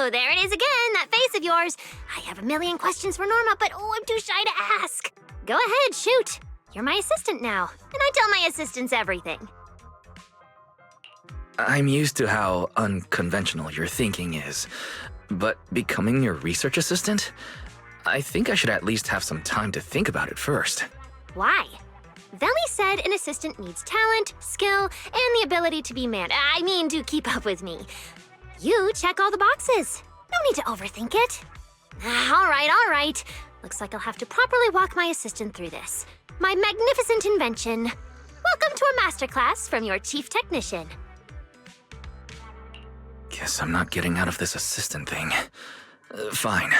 Oh, there it is again, that face of yours. I have a million questions for Norma, but I'm too shy to ask. Go ahead, shoot. You're my assistant now, and I tell my assistants everything. I'm used to how unconventional your thinking is, but becoming your research assistant? I think I should at least have some time to think about it first. Why? Veli said an assistant needs talent, skill, and the ability to be to keep up with me. You check all the boxes. No need to overthink it. All right. Looks like I'll have to properly walk my assistant through this. My magnificent invention. Welcome to a masterclass from your chief technician. Guess I'm not getting out of this assistant thing. Fine.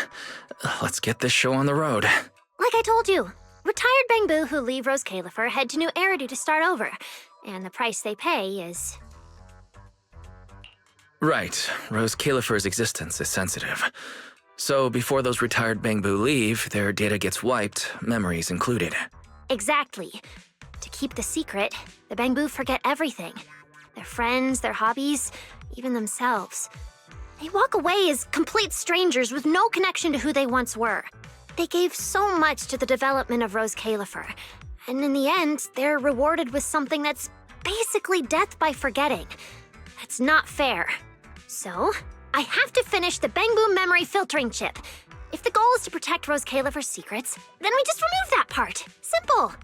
Let's get this show on the road. Like I told you, retired Bangboo who leave Rose Califer head to New Eridu to start over. And the price they pay is... Right. Rose Califer's existence is sensitive. So before those retired Bangboo leave, their data gets wiped, memories included. Exactly. To keep the secret, the Bangboo forget everything. Their friends, their hobbies, even themselves. They walk away as complete strangers with no connection to who they once were. They gave so much to the development of Rose Califer, and in the end, they're rewarded with something that's basically death by forgetting. That's not fair. So, I have to finish the Bangboo memory filtering chip. If the goal is to protect Rose Califer's secrets, then we just remove that part. Simple.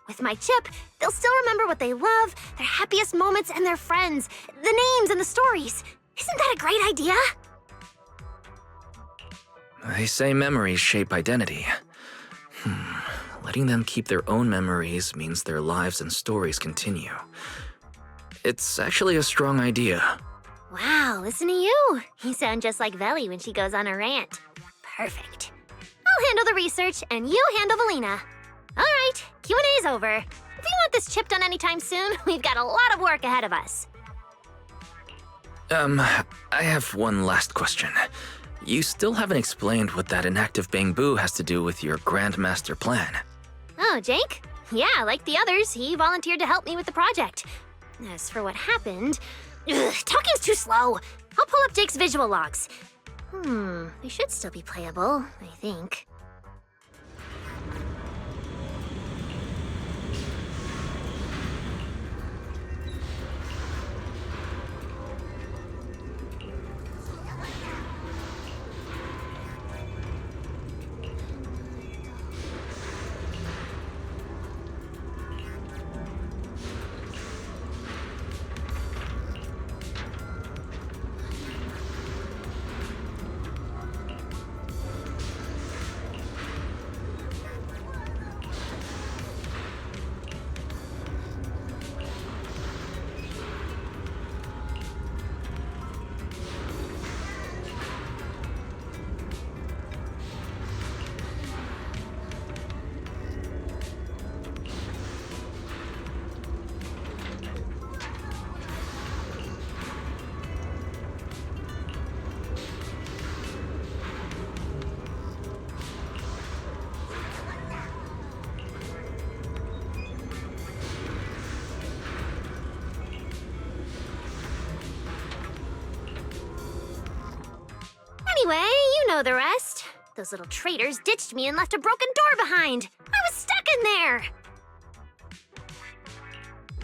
With my chip, they'll still remember what they love, their happiest moments, and their friends, the names and the stories. Isn't that a great idea? They say memories shape identity. Letting them keep their own memories means their lives and stories continue. It's actually a strong idea. Wow, listen to you. You sound just like Veli when she goes on a rant. Perfect. I'll handle the research, and you handle Velina. All right, Q&A's over. If you want this chip done anytime soon, we've got a lot of work ahead of us. I have one last question. You still haven't explained what that inactive Bangboo has to do with your Grandmaster plan. Oh, Jake? Yeah, like the others, he volunteered to help me with the project. As for what happened... talking's too slow. I'll pull up Jake's visual logs. They should still be playable, I think. Anyway, you know the rest. Those little traitors ditched me and left a broken door behind. I was stuck in there.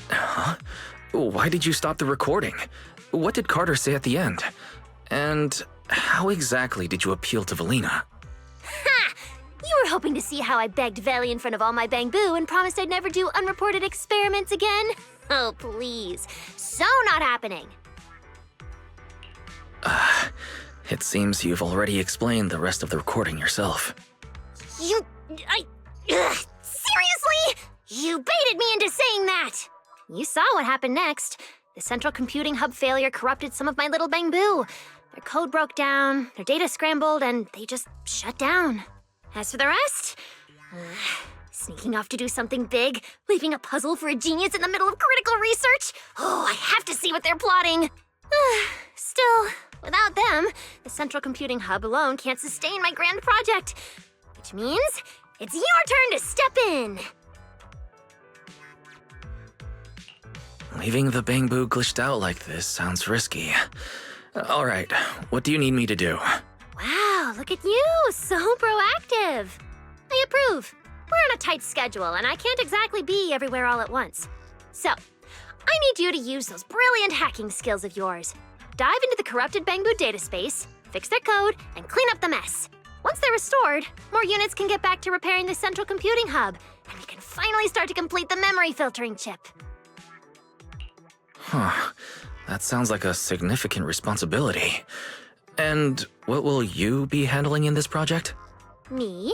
Huh? Why did you stop the recording? What did Carter say at the end? And how exactly did you appeal to Velina? Ha! You were hoping to see how I begged Veli in front of all my Bangboo and promised I'd never do unreported experiments again? Oh, please. So not happening. It seems you've already explained the rest of the recording yourself. Seriously? You baited me into saying that! You saw what happened next. The central computing hub failure corrupted some of my little Bangboo. Their code broke down, their data scrambled, and they just shut down. As for the rest, sneaking off to do something big, leaving a puzzle for a genius in the middle of critical research. Oh, I have to see what they're plotting. Still, without them, the central computing hub alone can't sustain my grand project. Which means it's your turn to step in. Leaving the Bangboo glitched out like this sounds risky. All right, what do you need me to do? Wow, look at you, so proactive. I approve. We're on a tight schedule, and I can't exactly be everywhere all at once. So, I need you to use those brilliant hacking skills of yours. Dive into the corrupted Bangboo data space, fix their code, and clean up the mess. Once they're restored, more units can get back to repairing the central computing hub, and we can finally start to complete the memory filtering chip. Huh. That sounds like a significant responsibility. And what will you be handling in this project? Me?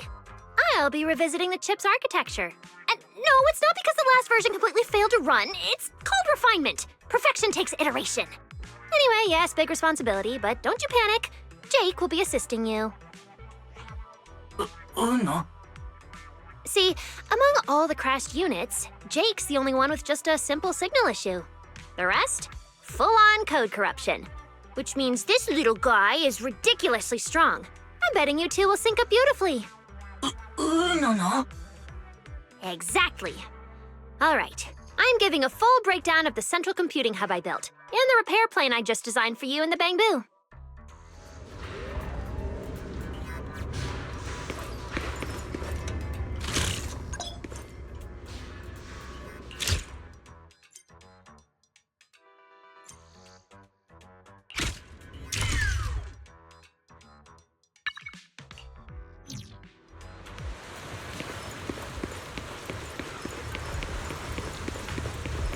I'll be revisiting the chip's architecture. And no, it's not because the last version completely failed to run. It's called refinement. Perfection takes iteration. Anyway, yes, big responsibility, but don't you panic. Jake will be assisting you. No. See, among all the crashed units, Jake's the only one with just a simple signal issue. The rest? Full-on code corruption. Which means this little guy is ridiculously strong. I'm betting you two will sync up beautifully. No. Exactly. All right, I'm giving a full breakdown of the central computing hub I built, and the repair plane I just designed for you in the Bangboo.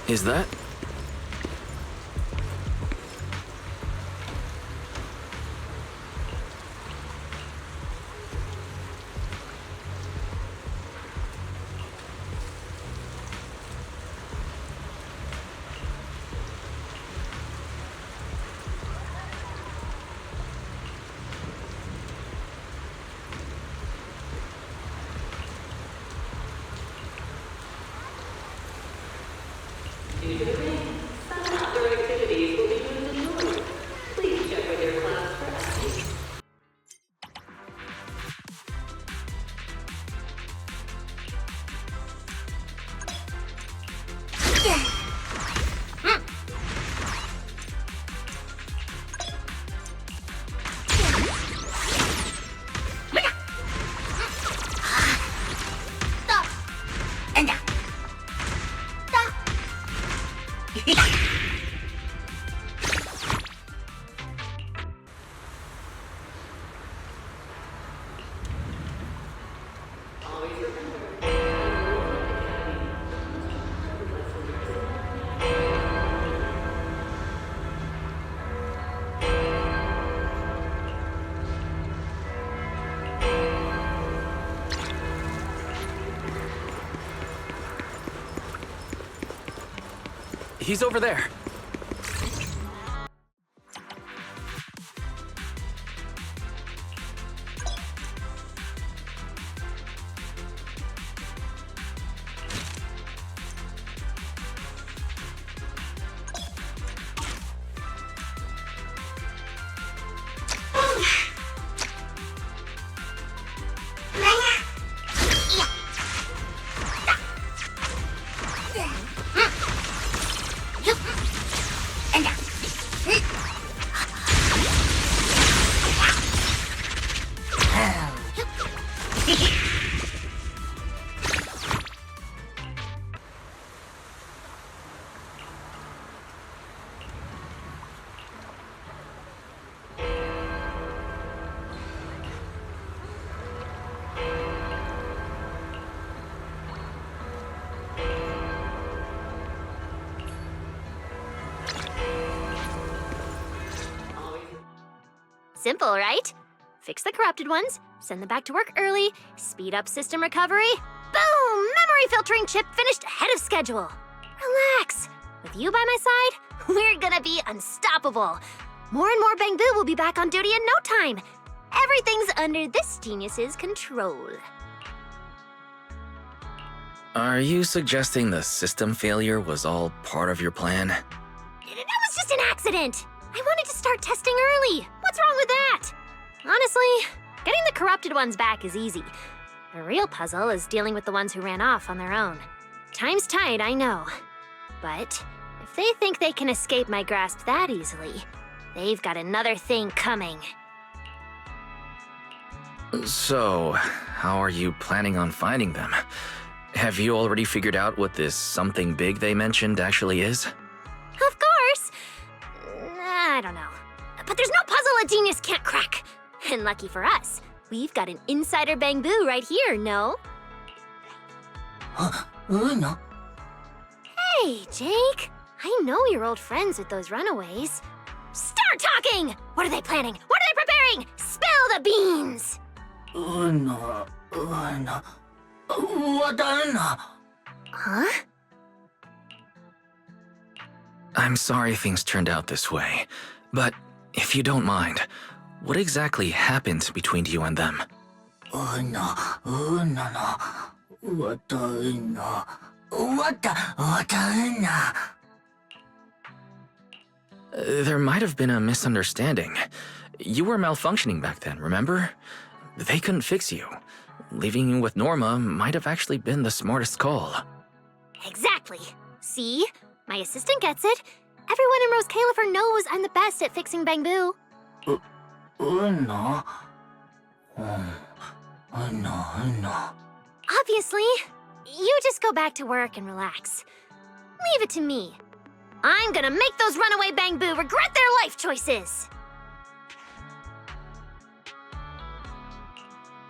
Is that? He's over there. Simple, right? Fix the corrupted ones, send them back to work early, speed up system recovery. Boom! Memory filtering chip finished ahead of schedule. Relax. With you by my side, we're gonna be unstoppable. More and more Bangboo will be back on duty in no time. Everything's under this genius's control. Are you suggesting the system failure was all part of your plan? That was just an accident. I wanted to start testing early. What's wrong with that? Honestly, getting the corrupted ones back is easy. The real puzzle is dealing with the ones who ran off on their own. Time's tight, I know. But if they think they can escape my grasp that easily, They've got another thing coming. So, how are you planning on finding them? Have you already figured out what this something big they mentioned actually is? Of course! I don't know. But there's no puzzle a genius can't crack. And lucky for us, we've got an insider Bangboo right here, no? No. Hey, Jake. I know you're old friends with those runaways. Start talking! What are they planning? What are they preparing? Spill the beans! No. Huh? I'm sorry things turned out this way, but if you don't mind, what exactly happened between you and them? There might have been a misunderstanding. You were malfunctioning back then, remember? They couldn't fix you. Leaving you with Norma might have actually been the smartest call. Exactly. See? My assistant gets it. Everyone in Rose Califer knows I'm the best at fixing Bangboo. No. Obviously. You just go back to work and relax. Leave it to me. I'm gonna make those runaway Bangboo regret their life choices!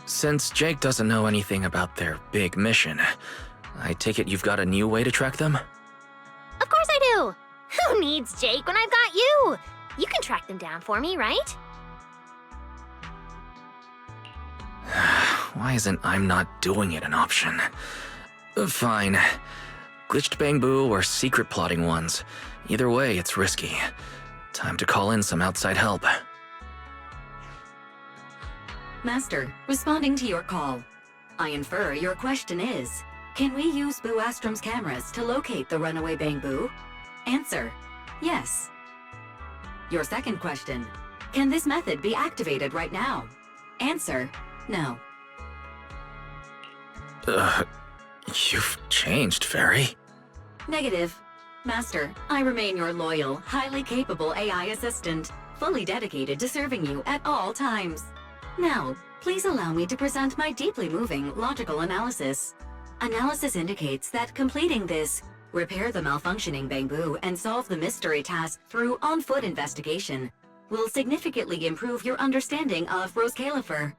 Since Jake doesn't know anything about their big mission, I take it you've got a new way to track them? Of course I do! Who needs Jake when I've got you? You can track them down for me, right? Why isn't I'm not doing it an option? Fine. Glitched Bangboo or secret plotting ones. Either way, it's risky. Time to call in some outside help. Master, responding to your call. I infer your question is, can we use Boo Astrum's cameras to locate the runaway Bangboo? Answer, yes. Your second question, can this method be activated right now? Answer, no. You've changed, Fairy. Negative. Master, I remain your loyal, highly capable AI assistant, fully dedicated to serving you at all times. Now, please allow me to present my deeply moving logical analysis. Analysis indicates that completing this, repair the malfunctioning Bangboo and solve the mystery task through on-foot investigation, will significantly improve your understanding of Rose Califer.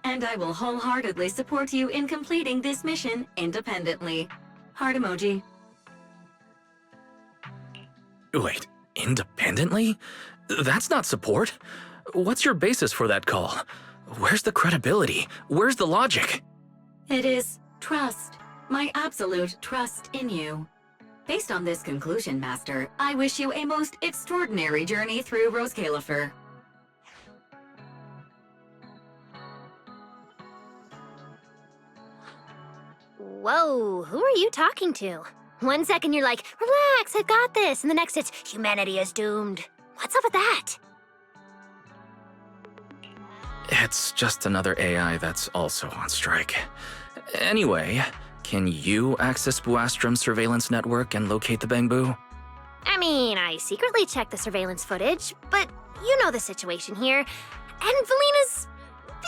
And I will wholeheartedly support you in completing this mission independently. Heart emoji. Wait, independently? That's not support. What's your basis for that call? Where's the credibility? Where's the logic? It is trust. My absolute trust in you. Based on this conclusion, Master, I wish you a most extraordinary journey through Rose Califer. Whoa, who are you talking to? 1 second you're like, relax, I've got this, and the next it's, humanity is doomed. What's up with that? It's just another AI that's also on strike. Anyway, can you access Buastrum's surveillance network and locate the Bangboo? I mean, I secretly checked the surveillance footage, but you know the situation here. And Velina's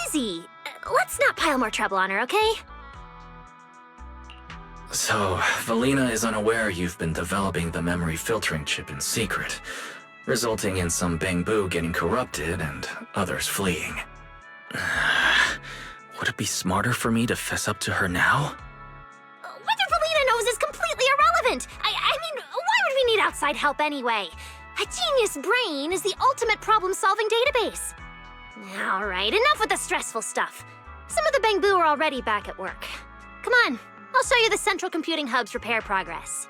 busy. Let's not pile more trouble on her, okay? So, Velina is unaware you've been developing the memory filtering chip in secret, resulting in some Bangboo getting corrupted and others fleeing. Would it be smarter for me to fess up to her now? Whether Velina knows is completely irrelevant. I mean, why would we need outside help anyway? A genius brain is the ultimate problem-solving database. All right, enough with the stressful stuff. Some of the Bangboo are already back at work. Come on, I'll show you the Central Computing Hub's repair progress.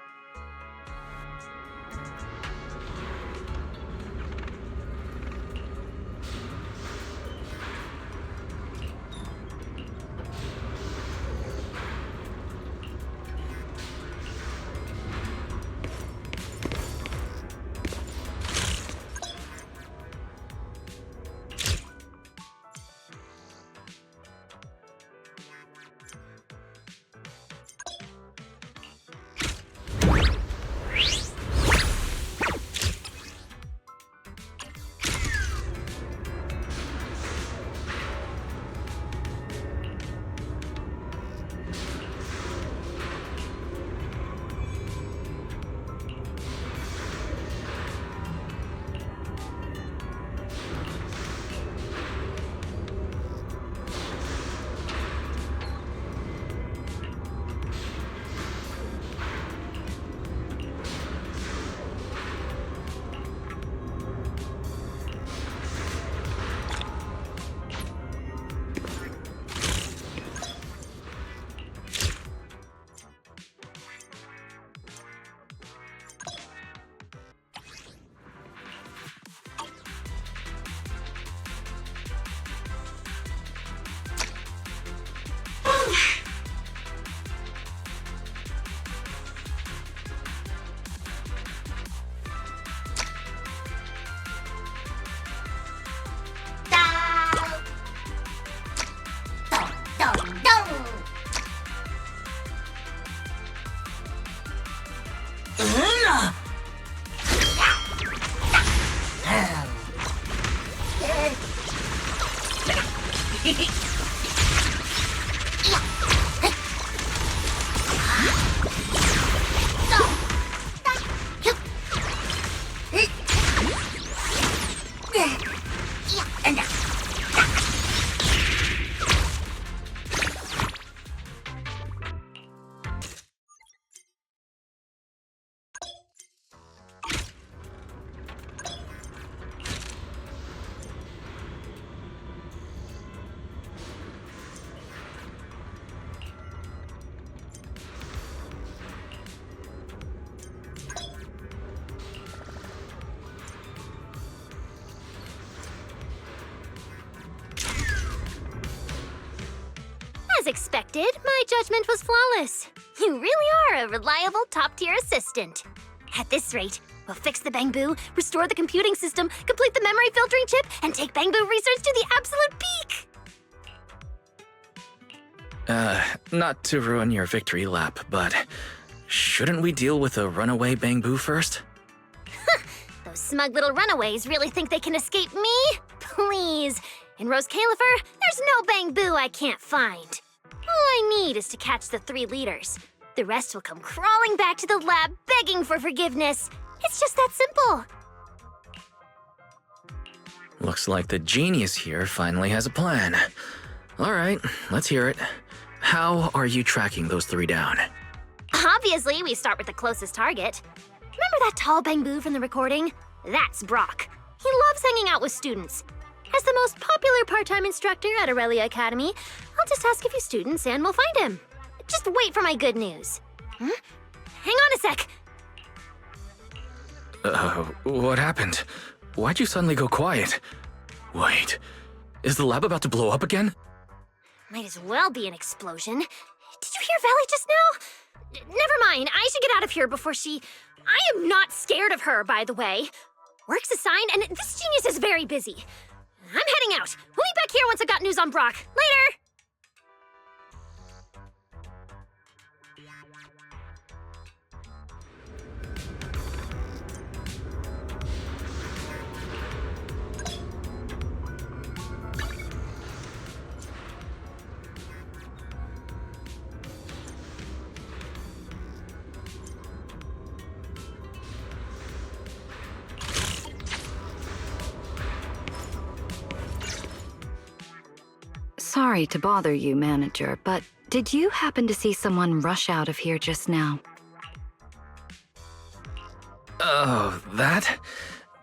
As expected, my judgment was flawless. You really are a reliable top-tier assistant. At this rate, we'll fix the Bangboo, restore the computing system, complete the memory filtering chip, and take Bangboo research to the absolute peak! Not to ruin your victory lap, but shouldn't we deal with a runaway Bangboo first? Those smug little runaways really think they can escape me? Please. In Rose Califer, there's no Bangboo I can't find. All I need is to catch the 3 leaders. The rest will come crawling back to the lab begging for forgiveness. It's just that simple. Looks like the genius here finally has a plan. All right, let's hear it. How are you tracking those 3 down? Obviously, we start with the closest target. Remember that tall Bangboo from the recording? That's Brock. He loves hanging out with students. As the most popular part-time instructor at Aurelia Academy, I'll just ask a few students and we'll find him. Just wait for my good news. Hang on a sec. What happened? Why'd you suddenly go quiet? Wait, is the lab about to blow up again? Might as well be an explosion. Did you hear Valley just now? Never mind, I should get out of here before she... I am not scared of her, by the way. Work's assigned, and this genius is very busy. I'm heading out. We'll be back here once I got news on Brock. Later! Sorry to bother you, Manager, but did you happen to see someone rush out of here just now? Oh, that?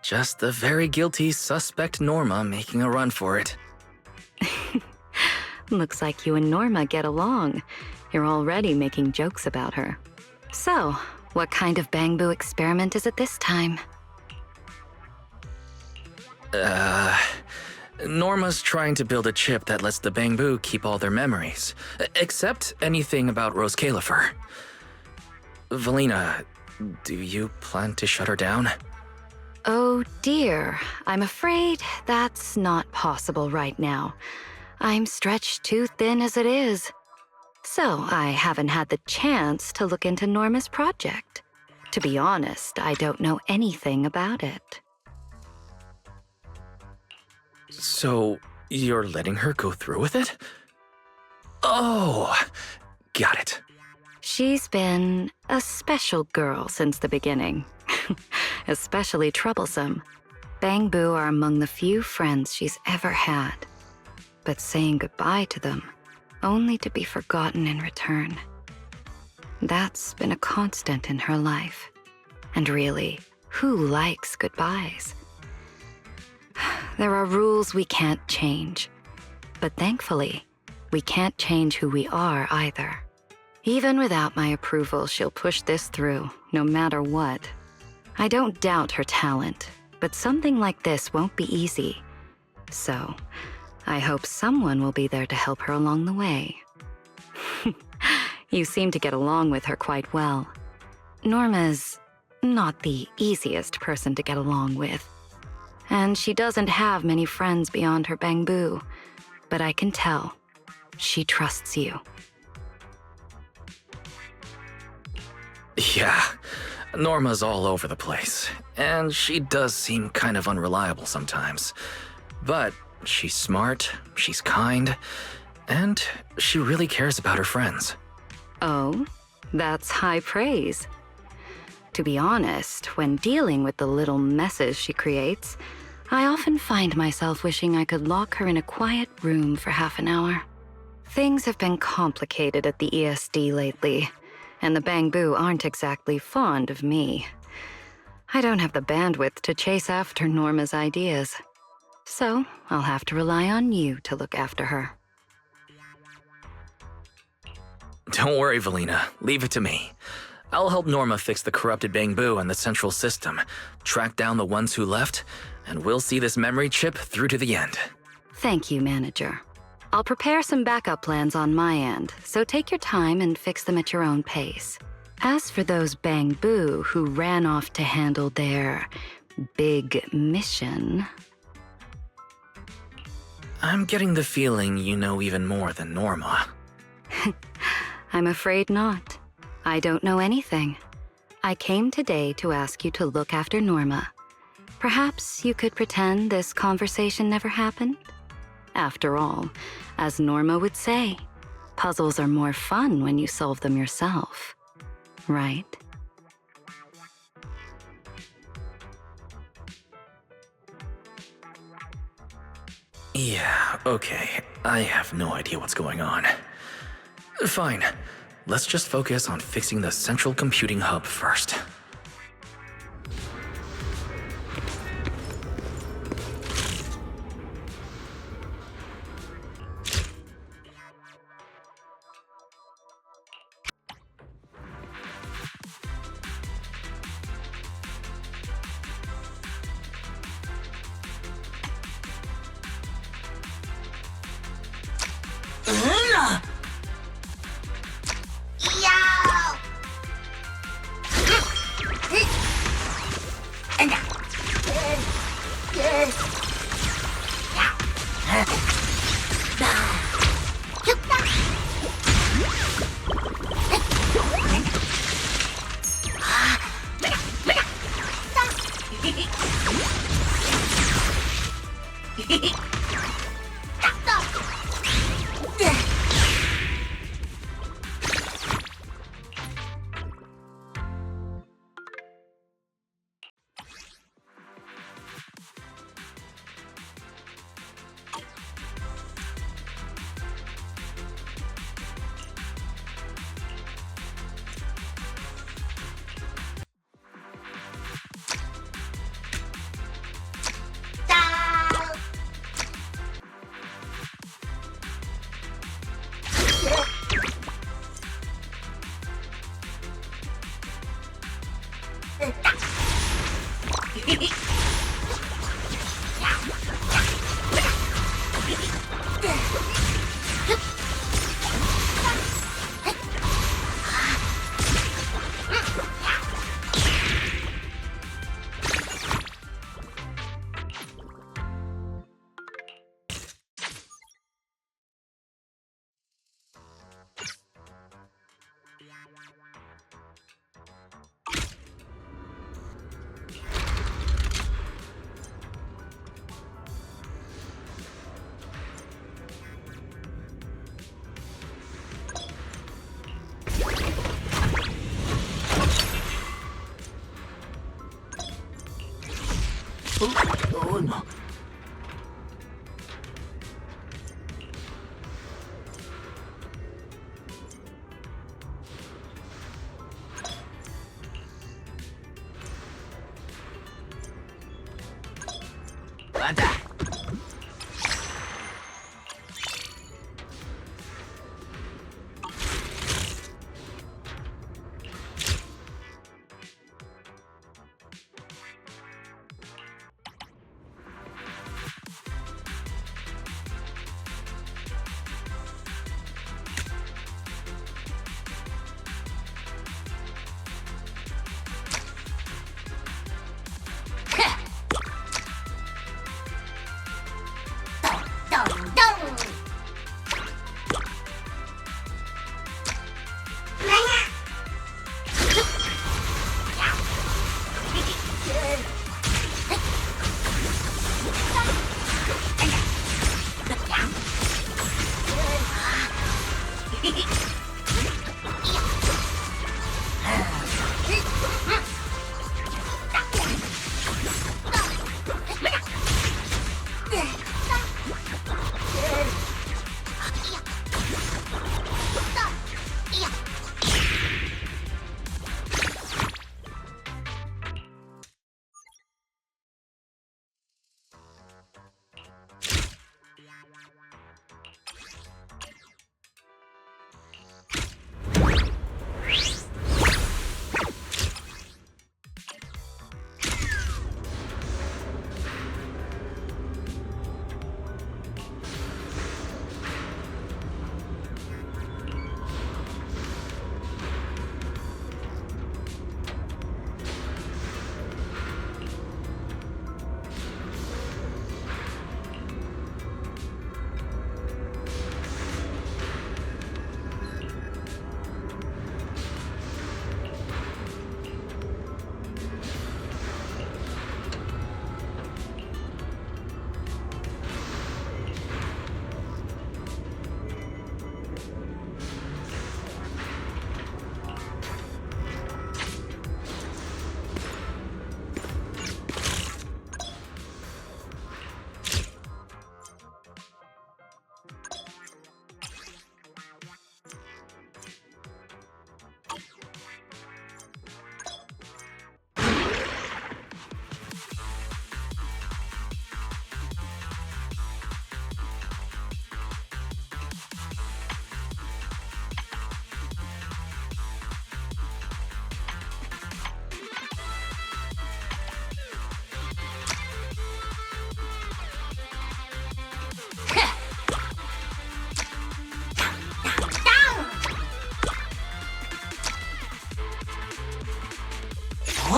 Just the very guilty suspect Norma making a run for it. Looks like you and Norma get along. You're already making jokes about her. So, what kind of Bangboo experiment is it this time? Norma's trying to build a chip that lets the Bangboo keep all their memories, except anything about Rose Califer. Velina, do you plan to shut her down? Oh dear, I'm afraid that's not possible right now. I'm stretched too thin as it is. So I haven't had the chance to look into Norma's project. To be honest, I don't know anything about it. So, you're letting her go through with it? Oh, got it. She's been a special girl since the beginning. Especially troublesome. Bangboo are among the few friends she's ever had. But saying goodbye to them, only to be forgotten in return. That's been a constant in her life. And really, who likes goodbyes? There are rules we can't change. But thankfully, we can't change who we are either. Even without my approval, she'll push this through, no matter what. I don't doubt her talent, but something like this won't be easy. So, I hope someone will be there to help her along the way. You seem to get along with her quite well. Norma's not the easiest person to get along with. And she doesn't have many friends beyond her Bangboo. But I can tell, she trusts you. Yeah, Norma's all over the place, and she does seem kind of unreliable sometimes. But She's smart, she's kind, and she really cares about her friends. Oh, that's high praise. To be honest, when dealing with the little messes she creates, I often find myself wishing I could lock her in a quiet room for half an hour. Things have been complicated at the ESD lately, and the Bangboo aren't exactly fond of me. I don't have the bandwidth to chase after Norma's ideas, so I'll have to rely on you to look after her. Don't worry, Velina. Leave it to me. I'll help Norma fix the corrupted Bangboo and the central system, track down the ones who left, and we'll see this memory chip through to the end. Thank you, Manager. I'll prepare some backup plans on my end, so take your time and fix them at your own pace. As for those Bangboo who ran off to handle their big mission... I'm getting the feeling you know even more than Norma. I'm afraid not. I don't know anything. I came today to ask you to look after Norma. Perhaps you could pretend this conversation never happened? After all, as Norma would say, puzzles are more fun when you solve them yourself. Right? Yeah, okay. I have no idea what's going on. Fine. Let's just focus on fixing the central computing hub first. Oh no.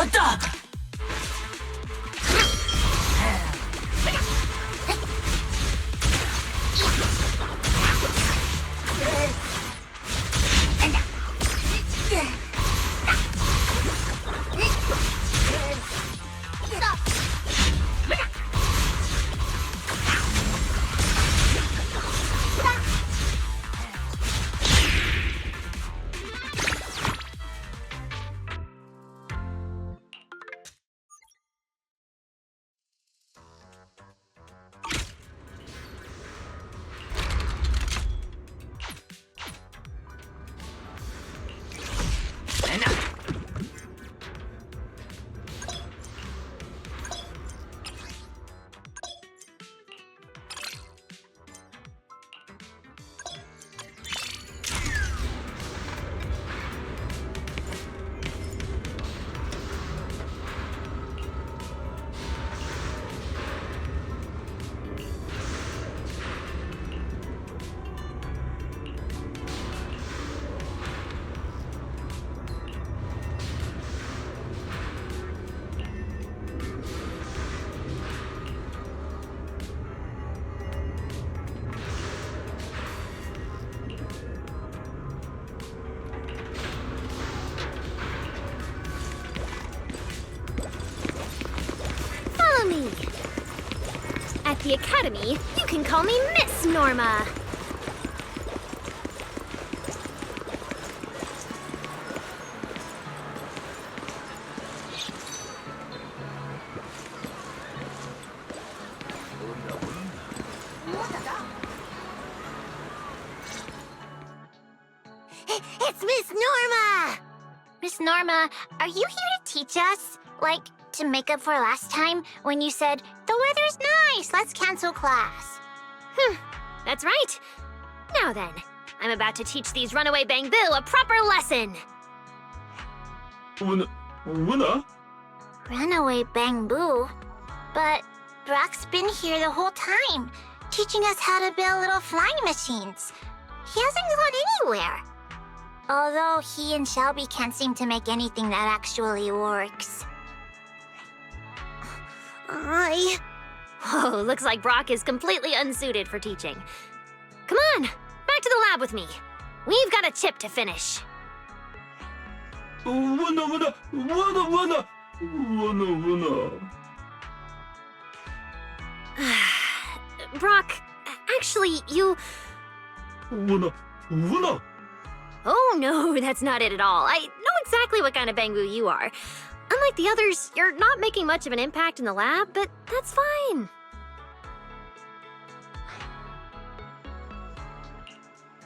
った。Me. At the Academy, you can call me Miss Norma. It's Miss Norma! Miss Norma, are you here to teach us? Like, to make up for last time when you said, the weather's nice, let's cancel class. That's right. Now then, I'm about to teach these runaway Bangboo a proper lesson. Winner? Runaway Bangboo? But Brock's been here the whole time, teaching us how to build little flying machines. He hasn't gone anywhere. Although he and Shelby can't seem to make anything that actually works. Oh, looks like Brock is completely unsuited for teaching. Come on, back to the lab with me. We've got a chip to finish. Winner. Brock, actually, you... Winner. Oh no, that's not it at all. I know exactly what kind of Bangboo you are. Unlike the others, you're not making much of an impact in the lab, but that's fine.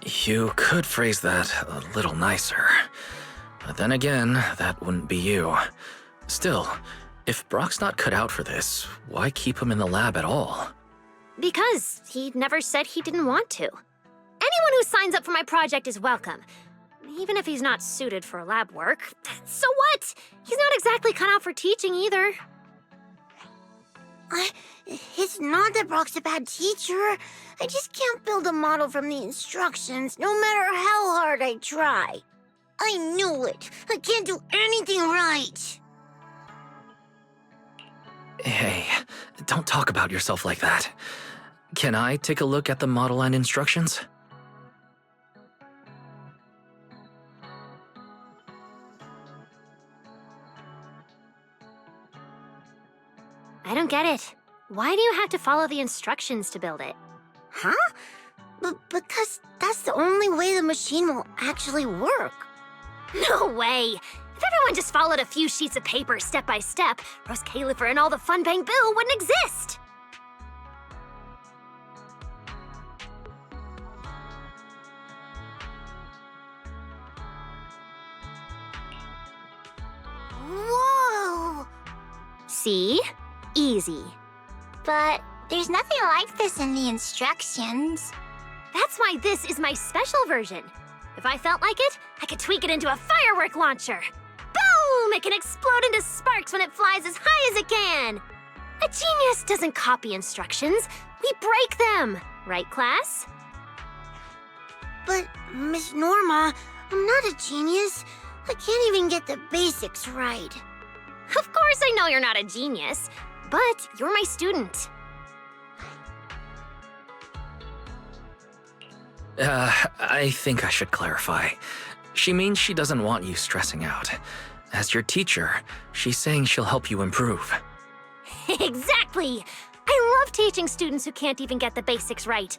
You could phrase that a little nicer. But then again, that wouldn't be you. Still, if Brock's not cut out for this, why keep him in the lab at all? Because he never said he didn't want to. Anyone who signs up for my project is welcome. Even if he's not suited for lab work. So what? He's not exactly cut out for teaching either. It's not that Brock's a bad teacher. I just can't build a model from the instructions, no matter how hard I try. I knew it. I can't do anything right. Hey, don't talk about yourself like that. Can I take a look at the model and instructions? I don't get it. Why do you have to follow the instructions to build it? Huh? Because that's the only way the machine will actually work. No way! If everyone just followed a few sheets of paper step by step, Rose Califer and all the fun Bangboo wouldn't exist! Whoa! See? Easy. But there's nothing like this in the instructions. That's why this is my special version. If I felt like it, I could tweak it into a firework launcher. Boom! It can explode into sparks when it flies as high as it can. A genius doesn't copy instructions. We break them. Right, class? But, Miss Norma, I'm not a genius. I can't even get the basics right. Of course I know you're not a genius, but you're my student. I think I should clarify. She means she doesn't want you stressing out. As your teacher, she's saying she'll help you improve. Exactly! I love teaching students who can't even get the basics right.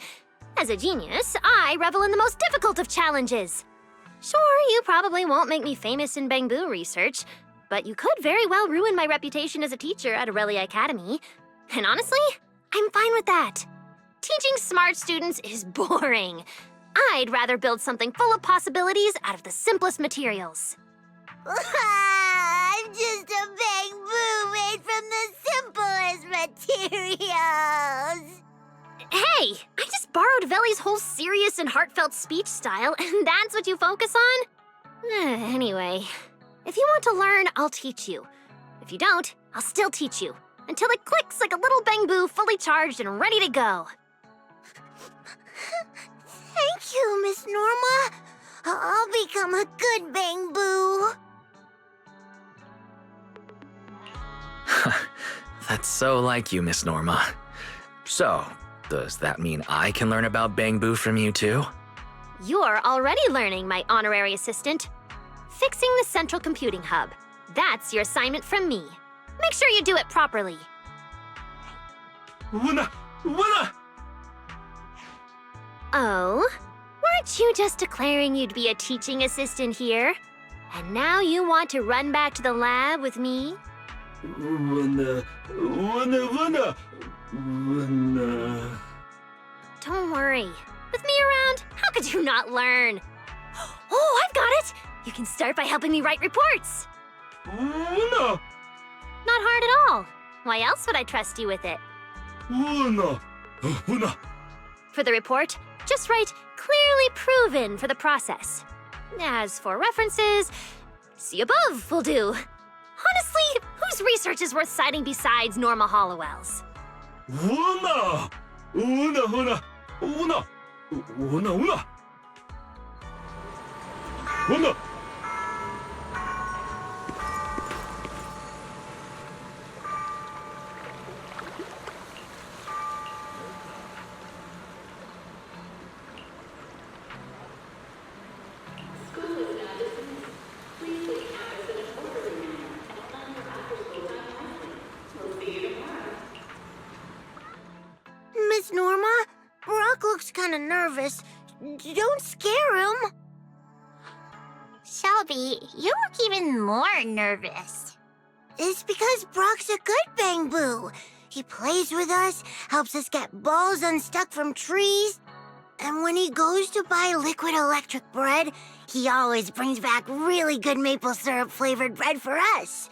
As a genius, I revel in the most difficult of challenges. Sure, you probably won't make me famous in Bangboo research, but you could very well ruin my reputation as a teacher at Aurelia Academy. And honestly, I'm fine with that. Teaching smart students is boring. I'd rather build something full of possibilities out of the simplest materials. I'm just a Bangboo made from the simplest materials. Hey, I just borrowed Veli's whole serious and heartfelt speech style, and that's what you focus on? Anyway, if you want to learn, I'll teach you. If you don't, I'll still teach you, until it clicks like a little Bangboo fully charged and ready to go. Thank you, Miss Norma. I'll become a good Bangboo. That's so like you, Miss Norma. So, does that mean I can learn about Bangboo from you too? You're already learning, my honorary assistant. Fixing the central computing hub. That's your assignment from me. Make sure you do it properly. Winner! Winner! Oh? Weren't you just declaring you'd be a teaching assistant here? And now you want to run back to the lab with me? Winner! Winner! Winner! Winner! Don't worry. With me around, how could you not learn? Oh, I've got it! You can start by helping me write reports. Winner! Not hard at all. Why else would I trust you with it? Winner! Winner! For the report, just write clearly proven for the process. As for references, see above will do. Honestly, whose research is worth citing besides Norma Hollowell's? Winner! Winner! Winner! Winner! Winner! Winner! Winner! Miss Norma, Brock looks kind of nervous. Don't scare him. Shelby, you look even more nervous. It's because Brock's a good Bangboo. He plays with us, helps us get balls unstuck from trees. And when he goes to buy liquid electric bread, he always brings back really good maple syrup flavored bread for us.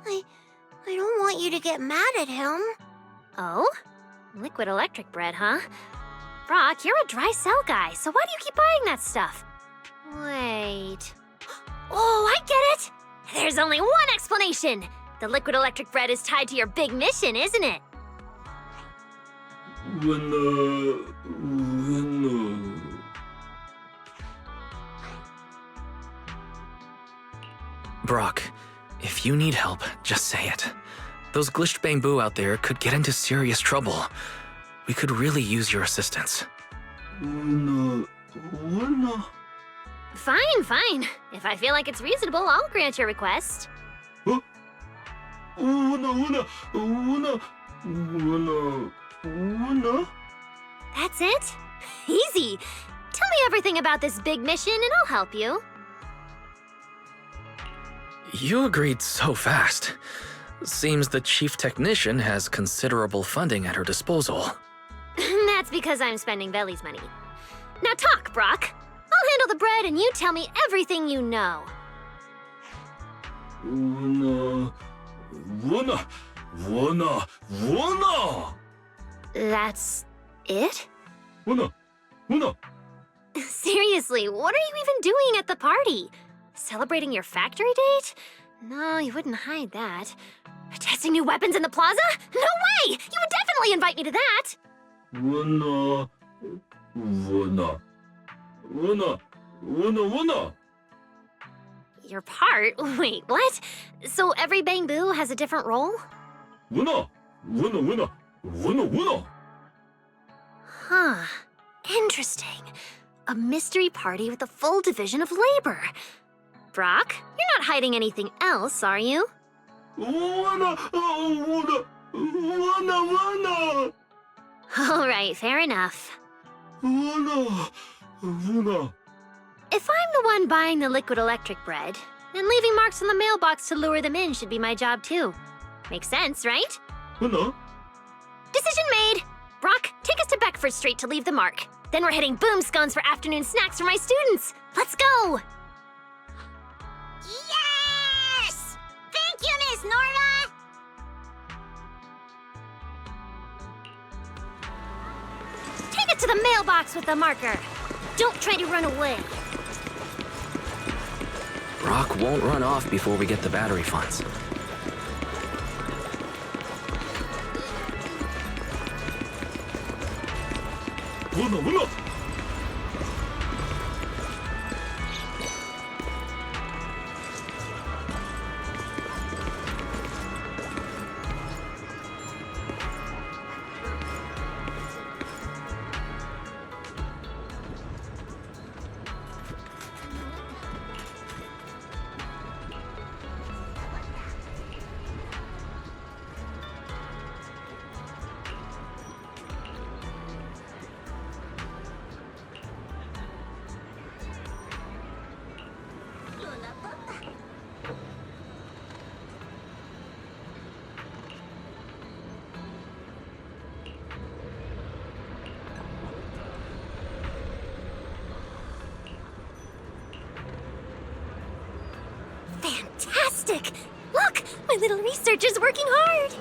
I don't want you to get mad at him. Oh? Liquid electric bread, huh? Brock, you're a dry cell guy, so why do you keep buying that stuff? Wait. Oh, I get it! There's only one explanation! The liquid electric bread is tied to your big mission, isn't it? Winner! Winner! Brock, if you need help, just say it. Those glitched Bangboo out there could get into serious trouble. We could really use your assistance. Winner! Winner! Fine, fine. If I feel like it's reasonable, I'll grant your request. Huh? Winner! Winner! Winner! Winner! Winner! That's it? Easy. Tell me everything about this big mission and I'll help you. You agreed so fast. Seems the chief technician has considerable funding at her disposal. That's because I'm spending Veli's money. Now talk, Brock. I'll handle the bread and you tell me everything you know. Winner! Winner! Winner! Winner! That's it? Winner! Winner! Seriously, what are you even doing at the party? Celebrating your factory date? No, you wouldn't hide that. Testing new weapons in the plaza? No way! You would definitely invite me to that! Winner! Winner! Winner! Winner! Winner! Your part? Wait, what? So every Bangboo has a different role? winner, winner, winner, winner, winner. Huh. Interesting. A mystery party with a full division of labor. Brock, you're not hiding anything else, are you? Winner, winner, winner, winner, All right, fair enough. winner, winner. If I'm the one buying the liquid electric bread, then leaving marks on the mailbox to lure them in should be my job too. Makes sense, right? Winner. Decision made! Brock, take us to Beckford Street to leave the mark. Then we're hitting Boom Scones for afternoon snacks for my students. Let's go! Yes! Thank you, Miss Norma! Take it to the mailbox with the marker. Don't try to run away. Brock won't run off before we get the battery funds. Winner, winner. Fantastic! Look, my little researcher's working hard.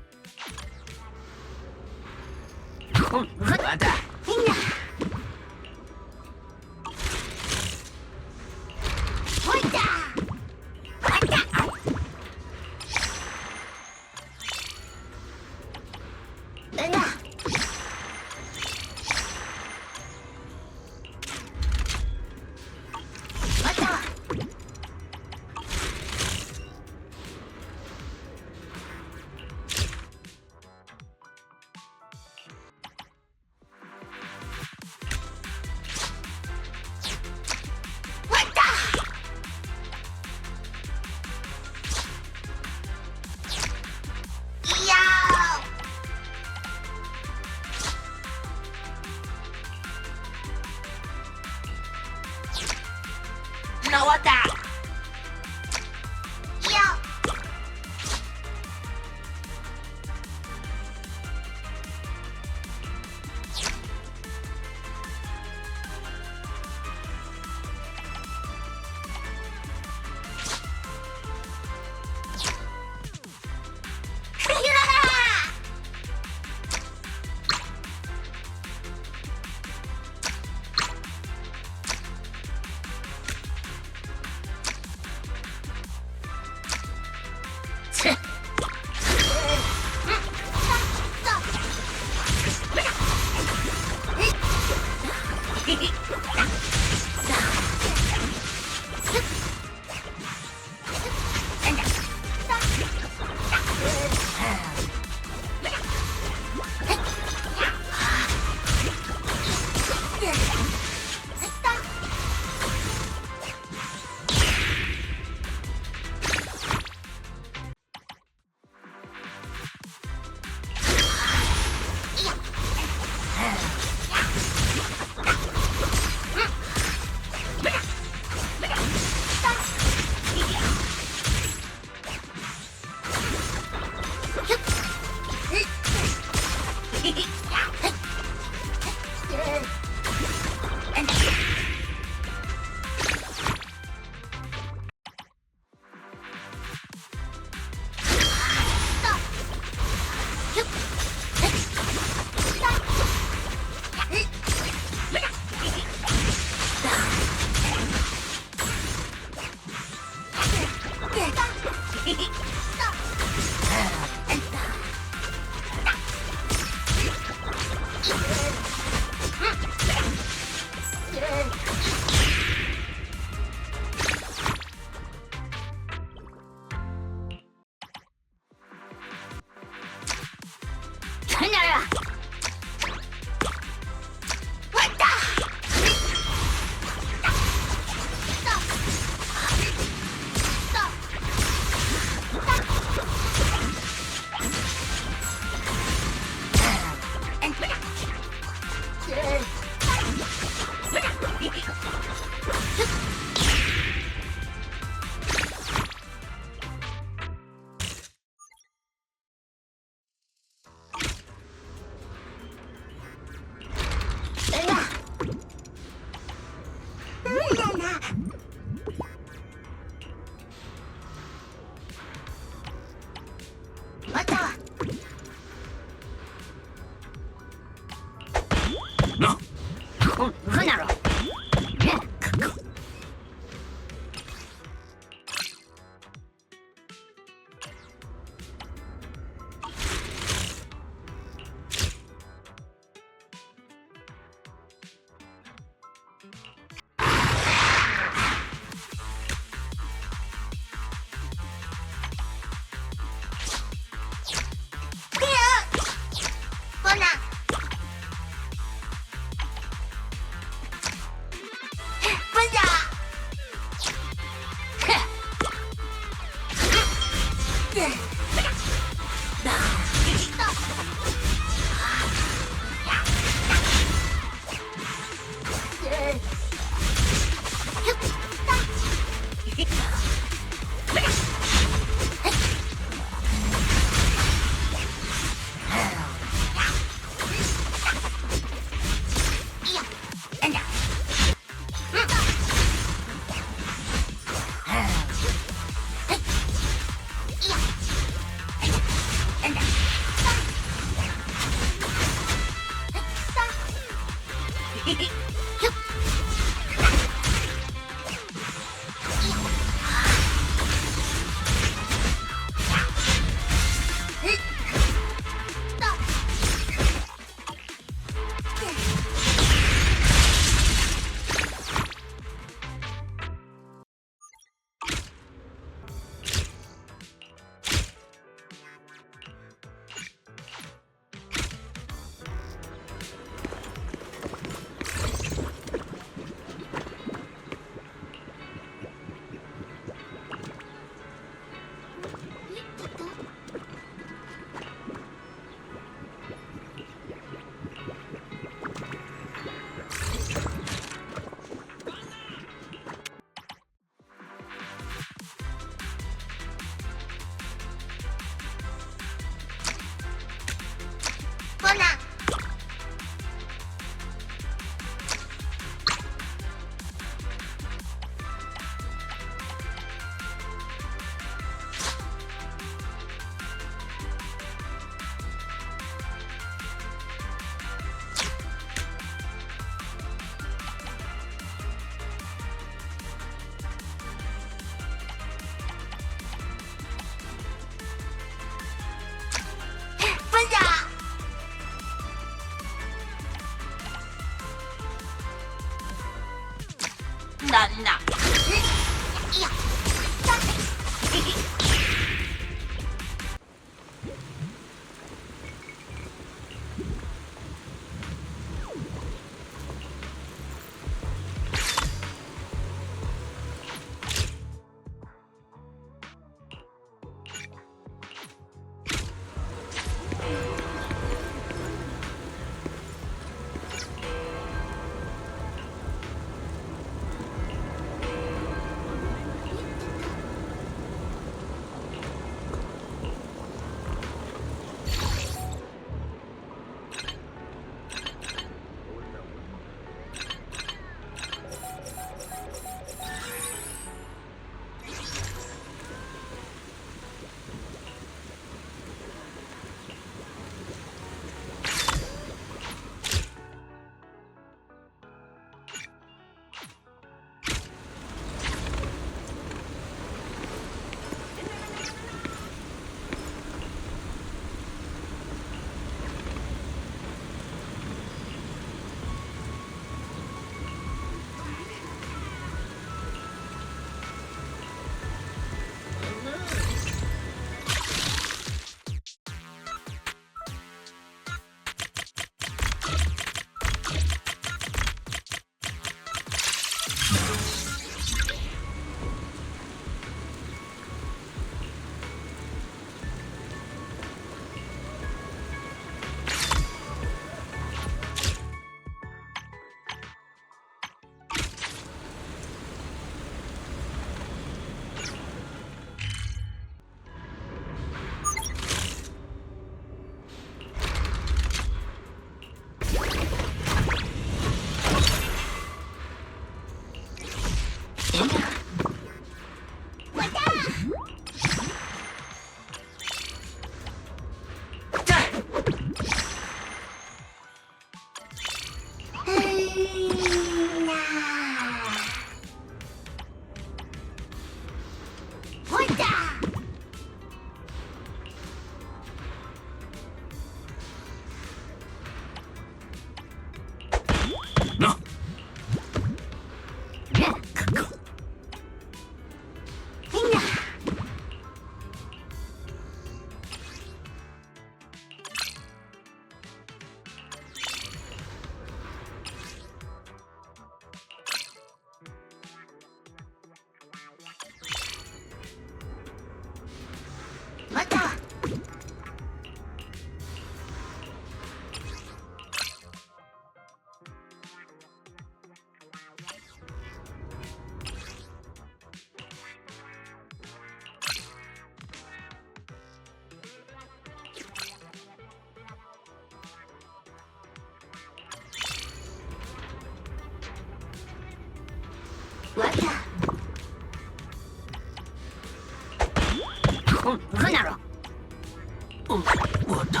我的。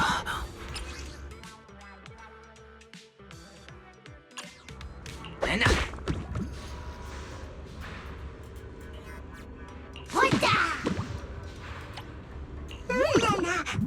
来呢。我的。娜娜。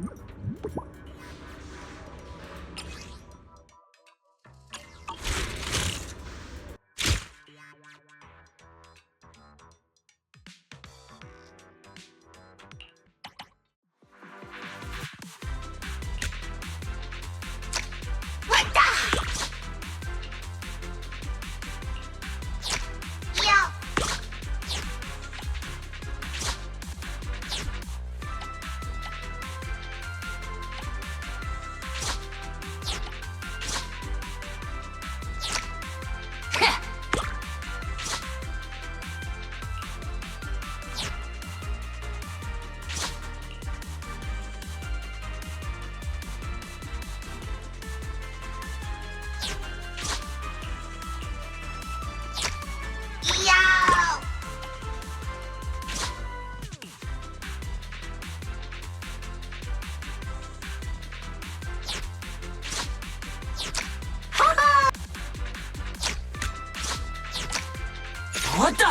我的。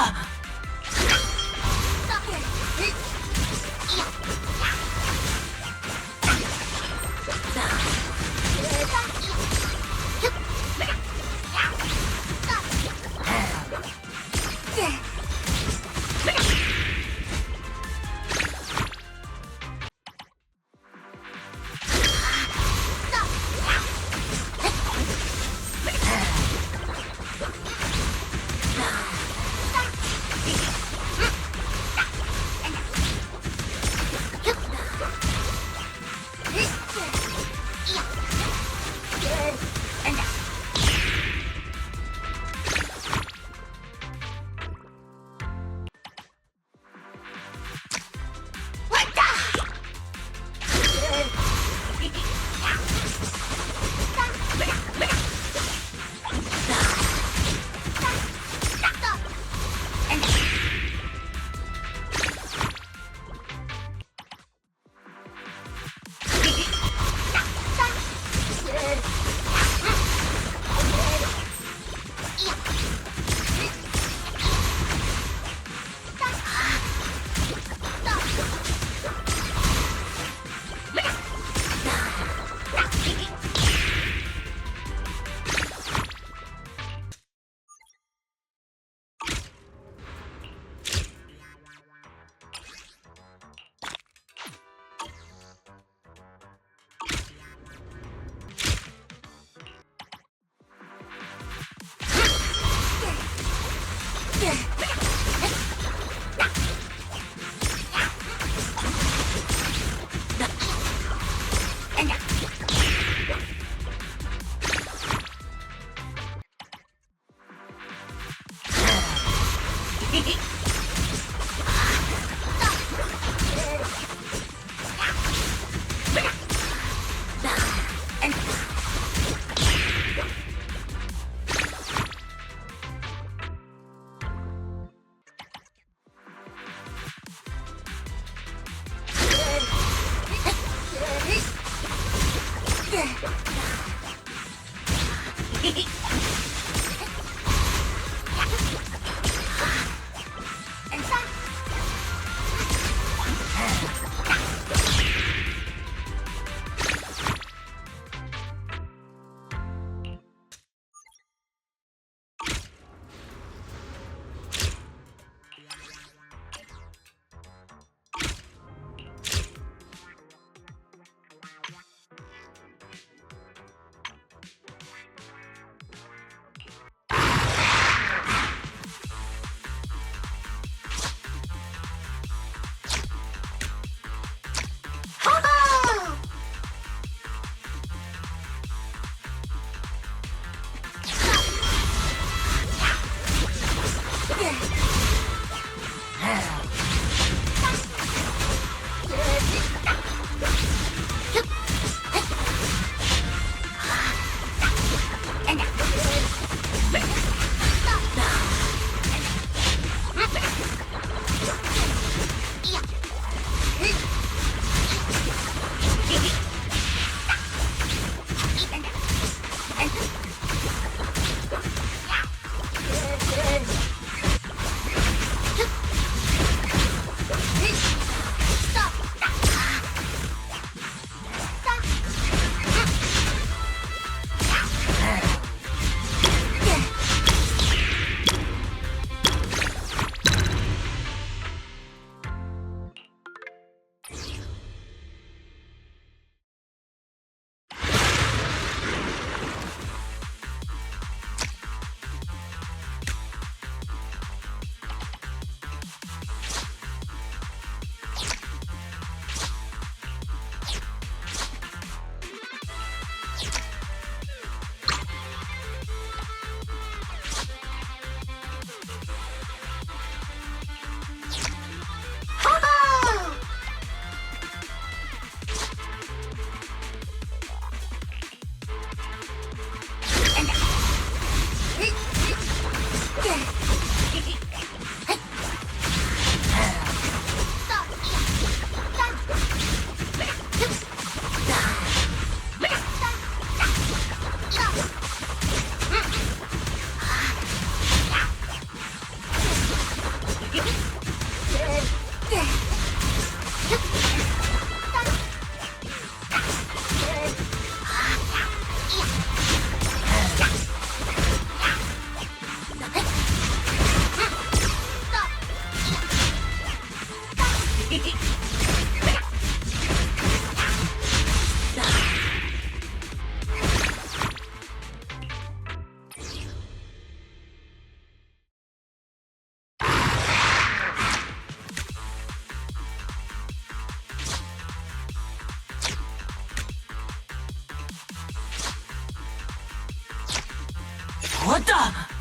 What the?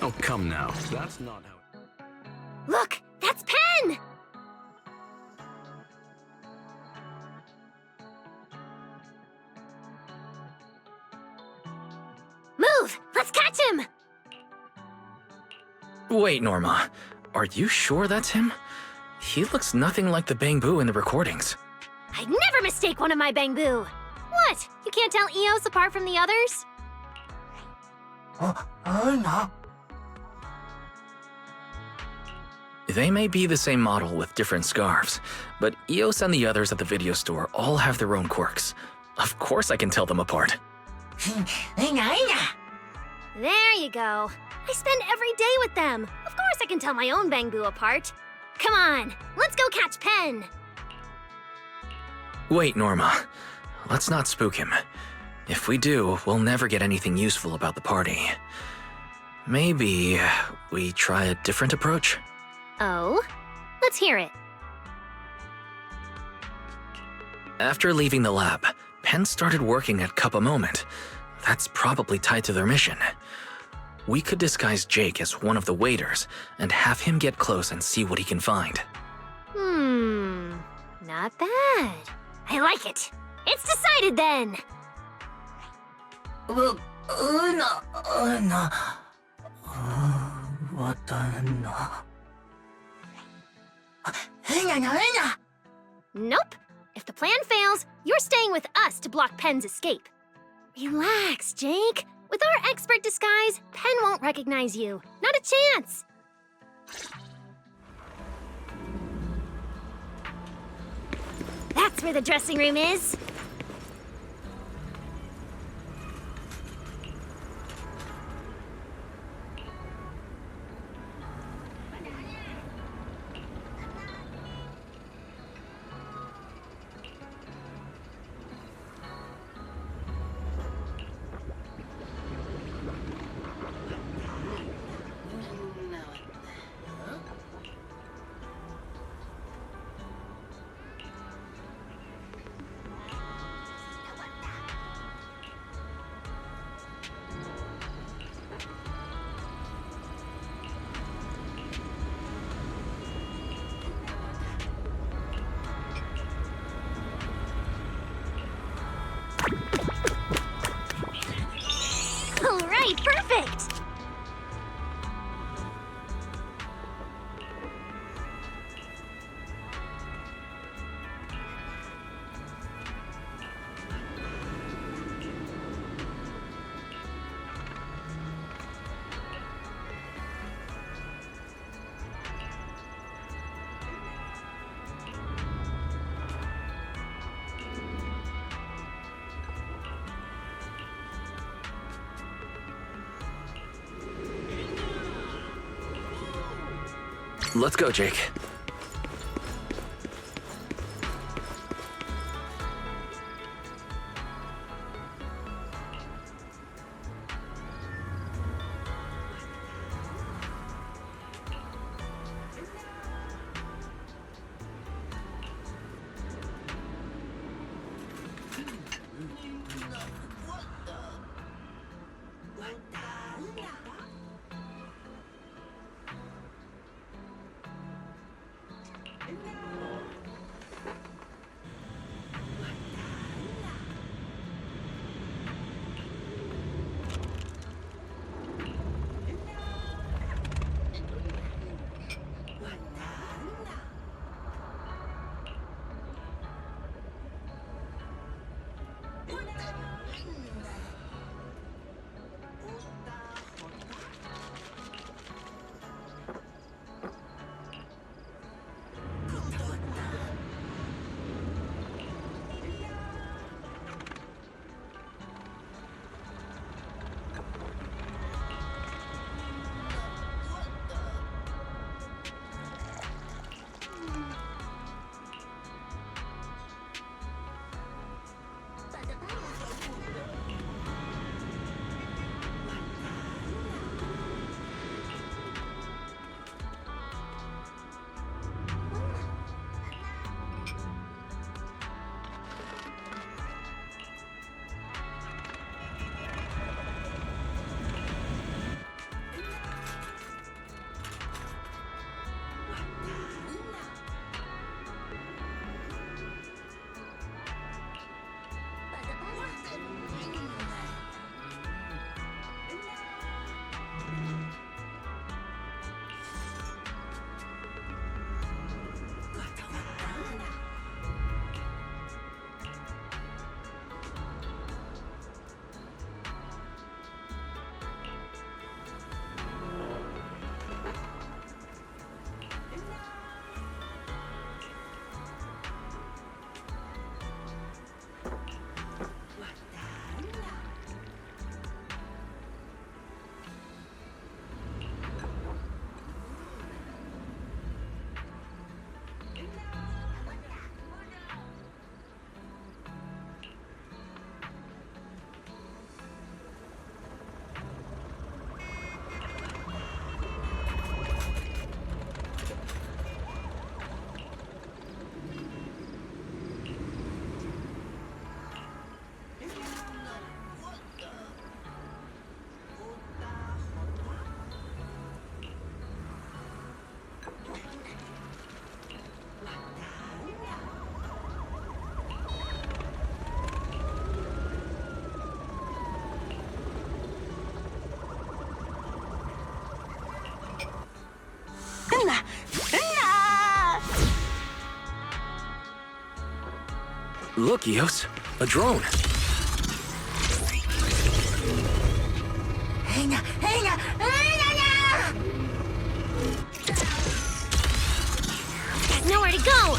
Oh, come now. That's not how... Look, that's Penn! Move! Let's catch him! Wait, Norma. Are you sure that's him? He looks nothing like the Bangboo in the recordings. I'd never mistake one of my Bangboo. What? You can't tell Eos apart from the others? No. They may be the same model with different scarves, but Eos and the others at the video store all have their own quirks. Of course I can tell them apart. There you go. I spend every day with them. Of course I can tell my own Bangboo apart. Come on, let's go catch Penn. Wait, Norma. Let's not spook him. If we do, we'll never get anything useful about the party. Maybe we try a different approach? Oh? Let's hear it. After leaving the lab, Penn started working at Cup a Moment. That's probably tied to their mission. We could disguise Jake as one of the waiters and have him get close and see what he can find. Not bad. I like it. It's decided then. What Nope. If the plan fails, you're staying with us to block Penn's escape. Relax, Jake. With our expert disguise, Penn won't recognize you. Not a chance. That's where the dressing room is. Great, perfect! Let's go, Jake. Look, Eos, a drone. There's nowhere to go!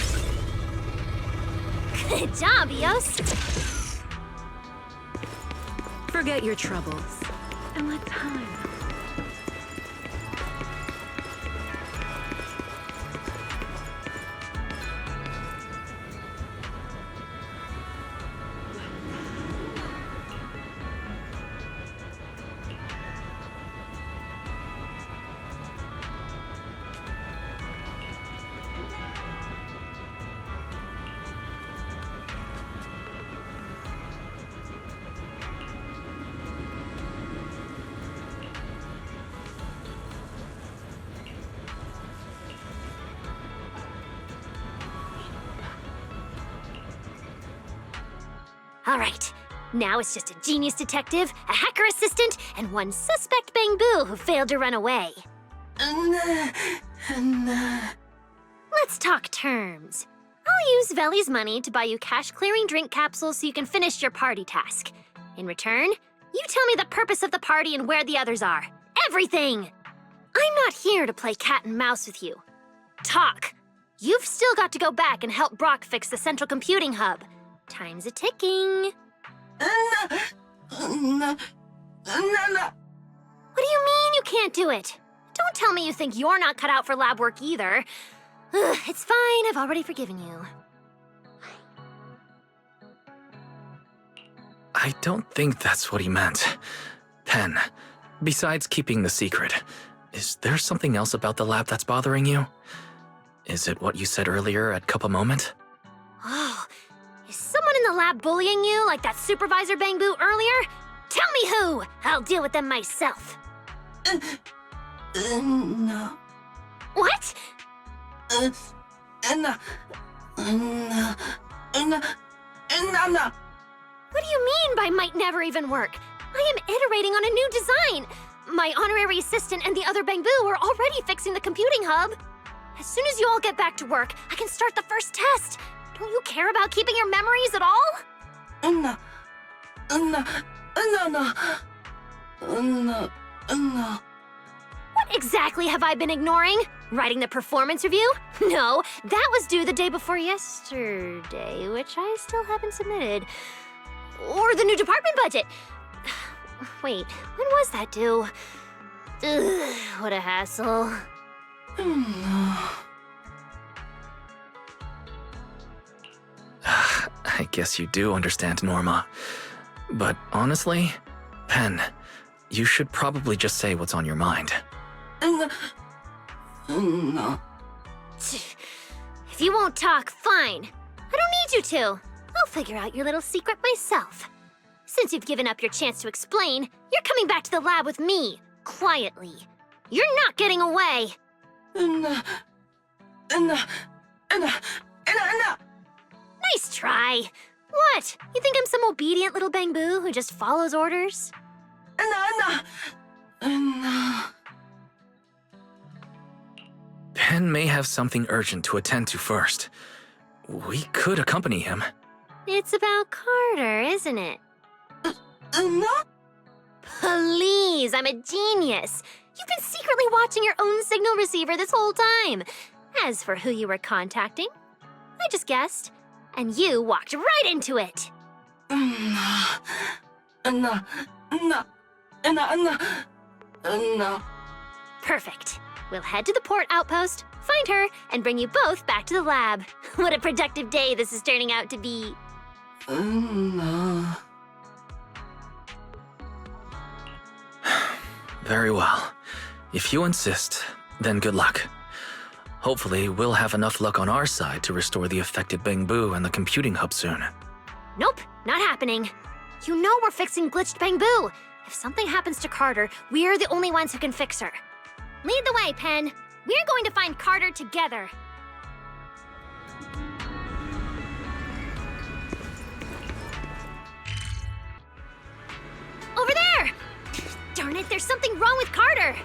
Good job, Eos! Forget your troubles and let time. All right, Now it's just a genius detective, a hacker assistant, and one suspect Bangboo who failed to run away. Let's talk terms. I'll use Veli's money to buy you cash-clearing drink capsules so you can finish your party task. In return, you tell me the purpose of the party and where the others are. Everything! I'm not here to play cat and mouse with you. Talk! You've still got to go back and help Brock fix the central computing hub. Time's a-ticking. What do you mean you can't do it? Don't tell me you think you're not cut out for lab work either. Ugh, it's fine, I've already forgiven you. I don't think that's what he meant. Penn, besides keeping the secret, is there something else about the lab that's bothering you? Is it what you said earlier at Cup a Moment? Oh, is someone in the lab bullying you like that supervisor Bangboo earlier? Tell me who! I'll deal with them myself. No. What? No. What do you mean by might never even work? I am iterating on a new design. My honorary assistant and the other Bangboo are already fixing the computing hub. As soon as you all get back to work, I can start the first test. Don't you care about keeping your memories at all? What exactly have I been ignoring? Writing the performance review? No, that was due the day before yesterday, which I still haven't submitted. Or the new department budget. Wait, when was that due? Ugh, what a hassle. I guess you do understand, Norma. But honestly, Penn, you should probably just say what's on your mind. If you won't talk, fine. I don't need you to. I'll figure out your little secret myself. Since you've given up your chance to explain, you're coming back to the lab with me, quietly. You're not getting away. Nice try. What? You think I'm some obedient little Bangboo who just follows orders? Penn may have something urgent to attend to first. We could accompany him. It's about Carter, isn't it? Please, I'm a genius. You've been secretly watching your own signal receiver this whole time. As for who you were contacting, I just guessed. And you walked right into it. Perfect. We'll head to the port outpost, find her, and bring you both back to the lab. What a productive day this is turning out to be. Very well. If you insist, then good luck. Hopefully, we'll have enough luck on our side to restore the affected Bangboo and the computing hub soon. Nope, not happening. You know we're fixing glitched Bangboo. If something happens to Carter, we're the only ones who can fix her. Lead the way, Penn. We're going to find Carter together. Over there! Darn it, there's something wrong with Carter.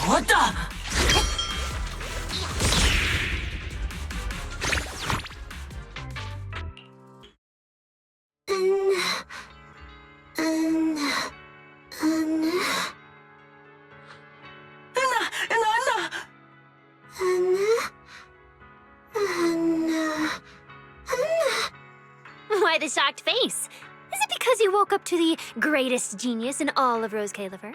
どうだ Why the shocked face? Is it because you woke up to the greatest genius in all of Rose Caliver?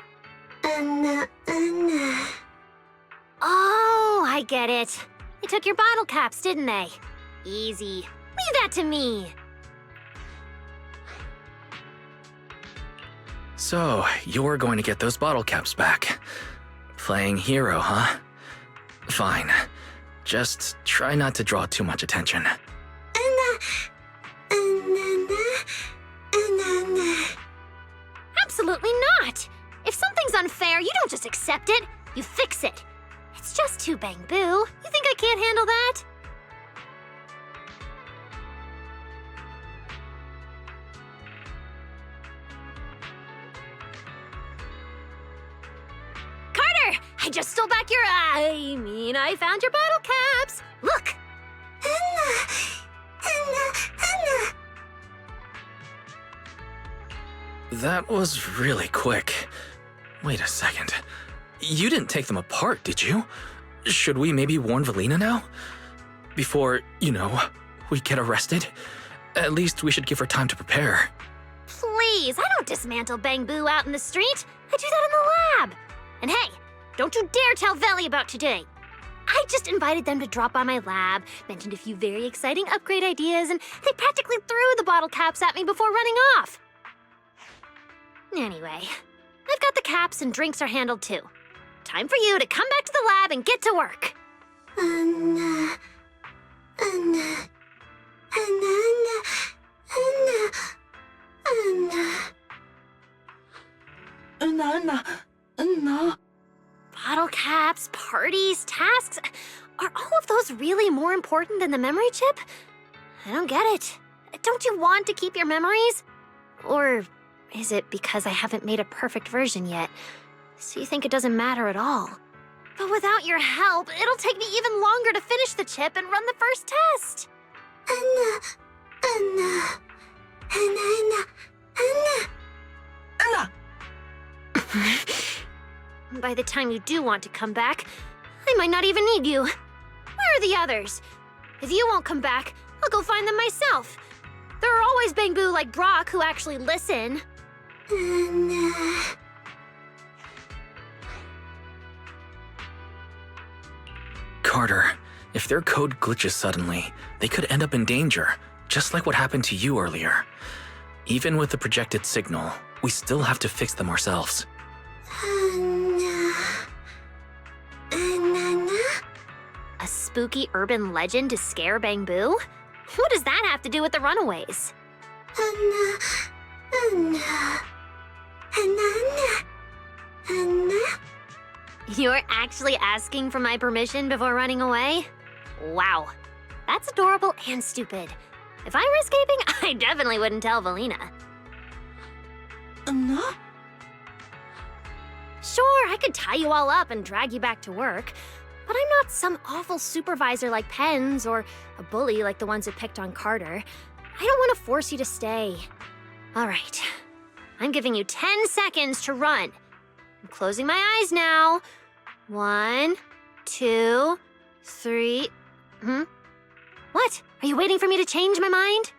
Oh, I get it. They took your bottle caps, didn't they? Easy. Leave that to me. So, you're going to get those bottle caps back. Playing hero, huh? Fine. Just try not to draw too much attention. Absolutely not! If something's unfair, you don't just accept it, you fix it. It's just too Bangboo. You think I can't handle that? Carter! I just stole back your... I found your bottle caps! Look! That was really quick. Wait a second. You didn't take them apart, did you? Should we maybe warn Velina now? Before, we get arrested? At least we should give her time to prepare. Please, I don't dismantle Bangboo out in the street. I do that in the lab. And hey, don't you dare tell Veli about today. I just invited them to drop by my lab, mentioned a few very exciting upgrade ideas, and they practically threw the bottle caps at me before running off. Anyway, I've got the caps and drinks are handled too. Time for you to come back to the lab and get to work. Bottle caps, parties, tasks. Are all of those really more important than the memory chip? I don't get it. Don't you want to keep your memories? Or is it because I haven't made a perfect version yet? So you think it doesn't matter at all? But without your help, it'll take me even longer to finish the chip and run the first test. By the time you do want to come back, I might not even need you. Where are the others? If you won't come back, I'll go find them myself. There are always Bangboo like Brock who actually listen. Carter, if their code glitches suddenly, they could end up in danger, just like what happened to you earlier. Even with the projected signal, we still have to fix them ourselves. A spooky urban legend to scare Bangboo? What does that have to do with the Runaways? You're actually asking for my permission before running away? Wow, that's adorable and stupid. If I were escaping, I definitely wouldn't tell Velina. Sure, I could tie you all up and drag you back to work, but I'm not some awful supervisor like Penn's or a bully like the ones who picked on Carter. I don't want to force you to stay. All right, I'm giving you 10 seconds to run. I'm closing my eyes now. 1, 2, 3. What? Are you waiting for me to change my mind?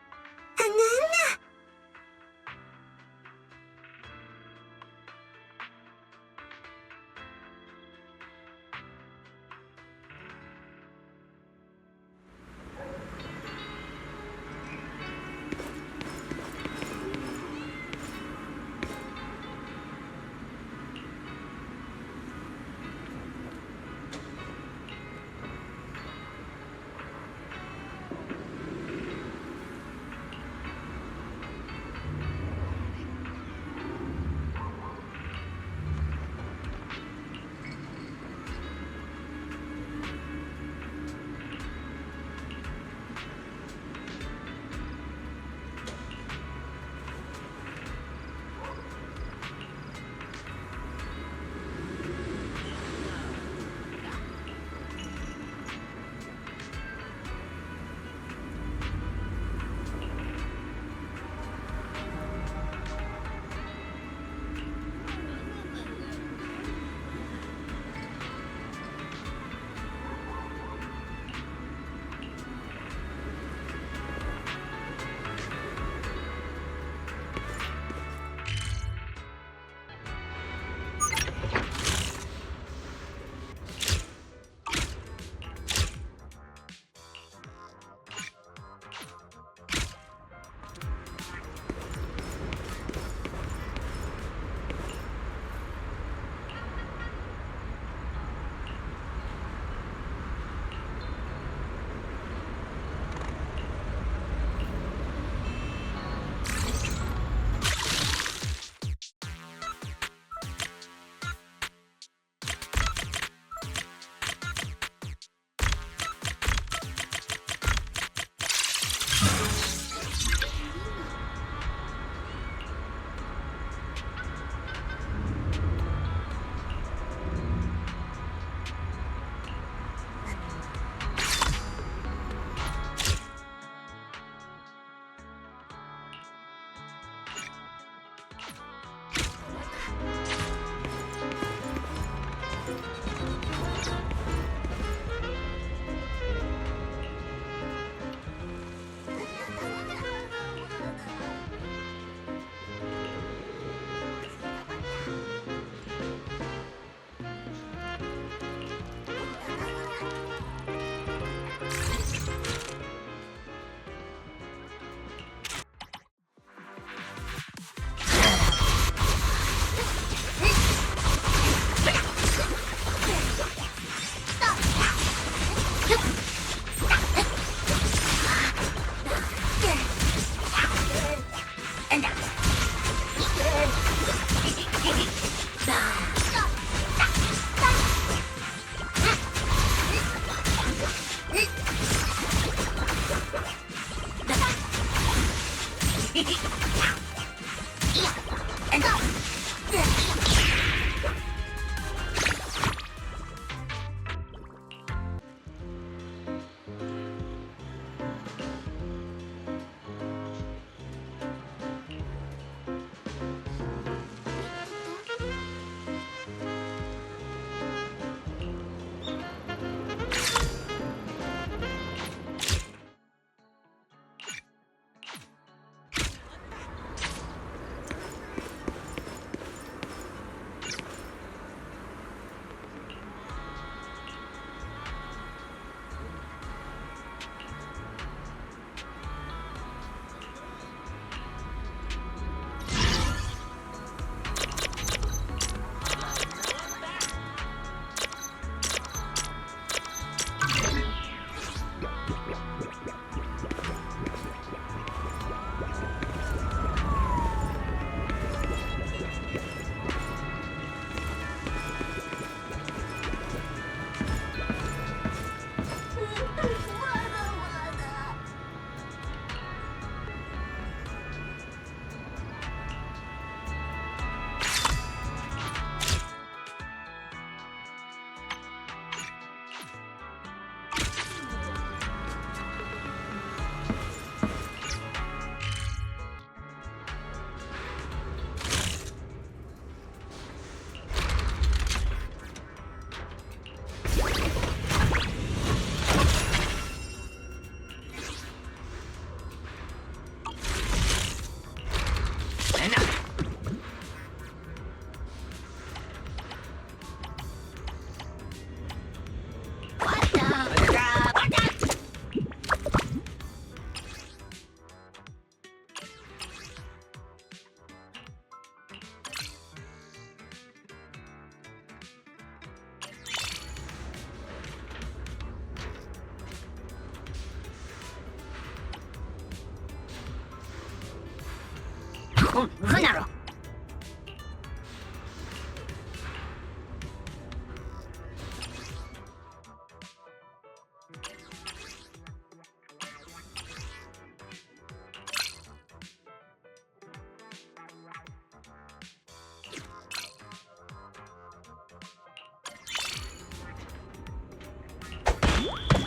船ろ。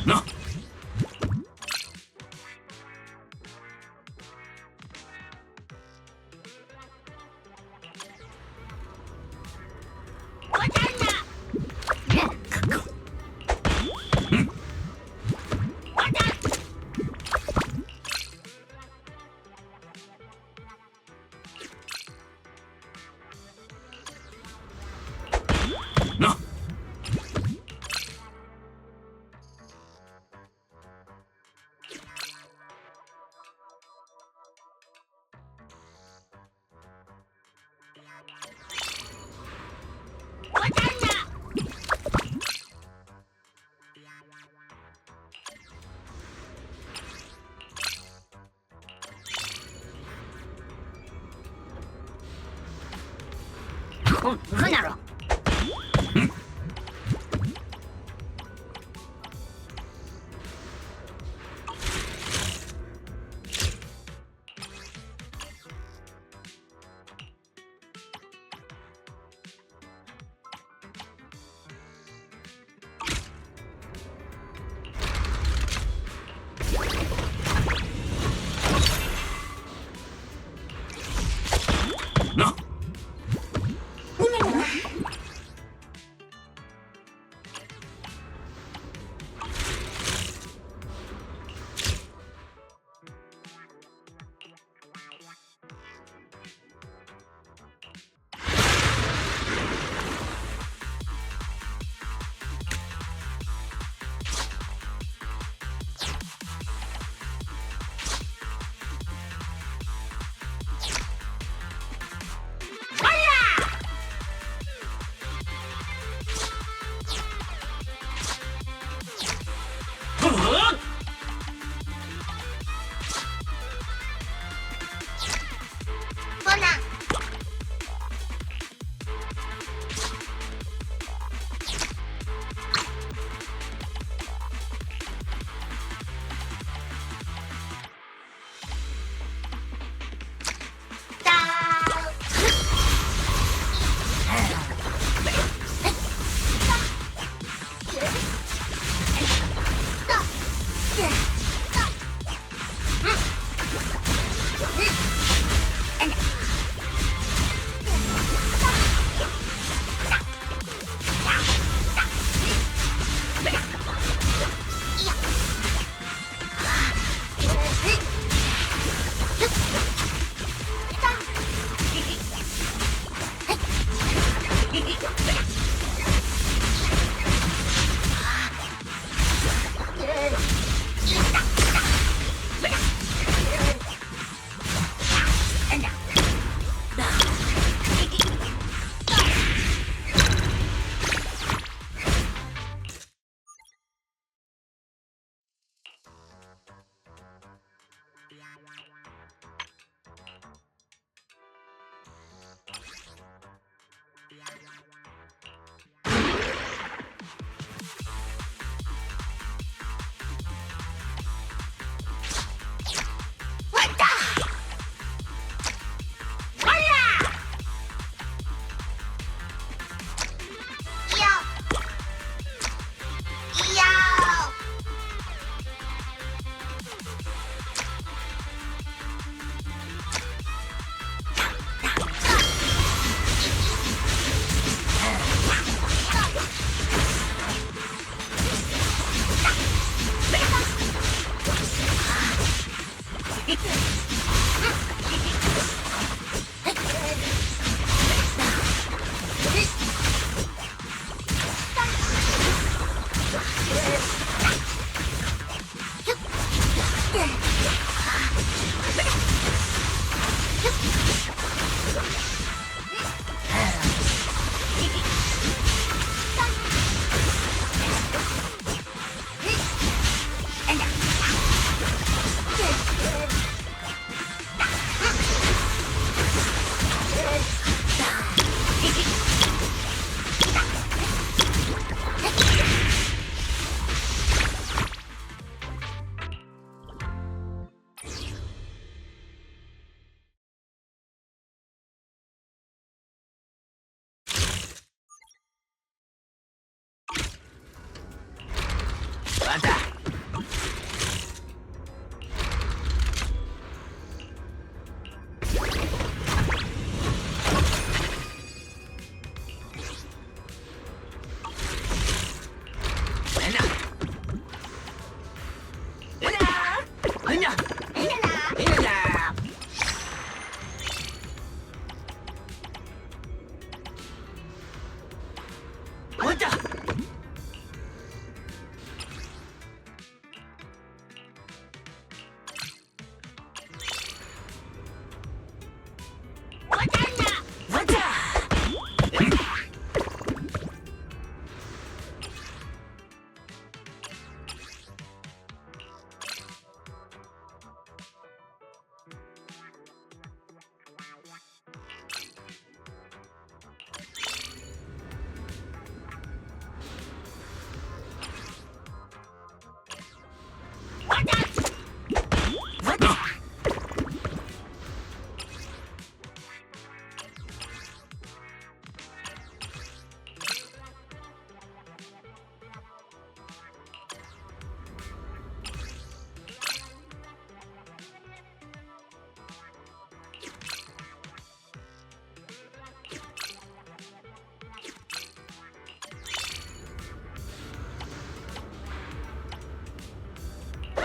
な。船ろ。な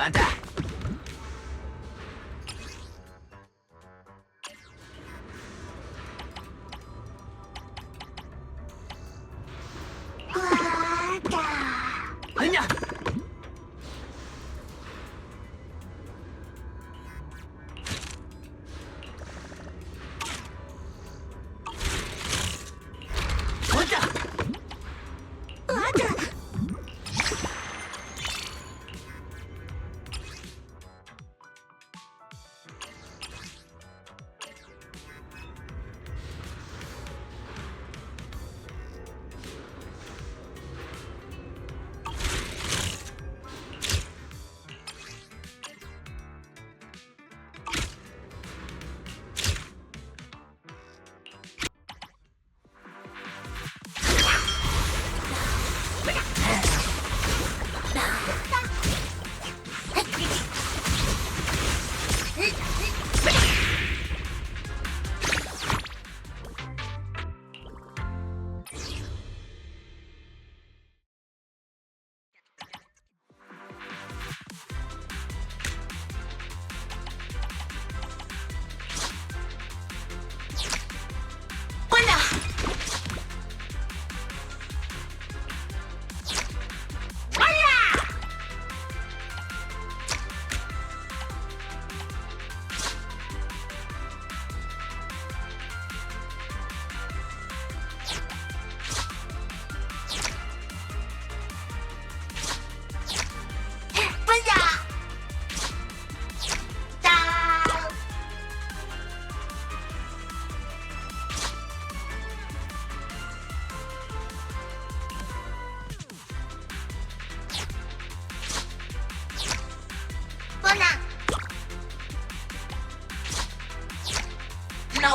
what the? Hiya!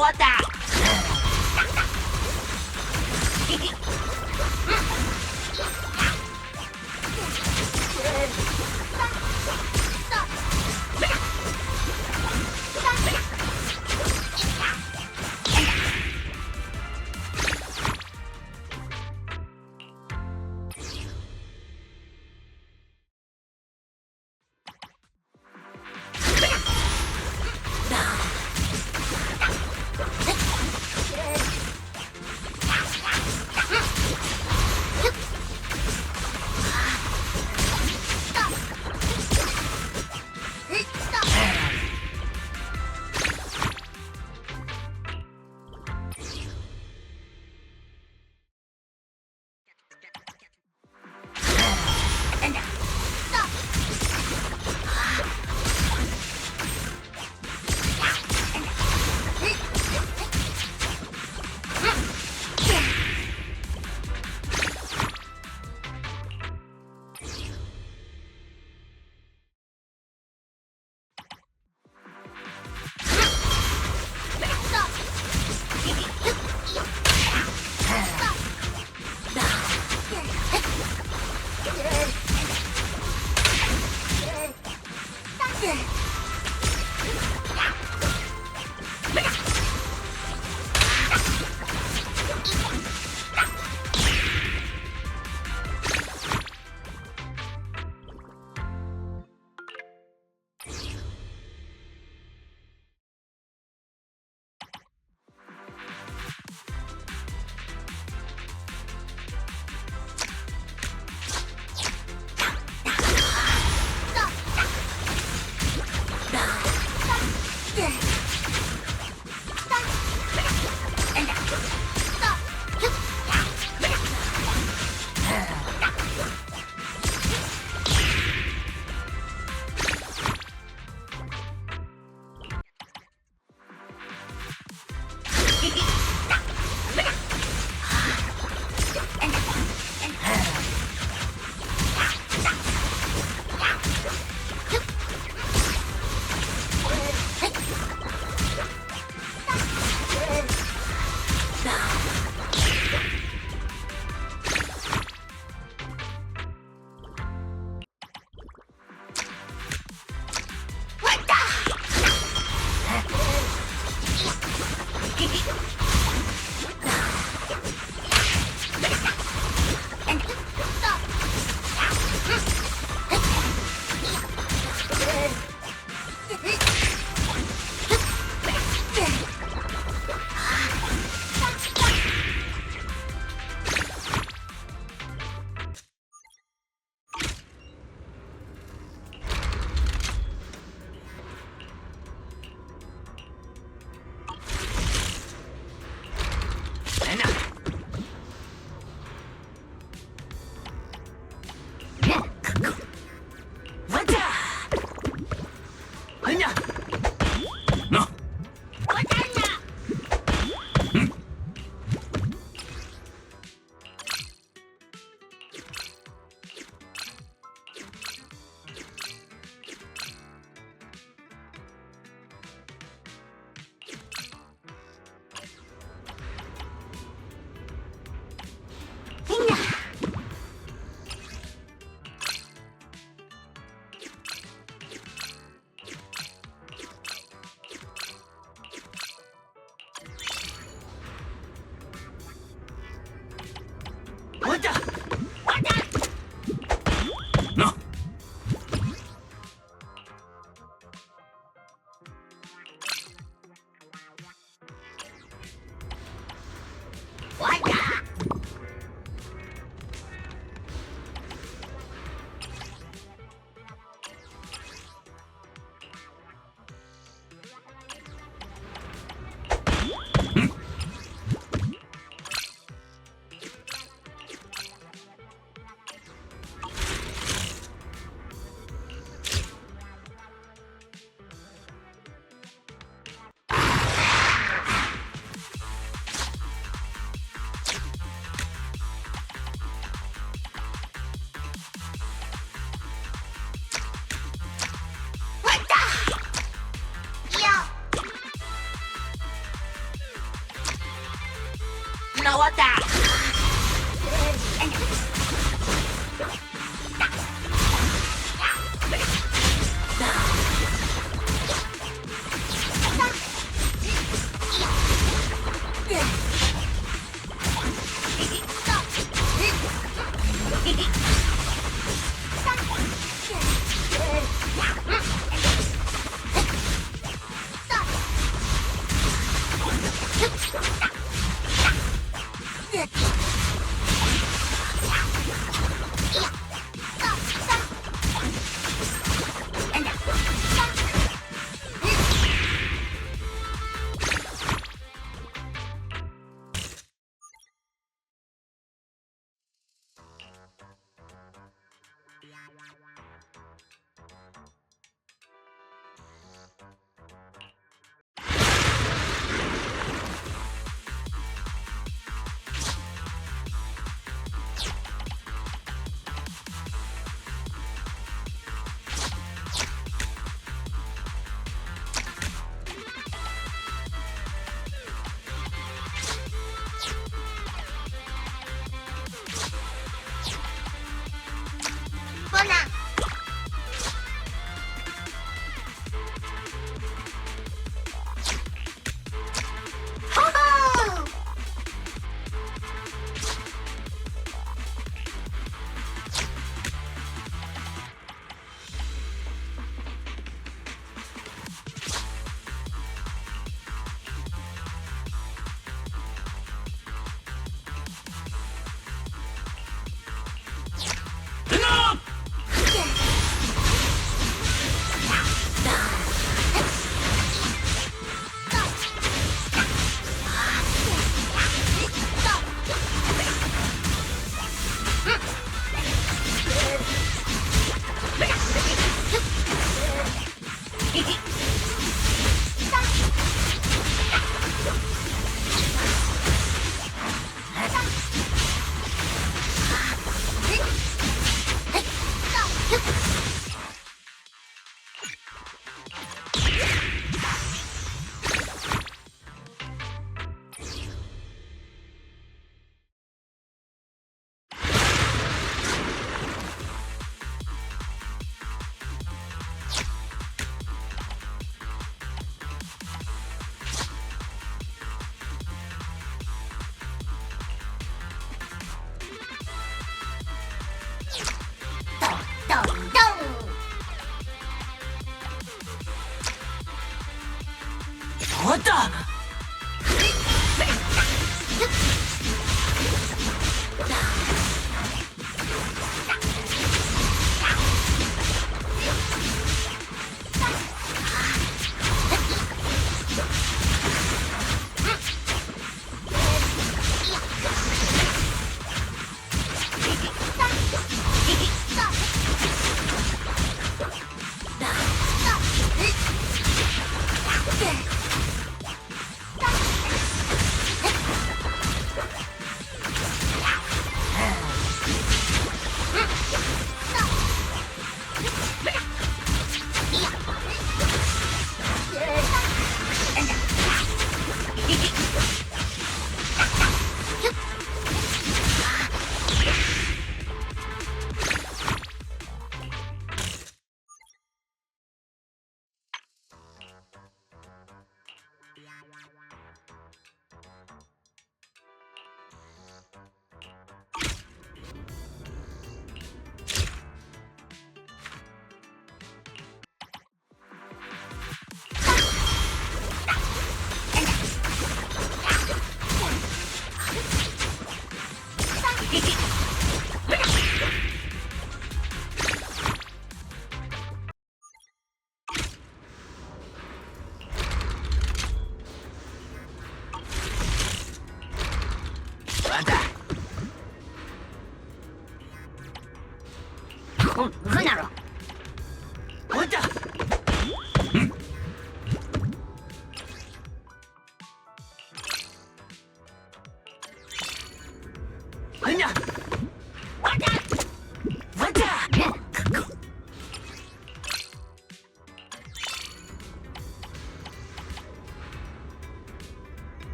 What the?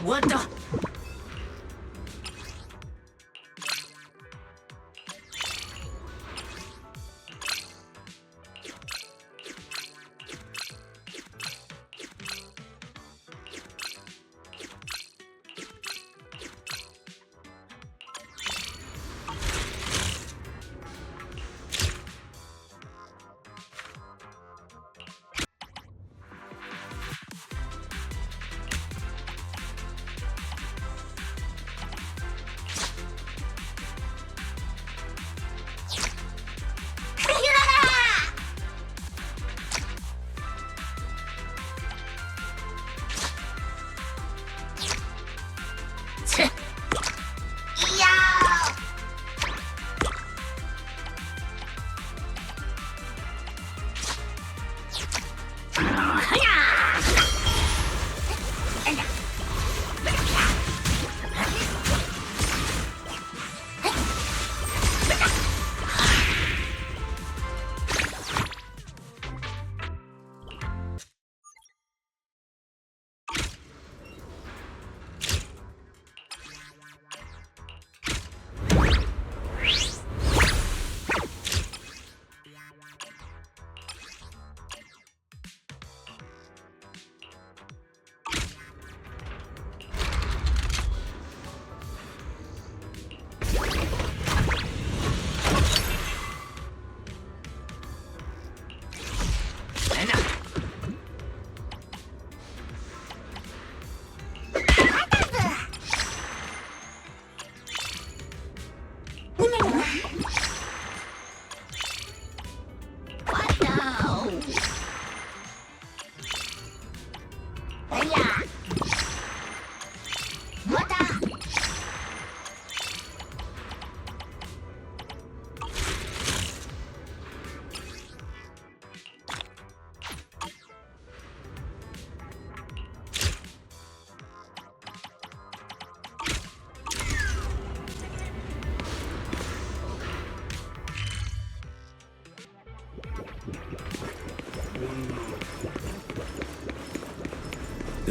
What the?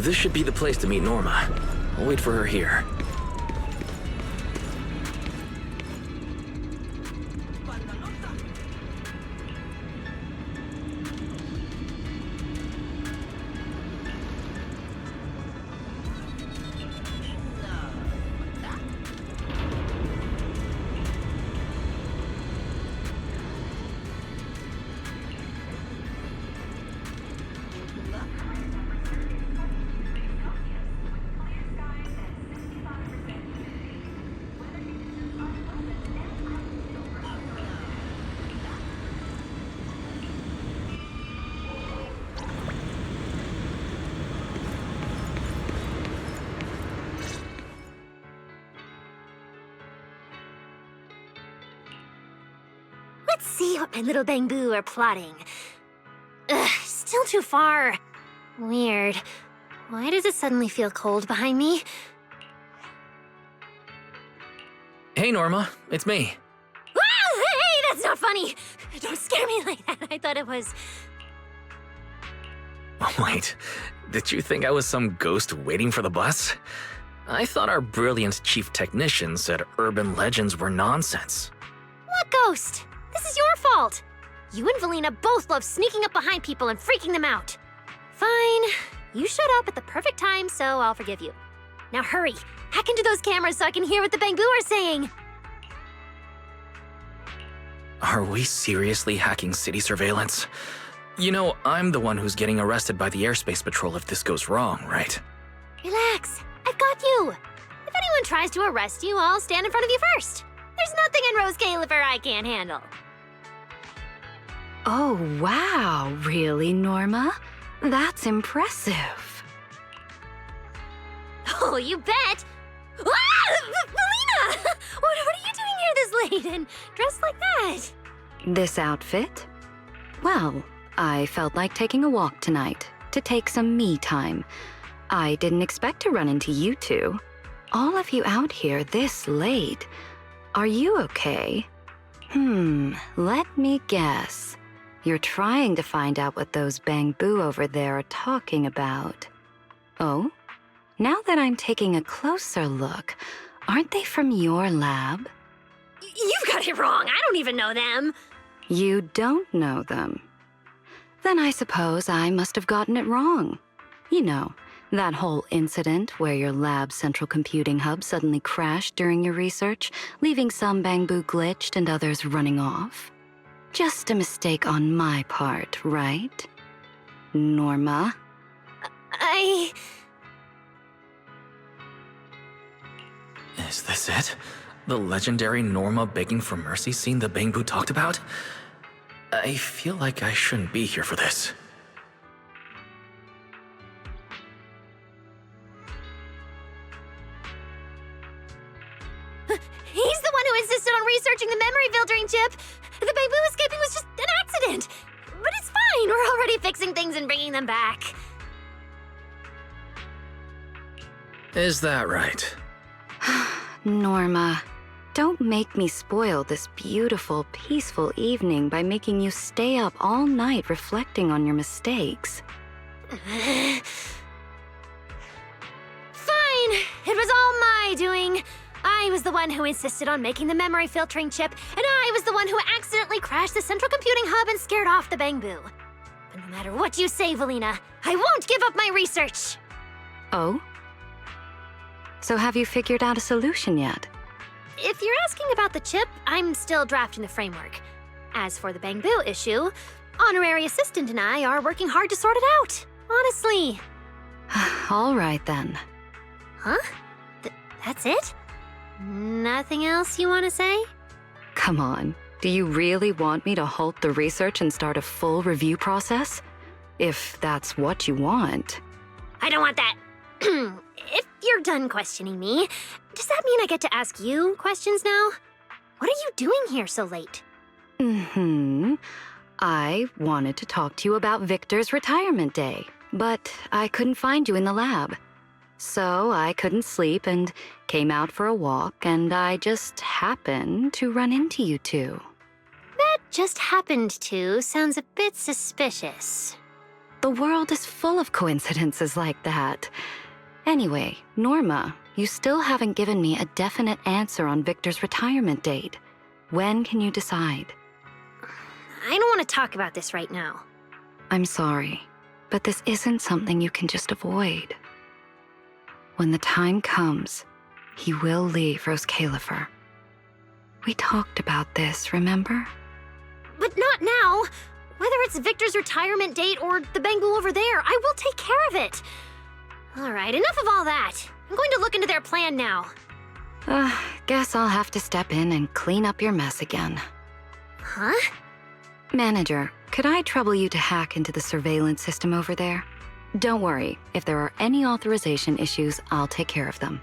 This should be the place to meet Norma. I'll wait for her here. Let's see what my little Bangboo are plotting. Ugh, still too far. Weird. Why does it suddenly feel cold behind me? Hey, Norma, it's me. Ah, hey, that's not funny. Don't scare me like that. I thought it was... Oh, wait, did you think I was some ghost waiting for the bus? I thought our brilliant chief technician said urban legends were nonsense. What ghost? This is your fault. You and Velina both love sneaking up behind people and freaking them out. Fine. You showed up at the perfect time, so I'll forgive you. Now hurry. Hack into those cameras so I can hear what the Bangboo are saying. Are we seriously hacking city surveillance? You know, I'm the one who's getting arrested by the airspace patrol if this goes wrong, right? Relax. I've got you. If anyone tries to arrest you, I'll stand in front of you first. There's nothing in Rose Califer I can't handle. Oh, wow. Really, Norma? That's impressive. Oh, you bet. Ah! Velina! What are you doing here this late and dressed like that? This outfit? Well, I felt like taking a walk tonight to take some me time. I didn't expect to run into you two. All of you out here this late. Are you okay? Let me guess. You're trying to find out what those Bangboo over there are talking about. Oh? Now that I'm taking a closer look, aren't they from your lab? You've got it wrong. I don't even know them. You don't know them. Then I suppose I must have gotten it wrong. You know, that whole incident where your lab's central computing hub suddenly crashed during your research, leaving some Bangboo glitched and others running off. Just a mistake on my part, right? Norma? Is this it? The legendary Norma begging for mercy scene the Bangboo talked about? I feel like I shouldn't be here for this. He's the one who insisted on researching the memory filtering chip. The Bangboo escaping was just an accident. But it's fine. We're already fixing things and bringing them back. Is that right? Norma, don't make me spoil this beautiful, peaceful evening by making you stay up all night reflecting on your mistakes. Fine. It was all my doing. I was the one who insisted on making the memory filtering chip, and I was the one who accidentally crashed the central computing hub and scared off the Bangboo. But no matter what you say, Velina, I won't give up my research. Oh? So have you figured out a solution yet? If you're asking about the chip, I'm still drafting the framework. As for the Bangboo issue, Honorary Assistant and I are working hard to sort it out. Honestly. All right then. Huh? That's it? Nothing else you want to say? Come on. Do you really want me to halt the research and start a full review process? If that's what you want. I don't want that. If you're done questioning me, does that mean I get to ask you questions now? What are you doing here so late? I wanted to talk to you about Victor's retirement day, but I couldn't find you in the lab. So I couldn't sleep and came out for a walk, and I just happened to run into you two. That just happened to sounds a bit suspicious. The world is full of coincidences like that. Anyway, Norma, you still haven't given me a definite answer on Victor's retirement date. When can you decide? I don't want to talk about this right now. I'm sorry, but this isn't something you can just avoid. When the time comes, he will leave Rose Califer. We talked about this, remember? But not now. Whether it's Victor's retirement date or the Bangboo over there, I will take care of it. All right, enough of all that. I'm going to look into their plan now. Guess I'll have to step in and clean up your mess again. Huh? Manager, could I trouble you to hack into the surveillance system over there? Don't worry, if there are any authorization issues, I'll take care of them.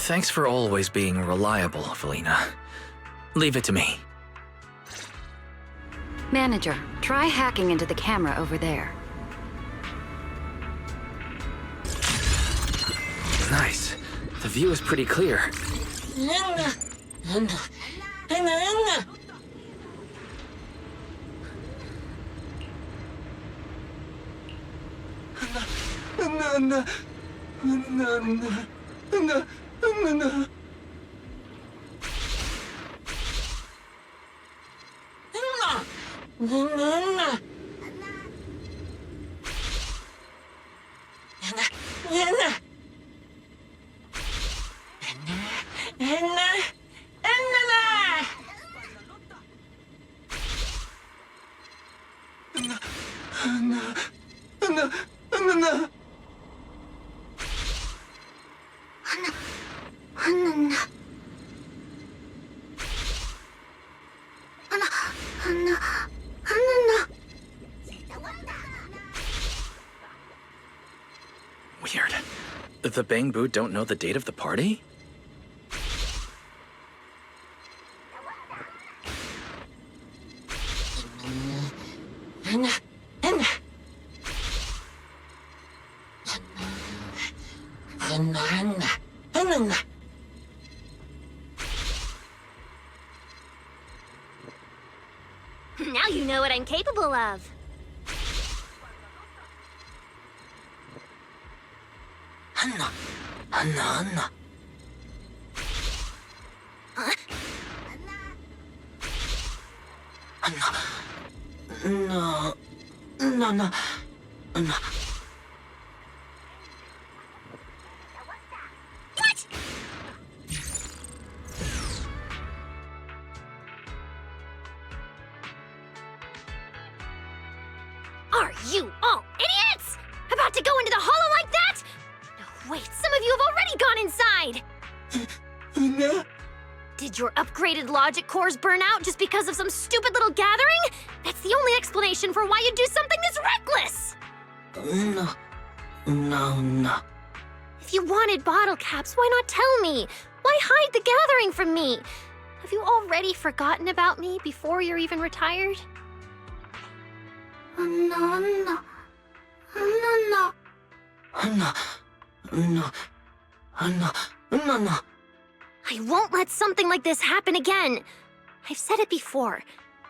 Thanks for always being reliable, Velina. Leave it to me. Manager, try hacking into the camera over there. Nice. The view is pretty clear. Weird. The Bangboo don't know the date of the party? Now you know what I'm capable of. Are you all idiots? About to go into the hollow like that? No, wait, some of you have already gone inside. Did your upgraded logic cores burn out just because of some stupid little gathering? That's the only explanation for why you'd do something this reckless! No. If you wanted Bottlecaps, why not tell me? Why hide the gathering from me? Have you already forgotten about me before you're even retired? No. I won't let something like this happen again. I've said it before.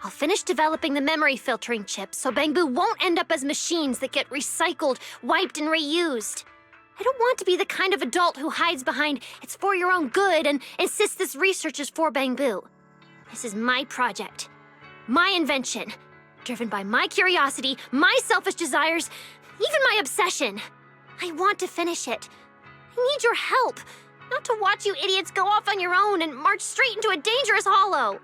I'll finish developing the memory filtering chip so Bangboo won't end up as machines that get recycled, wiped, and reused. I don't want to be the kind of adult who hides behind "it's for your own good" and insists this research is for Bangboo. This is my project, my invention, driven by my curiosity, my selfish desires, even my obsession. I want to finish it. I need your help, not to watch you idiots go off on your own and march straight into a dangerous hollow.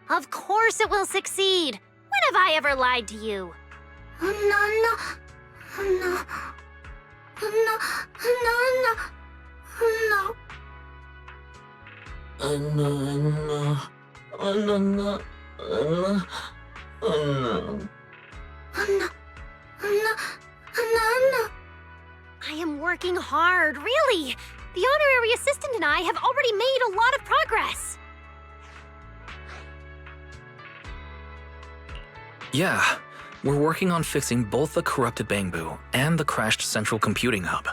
Of course it will succeed. When have I ever lied to you? I am working hard, really. The honorary assistant and I have already made a lot of progress. Yeah, we're working on fixing both the corrupted Bangboo and the crashed central computing hub.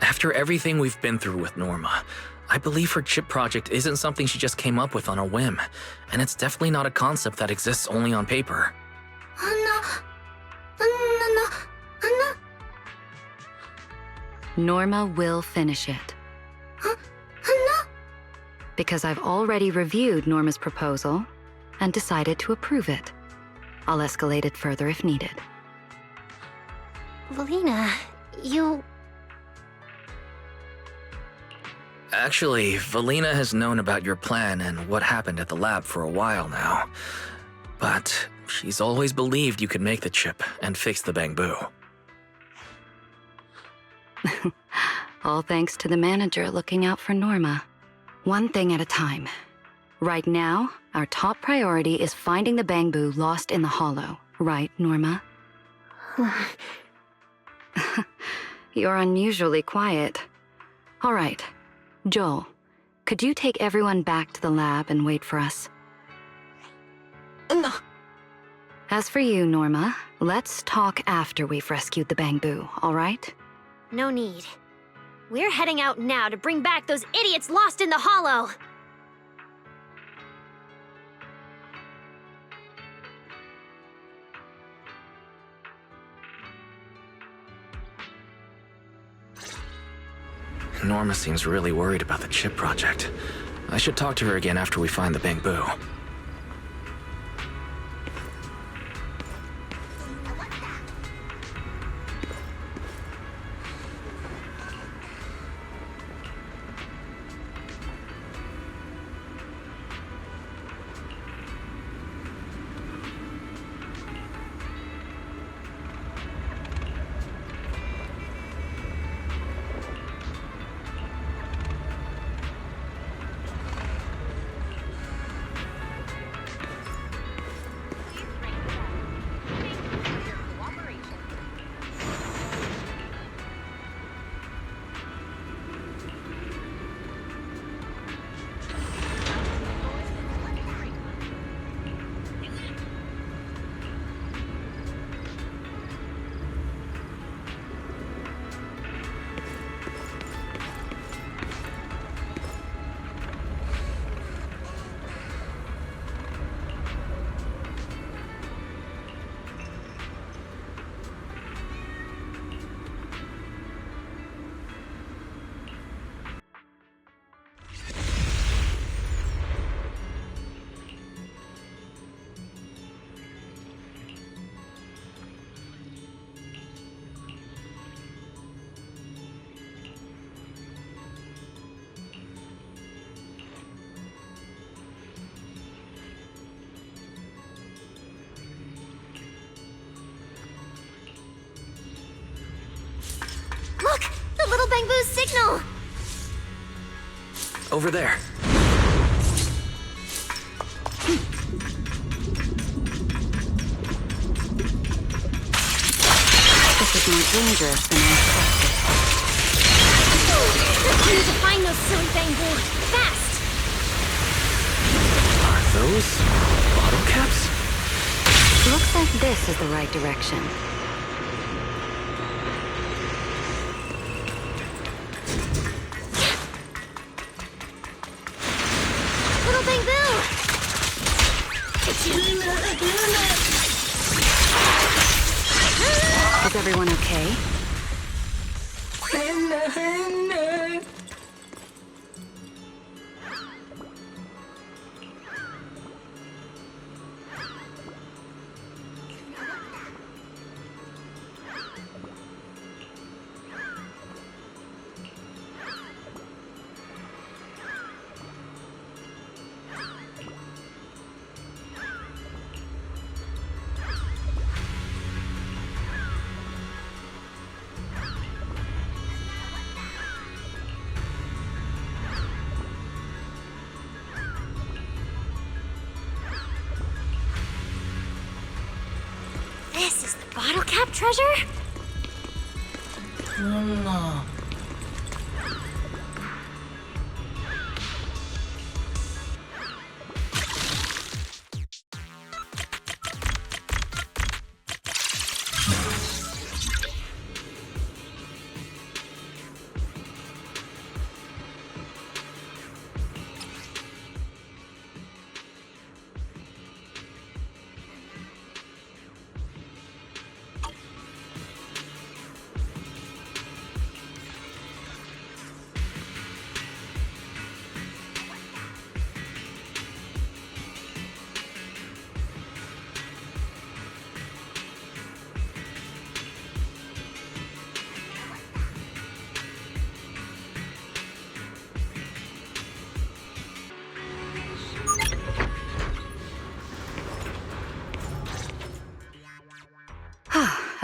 After everything we've been through with Norma, I believe her chip project isn't something she just came up with on a whim, and it's definitely not a concept that exists only on paper. Norma will finish it. Because I've already reviewed Norma's proposal and decided to approve it. I'll escalate it further if needed. Velina, you... Actually, Velina has known about your plan and what happened at the lab for a while now. But she's always believed you could make the chip and fix the Bangboo. All thanks to the manager looking out for Norma. One thing at a time. Right now, our top priority is finding the Bangboo lost in the hollow. Right, Norma? You're unusually quiet. All right. Joel, could you take everyone back to the lab and wait for us? No. As for you, Norma, let's talk after we've rescued the Bangboo, all right? No need. We're heading out now to bring back those idiots lost in the hollow! Norma seems really worried about the chip project. I should talk to her again after we find the Bangboo. Look! The little Bangboo's signal! Over there. This is more dangerous than I expected. We need to find those silly Bangboo! Fast! Are those Bottlecaps? Looks like this is the right direction. Little Bangboo! Is everyone okay? This is the Bottlecap treasure? No.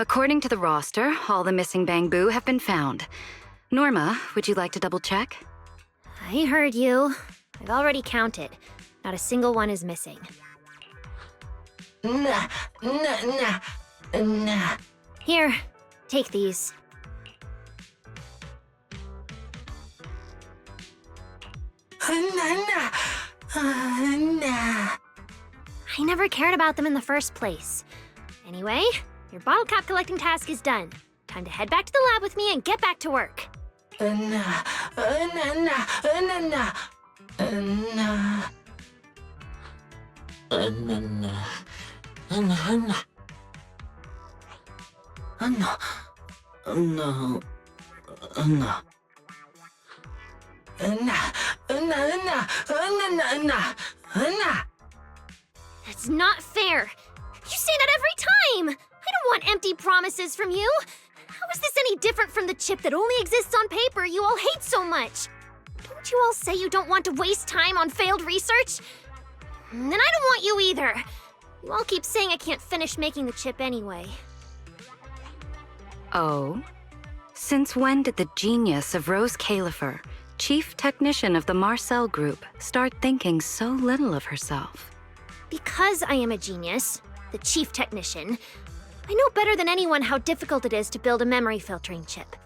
According to the roster, all the missing Bangboo have been found. Norma, would you like to double check? I heard you. I've already counted. Not a single one is missing. Nah. Here, take these. I never cared about them in the first place. Anyway, your bottle cap collecting task is done. Time to head back to the lab with me and get back to work. That's not fair. You say that every time. I don't want empty promises from you. How is this any different from the chip that only exists on paper you all hate so much? Don't you all say you don't want to waste time on failed research? Then I don't want you either. You all keep saying I can't finish making the chip anyway. Oh? Since when did the genius of Rose Califer, chief technician of the Marcel Group, start thinking so little of herself? Because I am a genius, the chief technician, I know better than anyone how difficult it is to build a memory filtering chip.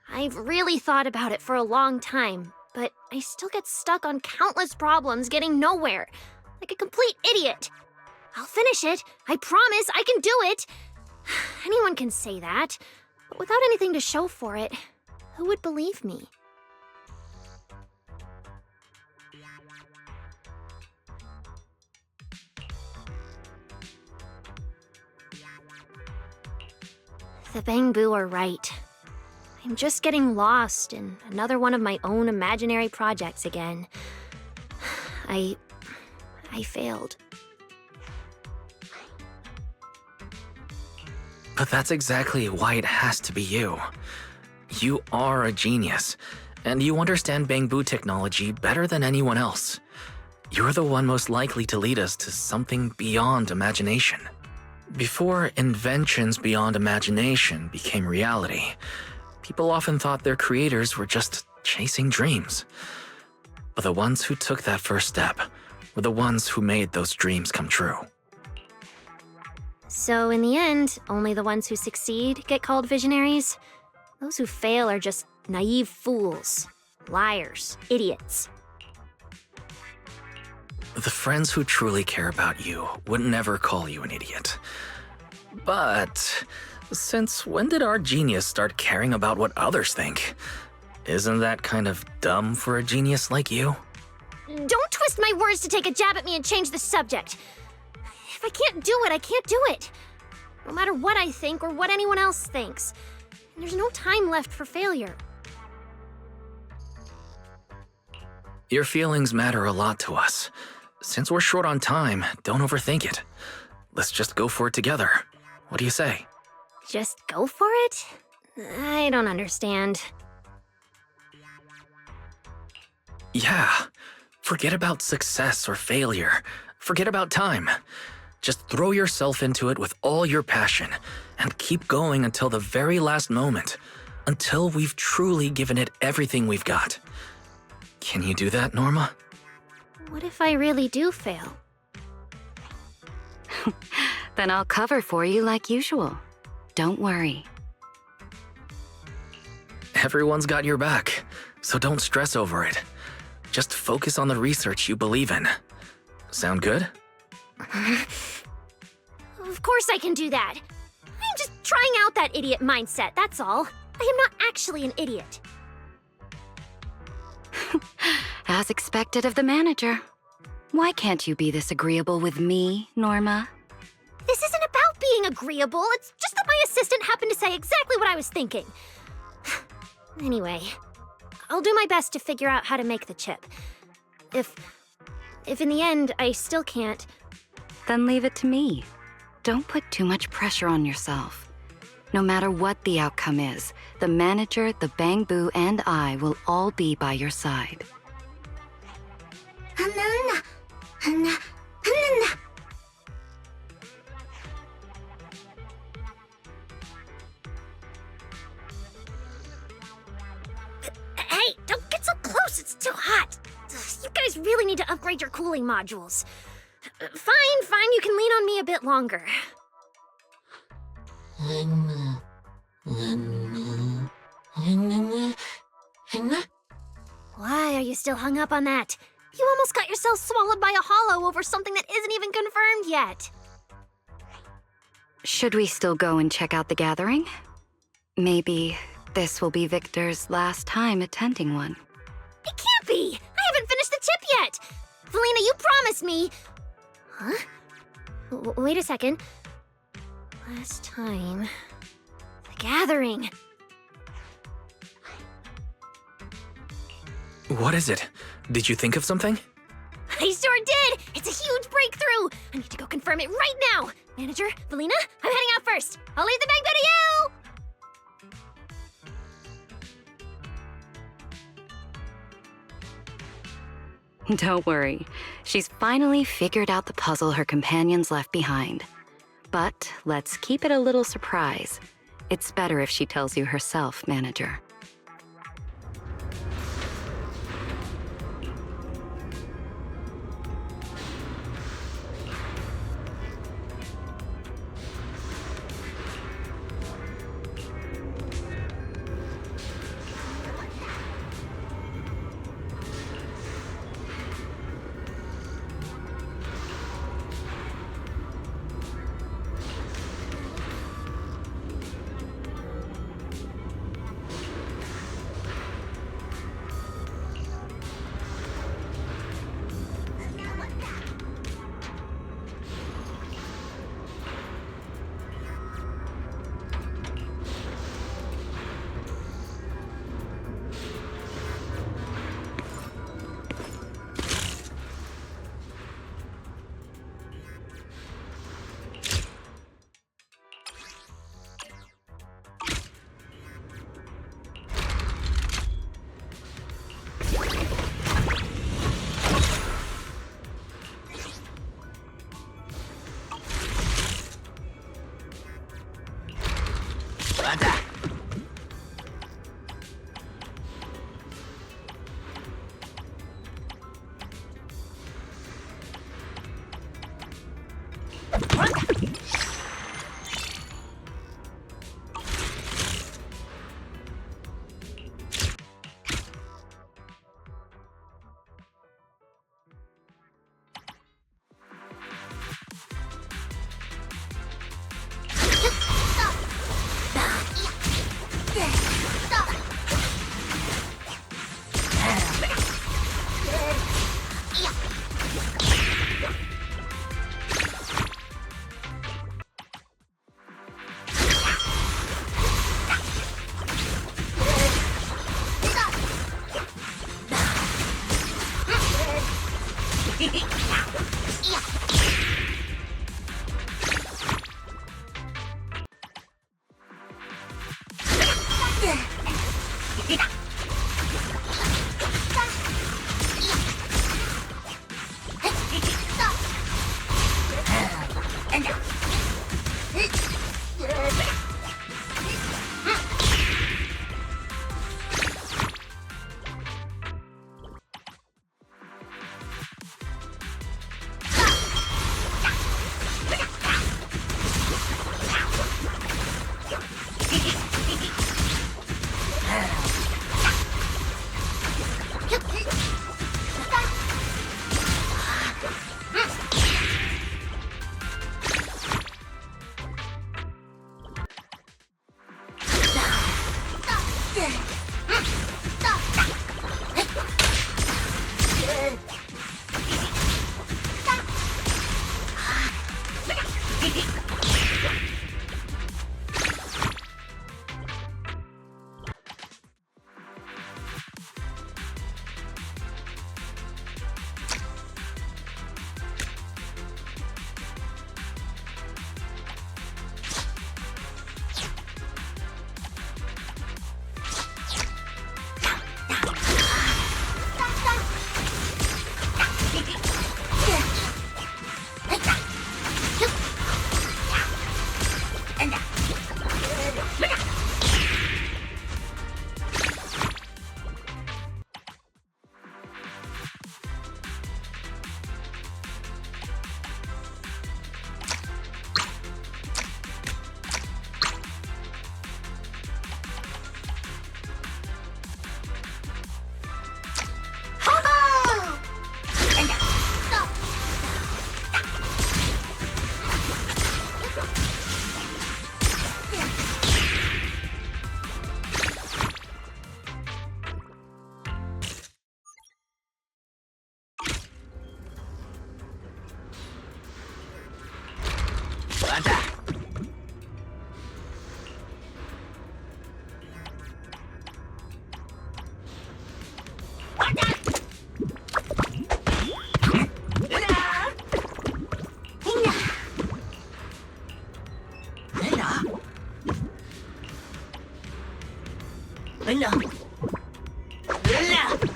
I've really thought about it for a long time, but I still get stuck on countless problems getting nowhere, like a complete idiot. I'll finish it. I promise I can do it. Anyone can say that, but without anything to show for it, who would believe me? The Bangboo are right. I'm just getting lost in another one of my own imaginary projects again. I failed. But that's exactly why it has to be you. You are a genius, and you understand Bangboo technology better than anyone else. You're the one most likely to lead us to something beyond imagination. Before inventions beyond imagination became reality, people often thought their creators were just chasing dreams. But the ones who took that first step were the ones who made those dreams come true. So in the end, only the ones who succeed get called visionaries? Those who fail are just naive fools, liars, idiots. The friends who truly care about you would never call you an idiot. But since when did our genius start caring about what others think? Isn't that kind of dumb for a genius like you? Don't twist my words to take a jab at me and change the subject. If I can't do it, I can't do it. No matter what I think or what anyone else thinks. And there's no time left for failure. Your feelings matter a lot to us. Since we're short on time, don't overthink it. Let's just go for it together. What do you say? Just go for it? I don't understand. Yeah. Forget about success or failure. Forget about time. Just throw yourself into it with all your passion and keep going until the very last moment, until we've truly given it everything we've got. Can you do that, Norma? What if I really do fail? Then I'll cover for you like usual. Don't worry. Everyone's got your back, so don't stress over it. Just focus on the research you believe in. Sound good? Of course I can do that. I'm just trying out that idiot mindset, that's all. I am not actually an idiot. As expected of the manager. Why can't you be this agreeable with me, Norma? This isn't about being agreeable. It's just that my assistant happened to say exactly what I was thinking. Anyway, I'll do my best to figure out how to make the chip. If in the end I still can't... Then leave it to me. Don't put too much pressure on yourself. No matter what the outcome is, the manager, the Bangboo, and I will all be by your side. Hey, don't get so close, it's too hot. You guys really need to upgrade your cooling modules. Fine, you can lean on me a bit longer. still hung up on that? You almost got yourself swallowed by a hollow over something that isn't even confirmed yet. Should we still go and check out the gathering? Maybe this will be Victor's last time attending one. It can't be! I haven't finished the tip yet! Velina, you promised me... Huh? Wait a second. Last time... The gathering. What is it? Did you think of something? I sure did! It's a huge breakthrough! I need to go confirm it right now! Manager, Velina, I'm heading out first. I'll leave the Bangboo to you! Don't worry. She's finally figured out the puzzle her companions left behind. But let's keep it a little surprise. It's better if she tells you herself, Manager. Velina. Velina.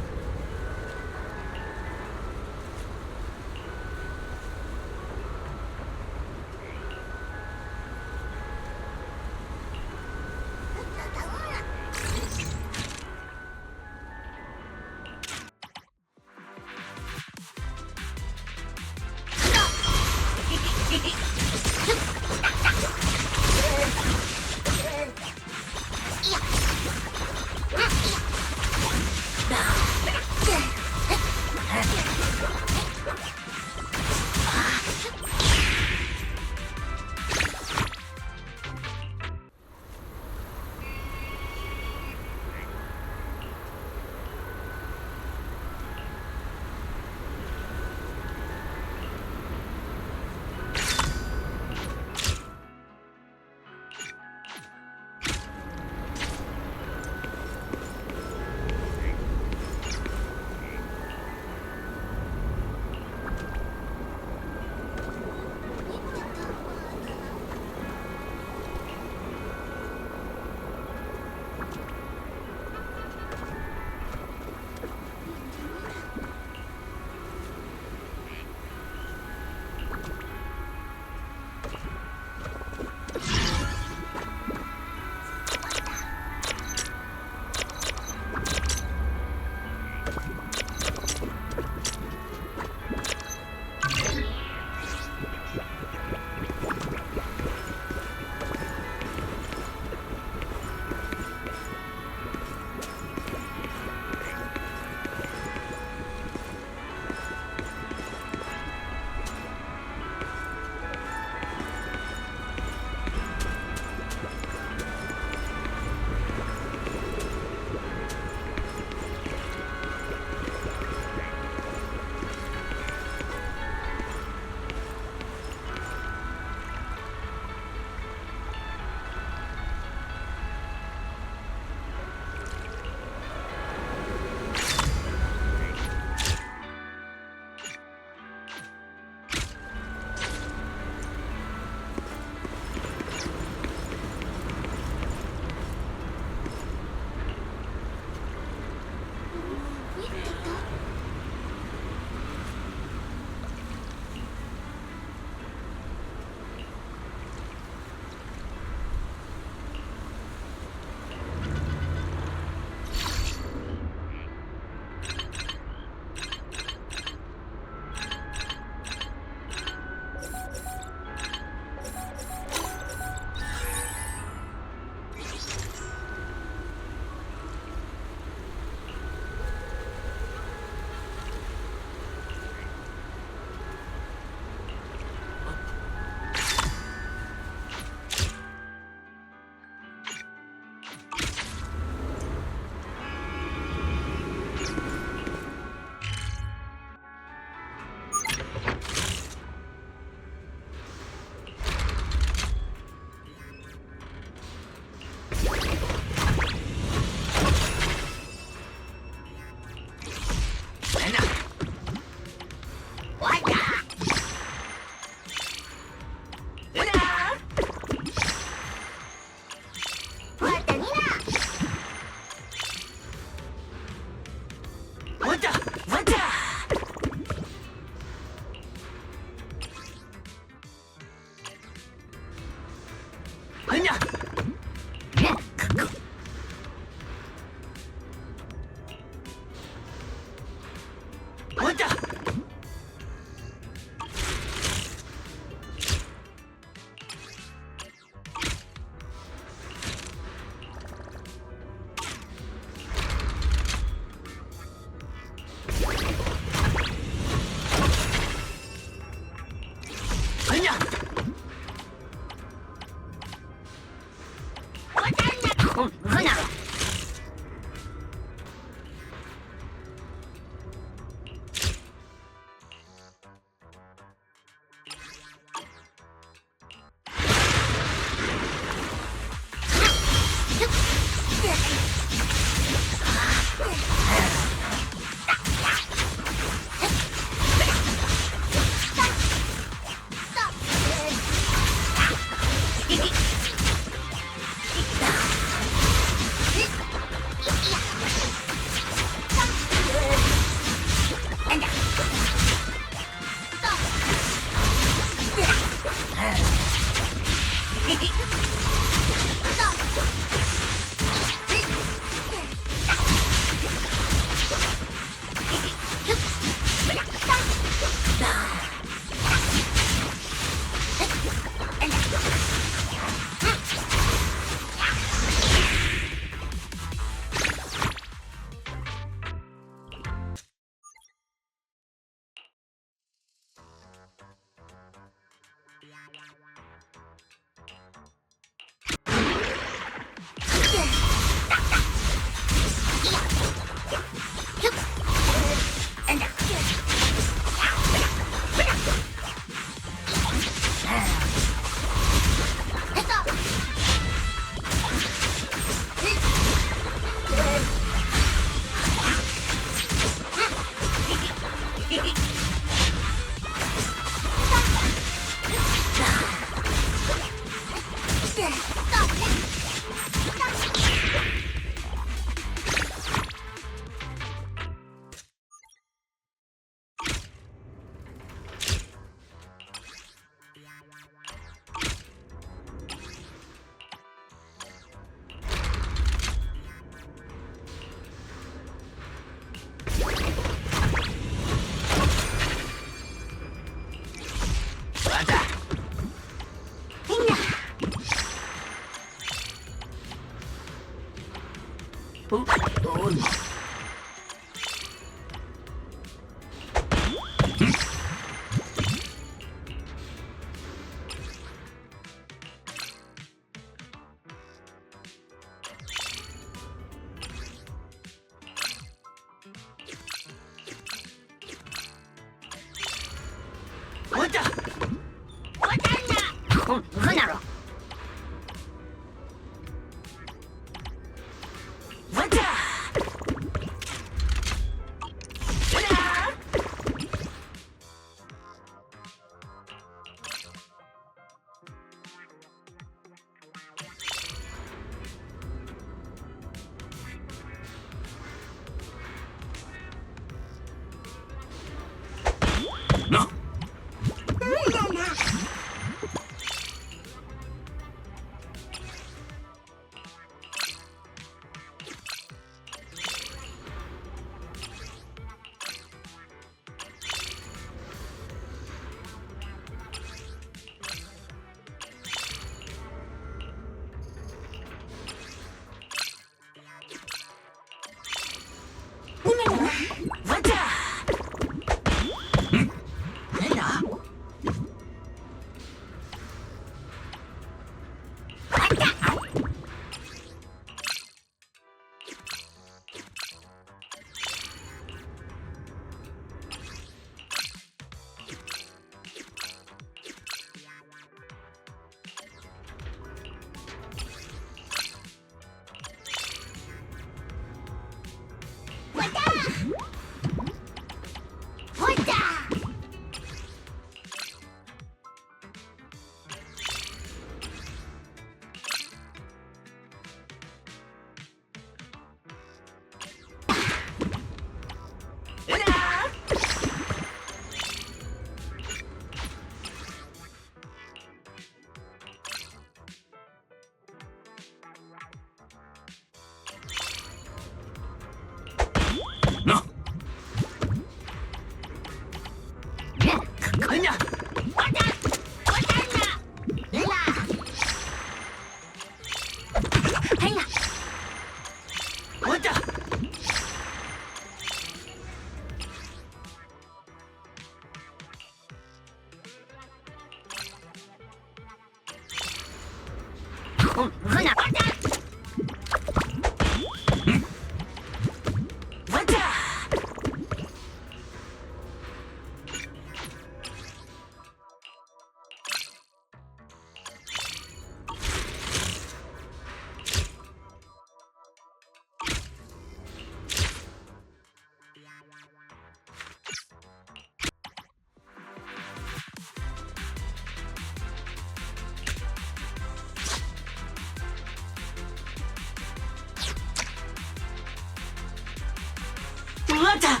Lata!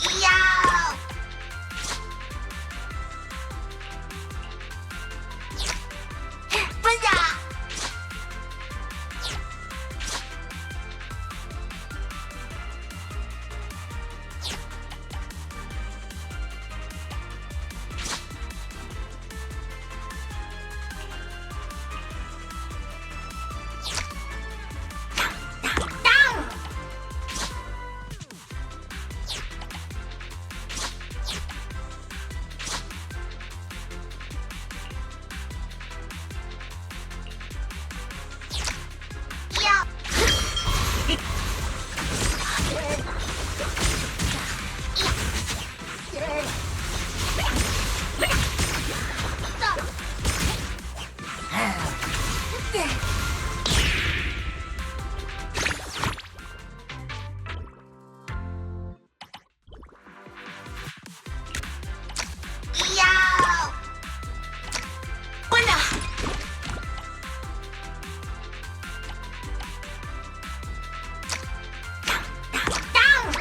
Yo! Booyah! Down! Yup. Yo! Buena! Down!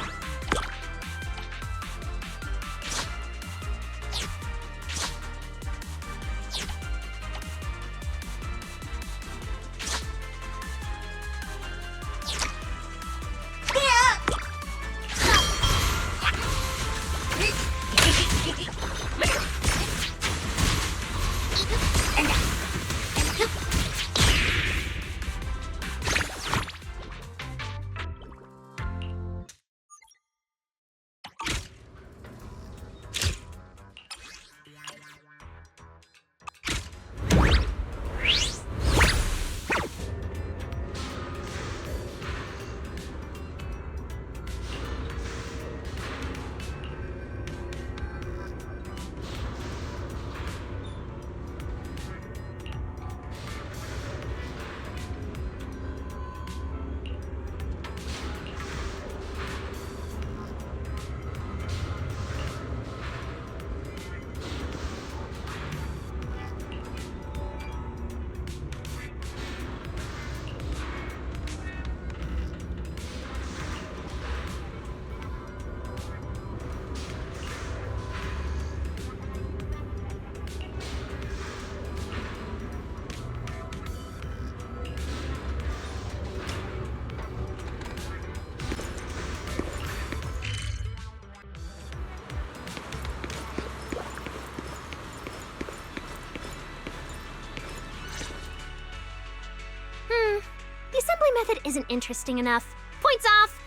The assembly method isn't interesting enough. Points off.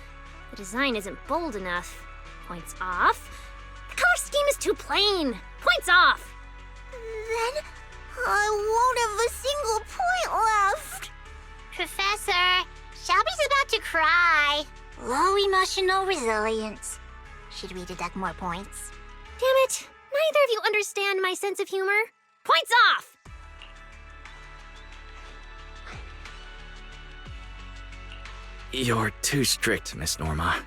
The design isn't bold enough. Points off. The color scheme is too plain. Points off. Then I won't have a single point left. Professor, Shelby's about to cry. Low emotional resilience. Should we deduct more points? Damn it. Neither of you understand my sense of humor. Points off. You're too strict, Miss Norma.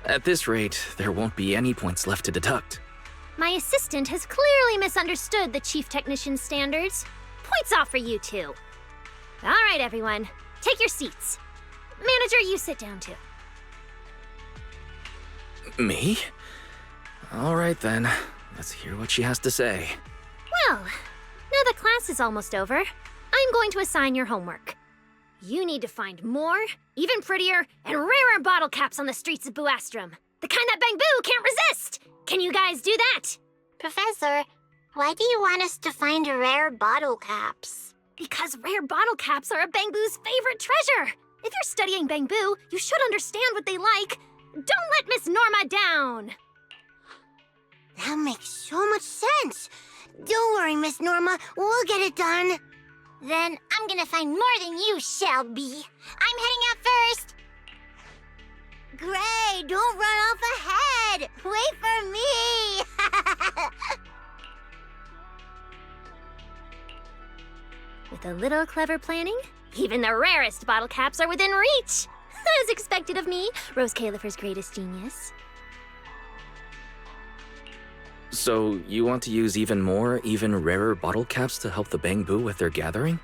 At this rate, there won't be any points left to deduct. My assistant has clearly misunderstood the chief technician's standards. Points off for you two. All right, everyone. Take your seats. Manager, you sit down too. Me? All right then. Let's hear what she has to say. Well, now that class is almost over, I'm going to assign your homework. You need to find more, even prettier, and rarer bottle caps on the streets of Buastrum. The kind that Bangboo can't resist! Can you guys do that? Professor, why do you want us to find rare bottle caps? Because rare bottle caps are a Bangboo's favorite treasure. If you're studying Bangboo, you should understand what they like. Don't let Miss Norma down. That makes so much sense. Don't worry, Miss Norma. We'll get it done. Then I'm gonna find more than you, Shelby. I'm heading out first. Gray, don't run off ahead. Wait for me. With a little clever planning, even the rarest bottle caps are within reach. As expected of me, Rose Califer's greatest genius. So, you want to use even more, even rarer bottle caps to help the Bangboo with their gathering?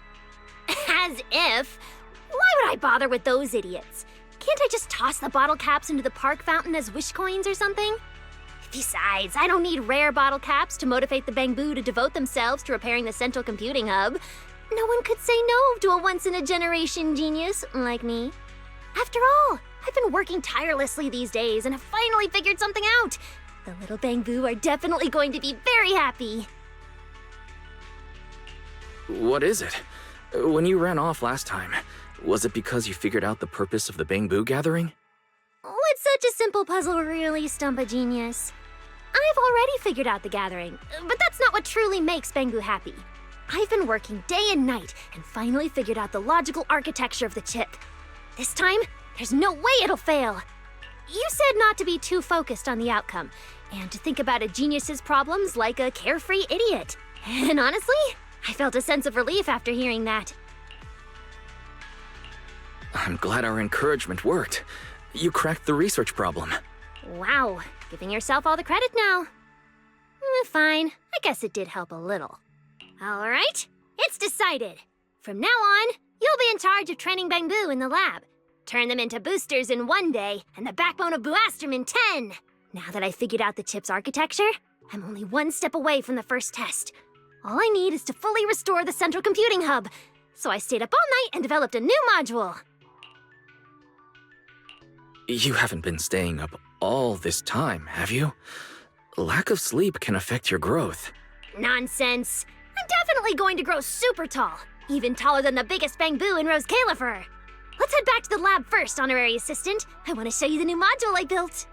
As if. Why would I bother with those idiots? Can't I just toss the bottle caps into the park fountain as wish coins or something? Besides, I don't need rare bottle caps to motivate the Bangboo to devote themselves to repairing the central computing hub. No one could say no to a once-in-a-generation genius like me. After all, I've been working tirelessly these days and have finally figured something out. The little Bangboo are definitely going to be very happy. What is it? When you ran off last time, was it because you figured out the purpose of the Bangboo gathering? Would such a simple puzzle really stump a genius? I've already figured out the gathering, but that's not what truly makes Bangboo happy. I've been working day and night and finally figured out the logical architecture of the chip. This time, there's no way it'll fail. You said not to be too focused on the outcome, and to think about a genius's problems like a carefree idiot. And honestly, I felt a sense of relief after hearing that. I'm glad our encouragement worked. You cracked the research problem. Wow, giving yourself all the credit now. Fine, I guess it did help a little. All right, it's decided. From now on, you'll be in charge of training Bangboo in the lab. Turn them into boosters in 1 day, and the backbone of Booastrum in 10. Now that I've figured out the chip's architecture, I'm only 1 step away from the first test. All I need is to fully restore the central computing hub. So I stayed up all night and developed a new module. You haven't been staying up all this time, have you? Lack of sleep can affect your growth. Nonsense. I'm definitely going to grow super tall, even taller than the biggest Bangboo in Rose Califer. Let's head back to the lab first, honorary assistant. I want to show you the new module I built.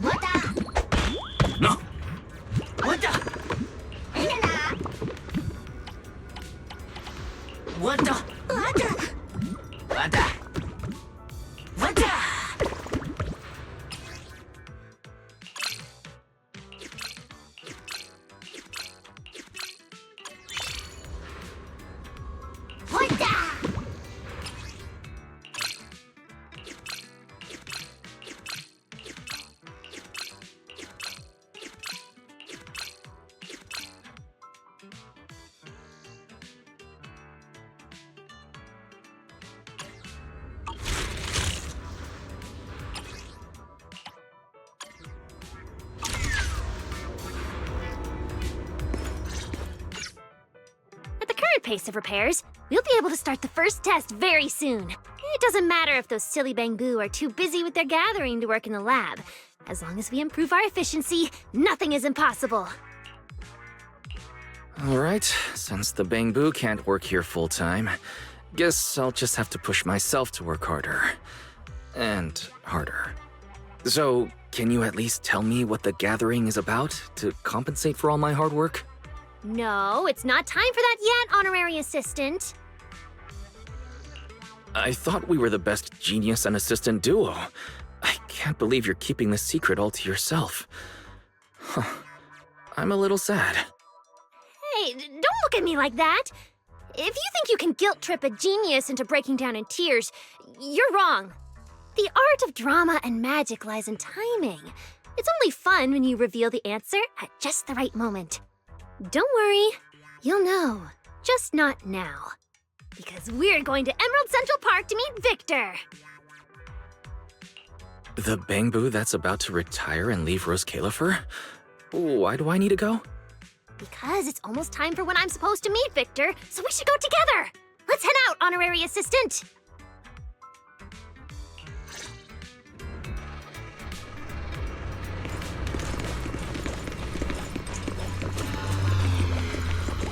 な What the? What the? What the? What the? What the? What the? At the current pace of repairs, we'll be able to start the first test very soon. It doesn't matter if those silly Bangboo are too busy with their gathering to work in the lab. As long as we improve our efficiency, nothing is impossible. Alright, since the Bangboo can't work here full-time, guess I'll just have to push myself to work harder. And harder. So, can you at least tell me what the gathering is about to compensate for all my hard work? No, it's not time for that yet, honorary assistant. I thought we were the best genius and assistant duo. I can't believe you're keeping this secret all to yourself. Huh. I'm a little sad. Hey, don't look at me like that. If you think you can guilt-trip a genius into breaking down in tears, you're wrong. The art of drama and magic lies in timing. It's only fun when you reveal the answer at just the right moment. Don't worry, you'll know. Just not now. Because we're going to Emerald Central Park to meet Victor. The Bangboo that's about to retire and leave Rose Califer? Why do I need to go? Because it's almost time for when I'm supposed to meet Victor, so we should go together. Let's head out, honorary assistant.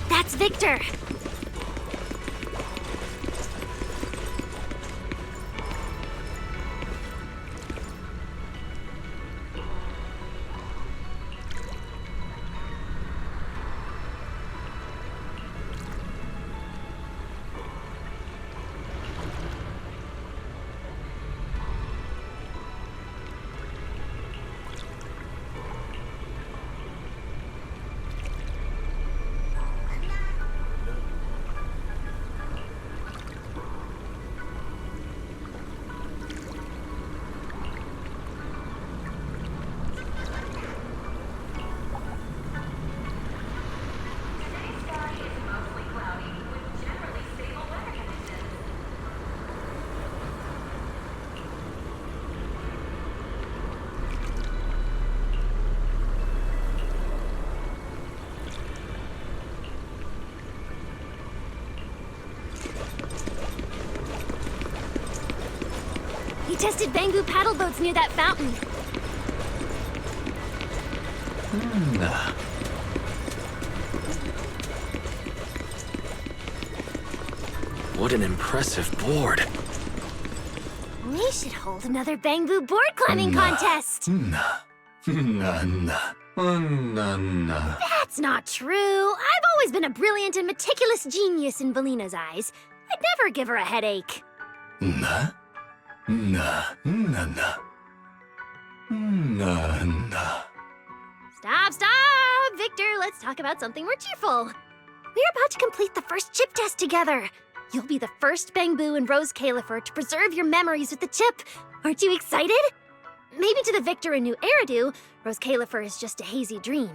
That's Victor. We tested Bangboo paddle boats near that fountain. What an impressive board. We should hold another Bangboo board climbing contest. That's not true. I've always been a brilliant and meticulous genius in Velina's eyes. I'd never give her a headache. Stop! Victor, let's talk about something more cheerful. We're about to complete the first chip test together. You'll be the first Bangboo in Rose Califer to preserve your memories with the chip. Aren't you excited? Maybe to the Victor in New Eridu, Rose Califer is just a hazy dream.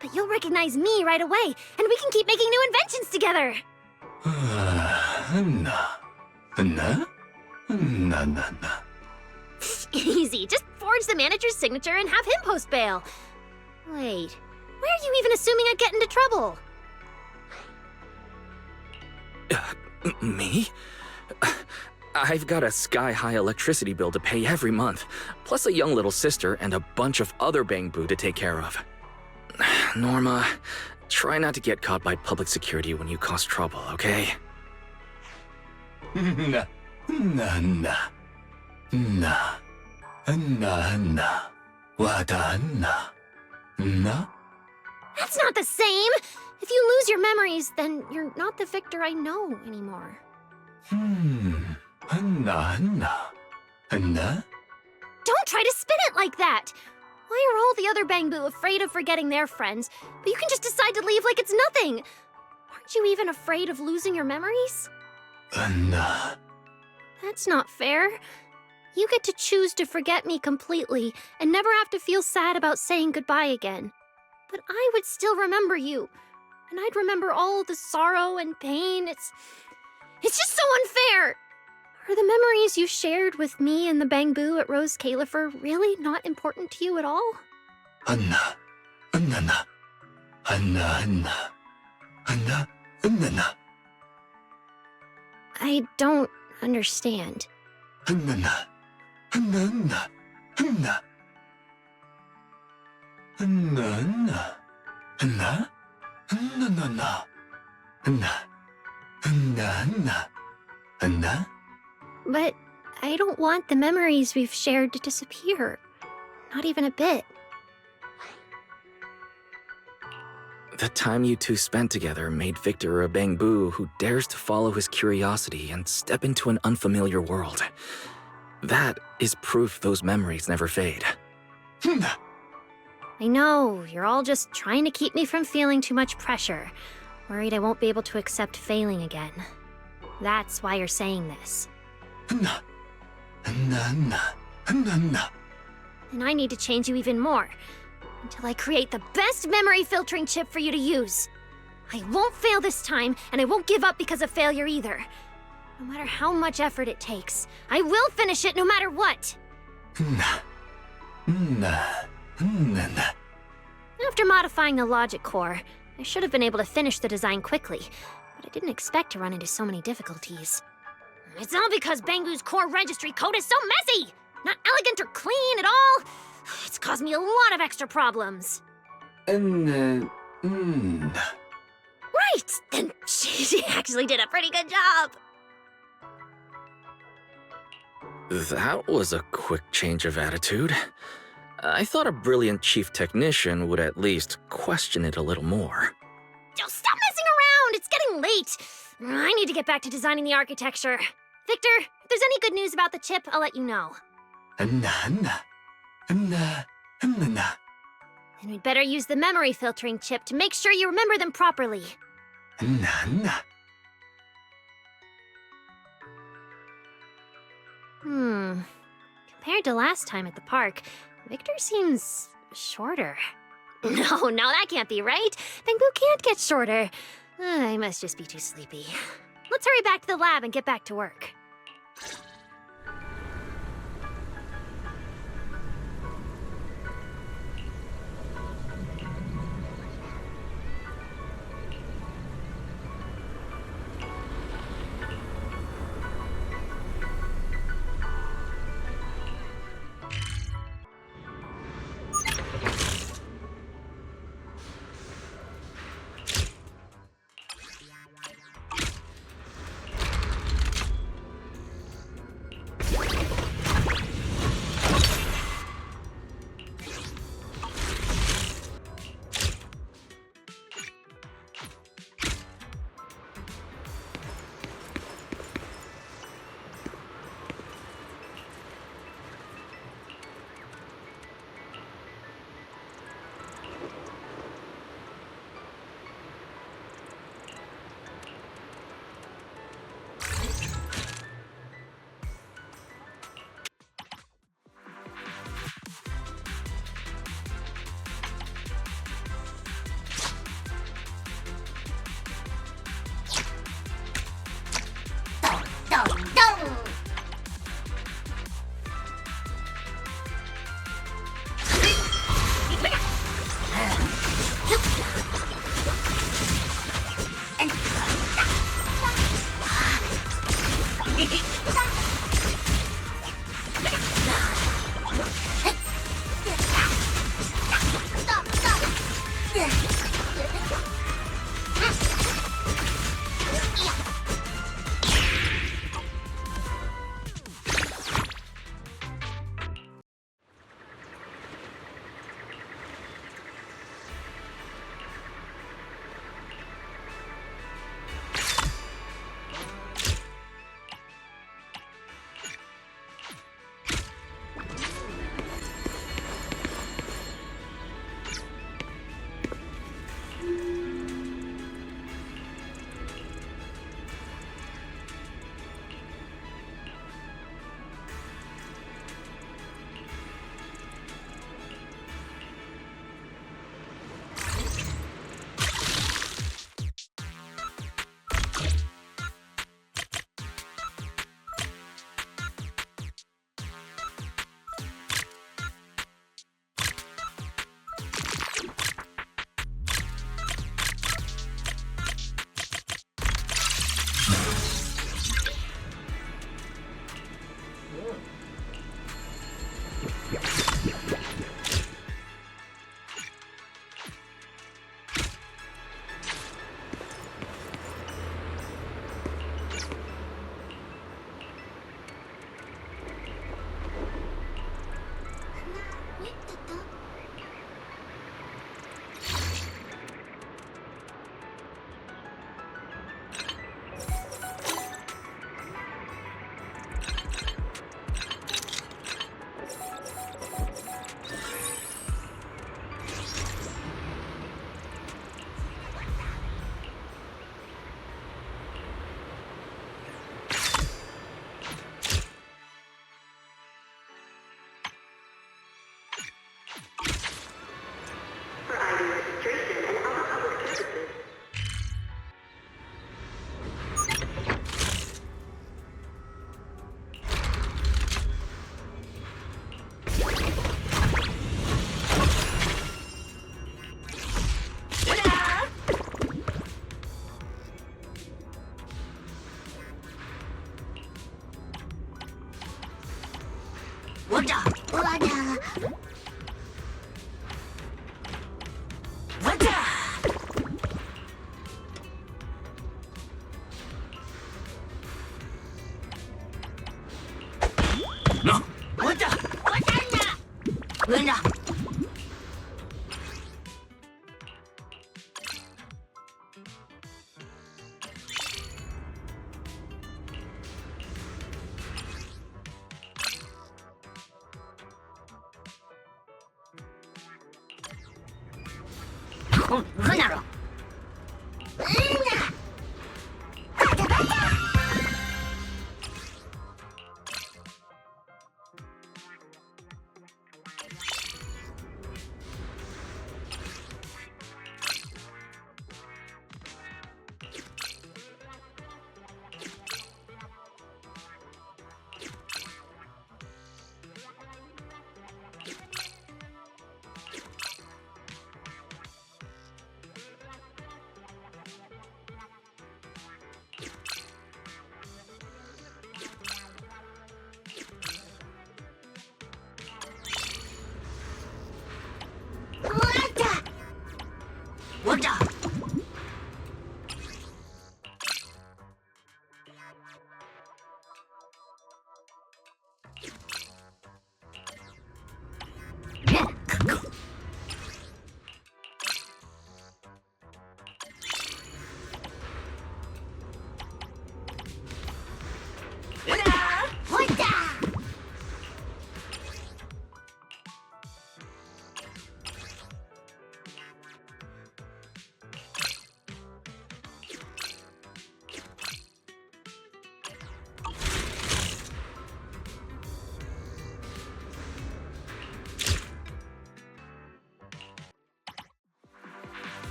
But you'll recognize me right away, and we can keep making new inventions together. Easy, just forge the manager's signature and have him post bail. Wait, where are you even assuming I'd get into trouble? Me? I've got a sky-high electricity bill to pay every month, plus a young little sister and a bunch of other Bangboo to take care of. Norma, try not to get caught by public security when you cause trouble, okay? Wadanna. Na? That's not the same! If you lose your memories, then you're not the Victor I know anymore. Anna. Don't try to spin it like that! Why are all the other Bangboo afraid of forgetting their friends, but you can just decide to leave like it's nothing? Aren't you even afraid of losing your memories? Anna. That's not fair. You get to choose to forget me completely and never have to feel sad about saying goodbye again. But I would still remember you, and I'd remember all the sorrow and pain. It's just so unfair! Are the memories you shared with me and the Bangboo at Rose Califer really not important to you at all? Anna. I don't understand. Anna. But I don't want the memories we've shared to disappear. Not even a bit. The time you two spent together made Victor a Bangboo who dares to follow his curiosity and step into an unfamiliar world. That is proof those memories never fade. I know, you're all just trying to keep me from feeling too much pressure. Worried I won't be able to accept failing again. That's why you're saying this. And I need to change you even more, until I create the best memory filtering chip for you to use. I won't fail this time, and I won't give up because of failure either. No matter how much effort it takes, I will finish it no matter what! After modifying the logic core, I should have been able to finish the design quickly, but I didn't expect to run into so many difficulties. It's all because Bangboo's core registry code is so messy! Not elegant or clean at all! It's caused me a lot of extra problems. Right! Then she actually did a pretty good job! That was a quick change of attitude. I thought a brilliant chief technician would at least question it a little more. Oh, stop messing around! It's getting late! I need to get back to designing the architecture. Victor, if there's any good news about the chip, I'll let you know. And we'd better use the memory filtering chip to make sure you remember them properly. Compared to last time at the park, Victor seems shorter. No, that can't be right. Bangboo can't get shorter. I must just be too sleepy. Let's hurry back to the lab and get back to work.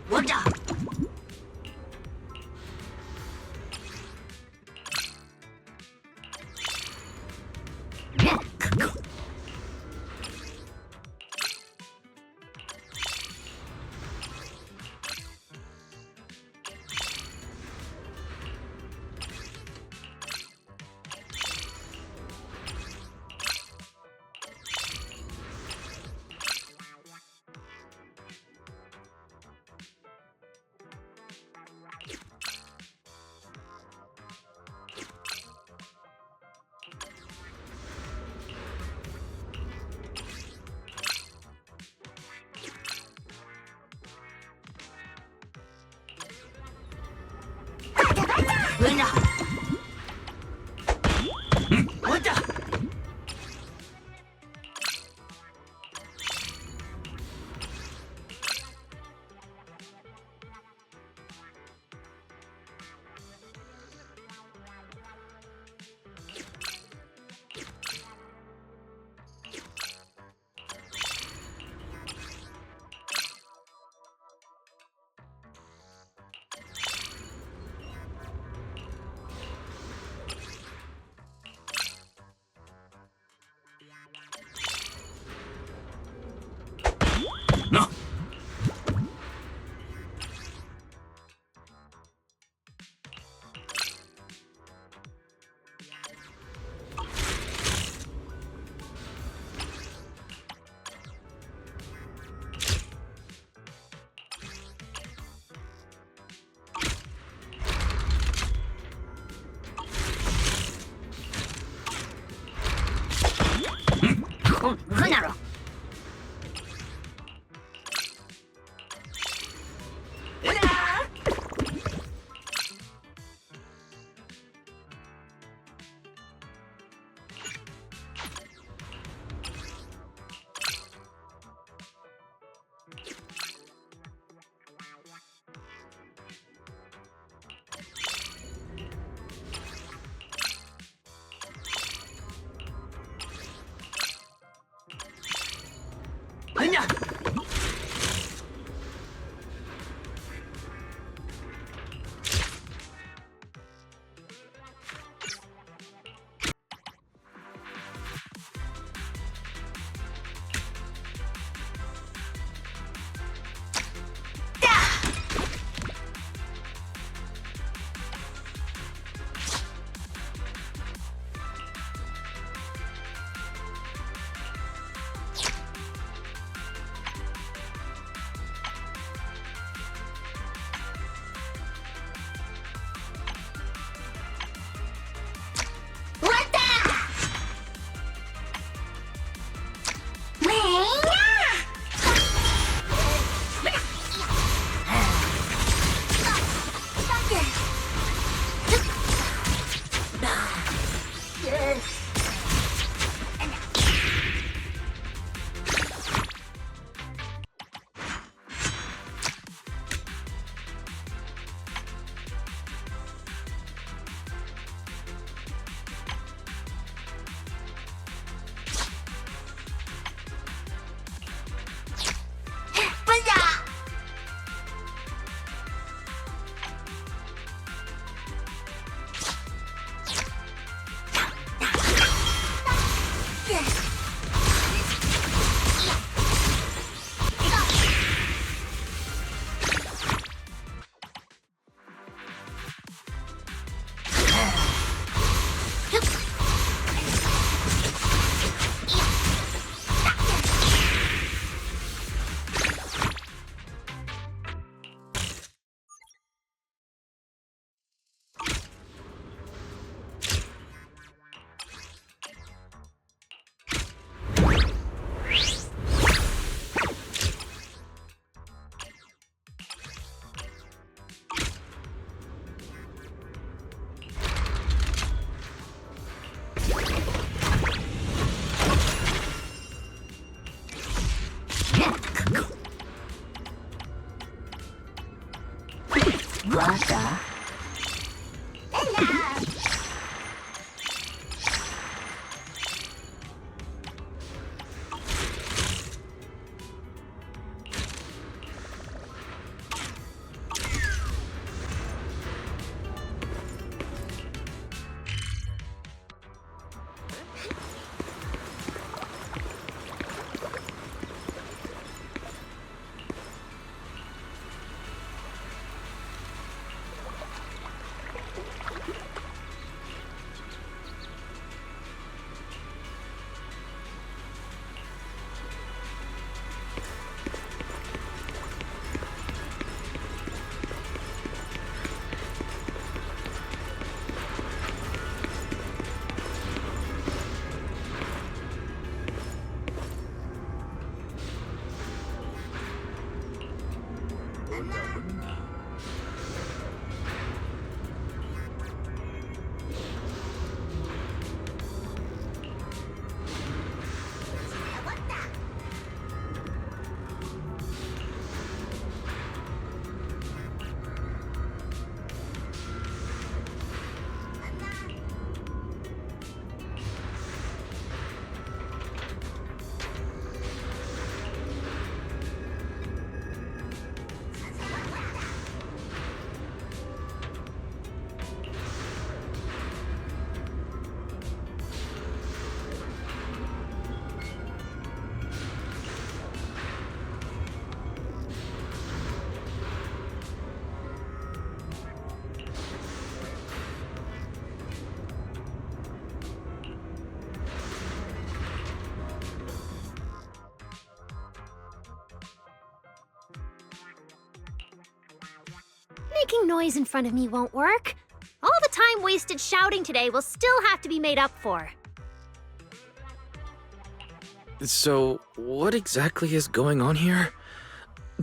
Wanda! Velina! Wanda! No! Venaro! Guarda. Making noise in front of me won't work. All the time wasted shouting today will still have to be made up for. So, what exactly is going on here?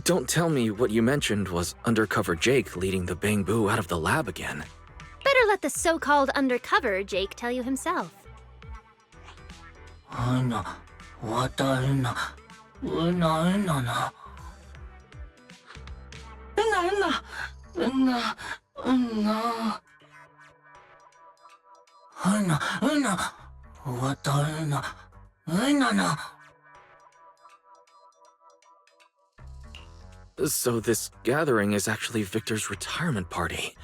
Don't tell me what you mentioned was undercover Jake leading the Bangboo out of the lab again. Better let the so-called undercover Jake tell you himself. So this gathering is actually Victor's retirement party.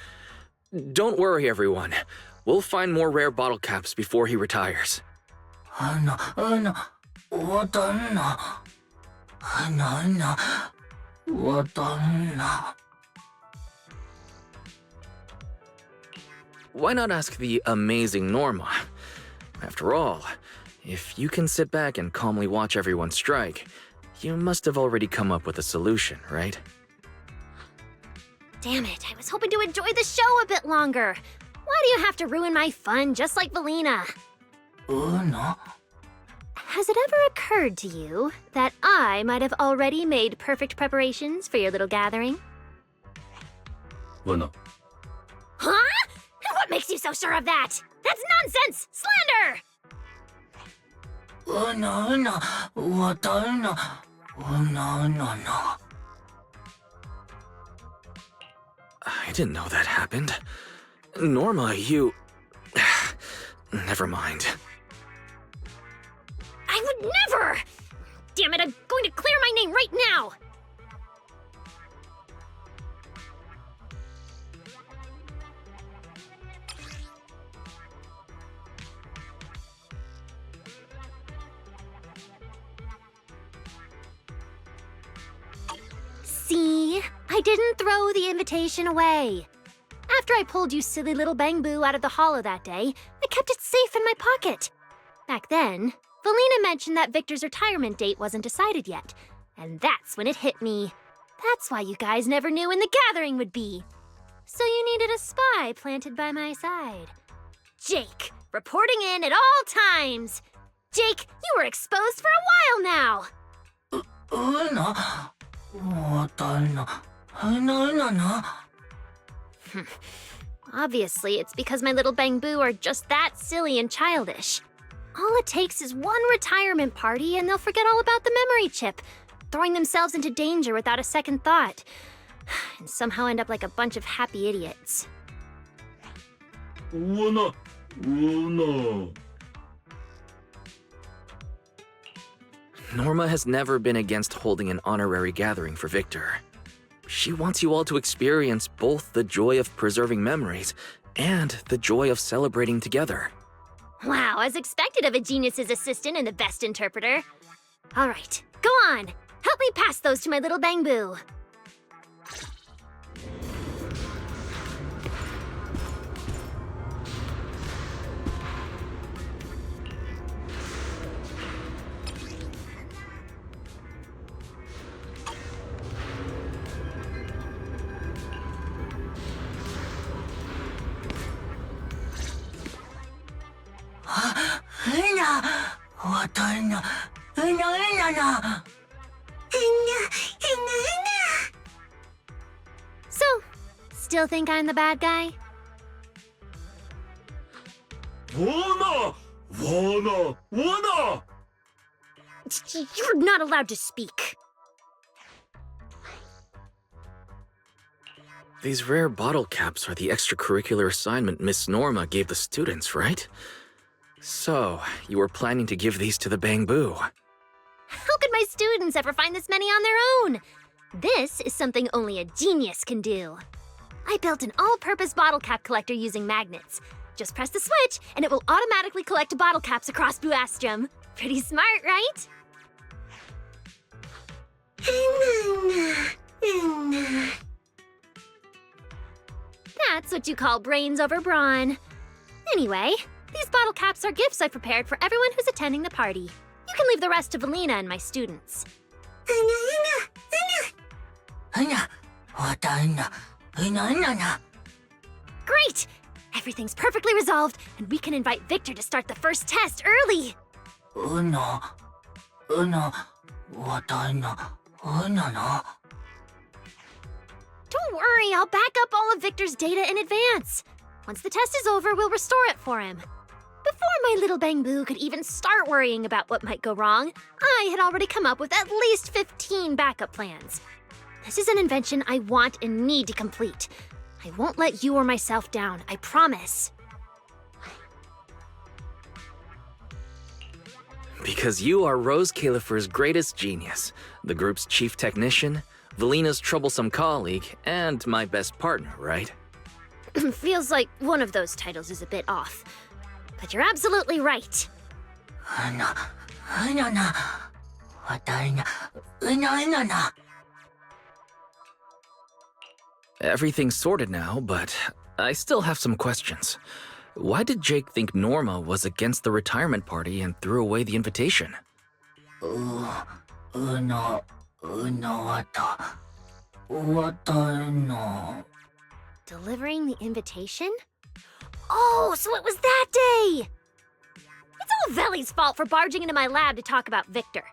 Don't worry, everyone. We'll find more rare Bottlecaps before he retires. Why not ask the amazing Norma? After all, if you can sit back and calmly watch everyone strike, you must have already come up with a solution, right? Damn it, I was hoping to enjoy the show a bit longer. Why do you have to ruin my fun just like Velina? Has it ever occurred to you that I might have already made perfect preparations for your little gathering? Bueno. Huh? And what makes you so sure of that? That's nonsense! Slander! I didn't know that happened. Norma, you... Never mind. I would never! Damn it, I'm going to clear my name right now! See? I didn't throw the invitation away. After I pulled you silly little Bangboo out of the hollow that day, I kept it safe in my pocket. Back then, Velina mentioned that Victor's retirement date wasn't decided yet, and that's when it hit me. That's why you guys never knew when the gathering would be. So you needed a spy planted by my side. Jake, reporting in at all times. Jake, you were exposed for a while now. Obviously, it's because my little Bangboo are just that silly and childish. All it takes is one retirement party and they'll forget all about the memory chip, throwing themselves into danger without a second thought, and somehow end up like a bunch of happy idiots. Bueno. Norma has never been against holding an honorary gathering for Victor. She wants you all to experience both the joy of preserving memories and the joy of celebrating together. Wow, as expected of a genius's assistant and the best interpreter. All right, go on. Help me pass those to my little Bangboo. still think I'm the bad guy? Wanna! Wanna! Wanna! You're not allowed to speak. These rare bottle caps are the extracurricular assignment Miss Norma gave the students, right? So, you were planning to give these to the Bangboo. How could my students ever find this many on their own? This is something only a genius can do. I built an all-purpose bottle cap collector using magnets. Just press the switch, and it will automatically collect bottle caps across Boastrum. Pretty smart, right? That's what you call brains over brawn. Anyway, these bottle caps are gifts I've prepared for everyone who's attending the party. You can leave the rest to Velina and my students. Great! Everything's perfectly resolved, and we can invite Victor to start the first test early. Don't worry, I'll back up all of Victor's data in advance. Once the test is over, we'll restore it for him. Before my little Bangboo could even start worrying about what might go wrong, I had already come up with at least 15 backup plans. This is an invention I want and need to complete. I won't let you or myself down, I promise. Because you are Rose Califer's greatest genius, the group's chief technician, Velina's troublesome colleague, and my best partner, right? Feels like one of those titles is a bit off. But you're absolutely right. Everything's sorted now, but I still have some questions. Why did Jake think Norma was against the retirement party and threw away the invitation? Delivering the invitation? Oh, so it was that day! It's all Veli's fault for barging into my lab to talk about Victor.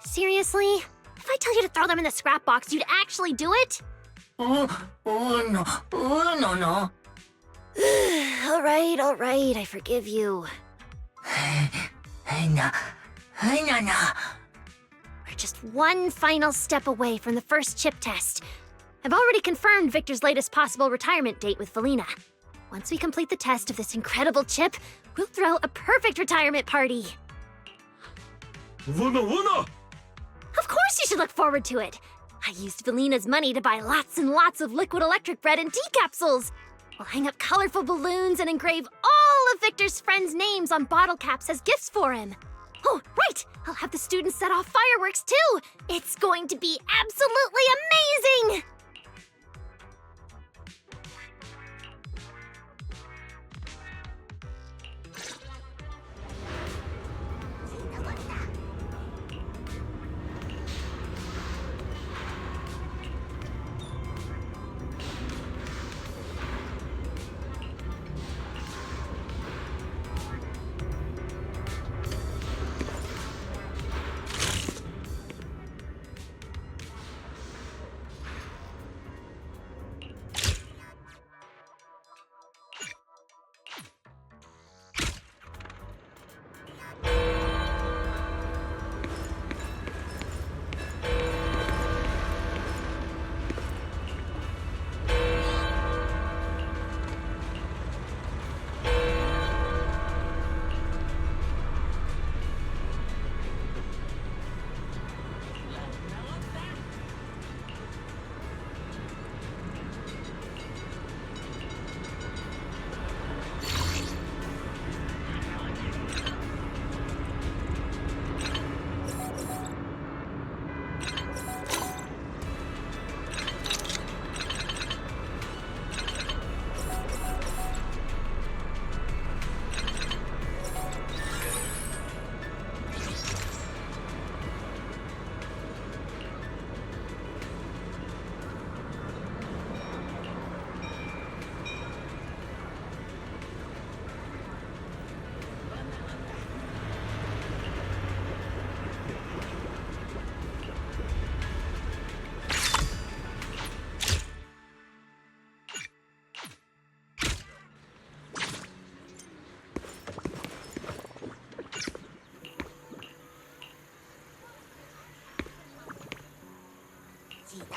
Seriously? If I tell you to throw them in the scrap box, you'd actually do it? No. All right, I forgive you. We're just one final step away from the first chip test. I've already confirmed Victor's latest possible retirement date with Velina. Once we complete the test of this incredible chip, we'll throw a perfect retirement party. Wanna! Of course you should look forward to it. I used Velina's money to buy lots and lots of liquid electric bread and tea capsules. We'll hang up colorful balloons and engrave all of Victor's friends' names on bottle caps as gifts for him. Oh, right! I'll have the students set off fireworks too! It's going to be absolutely amazing!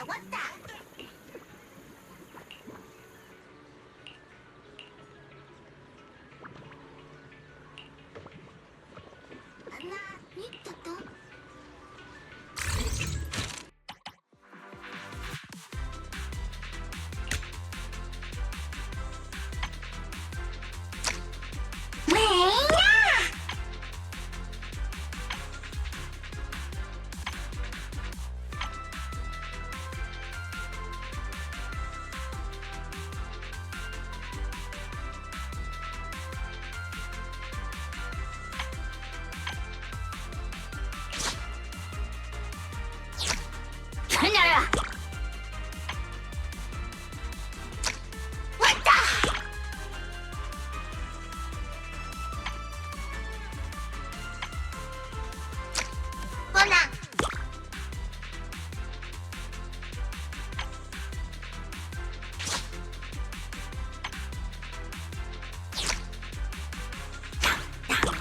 왔다. 하나, 밑에도. 하나라. 왔다. 보나.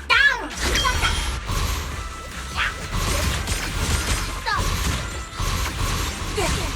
땅. 또.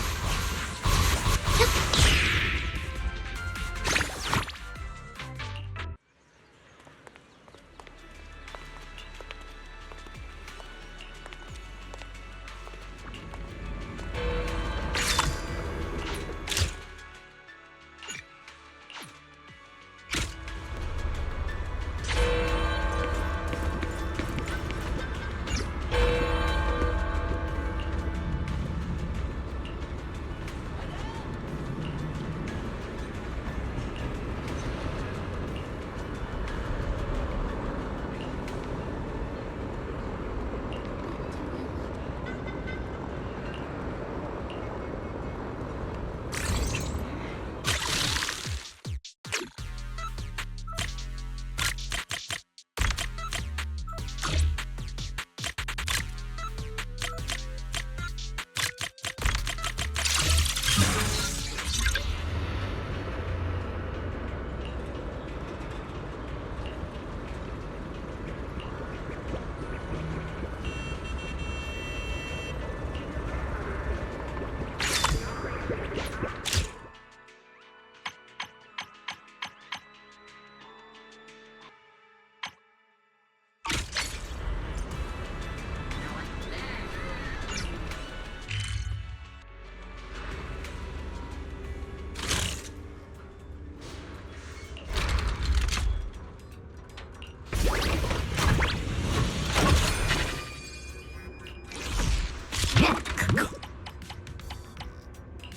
Wanda!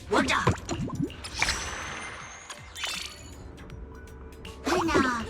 Luna! Wanda!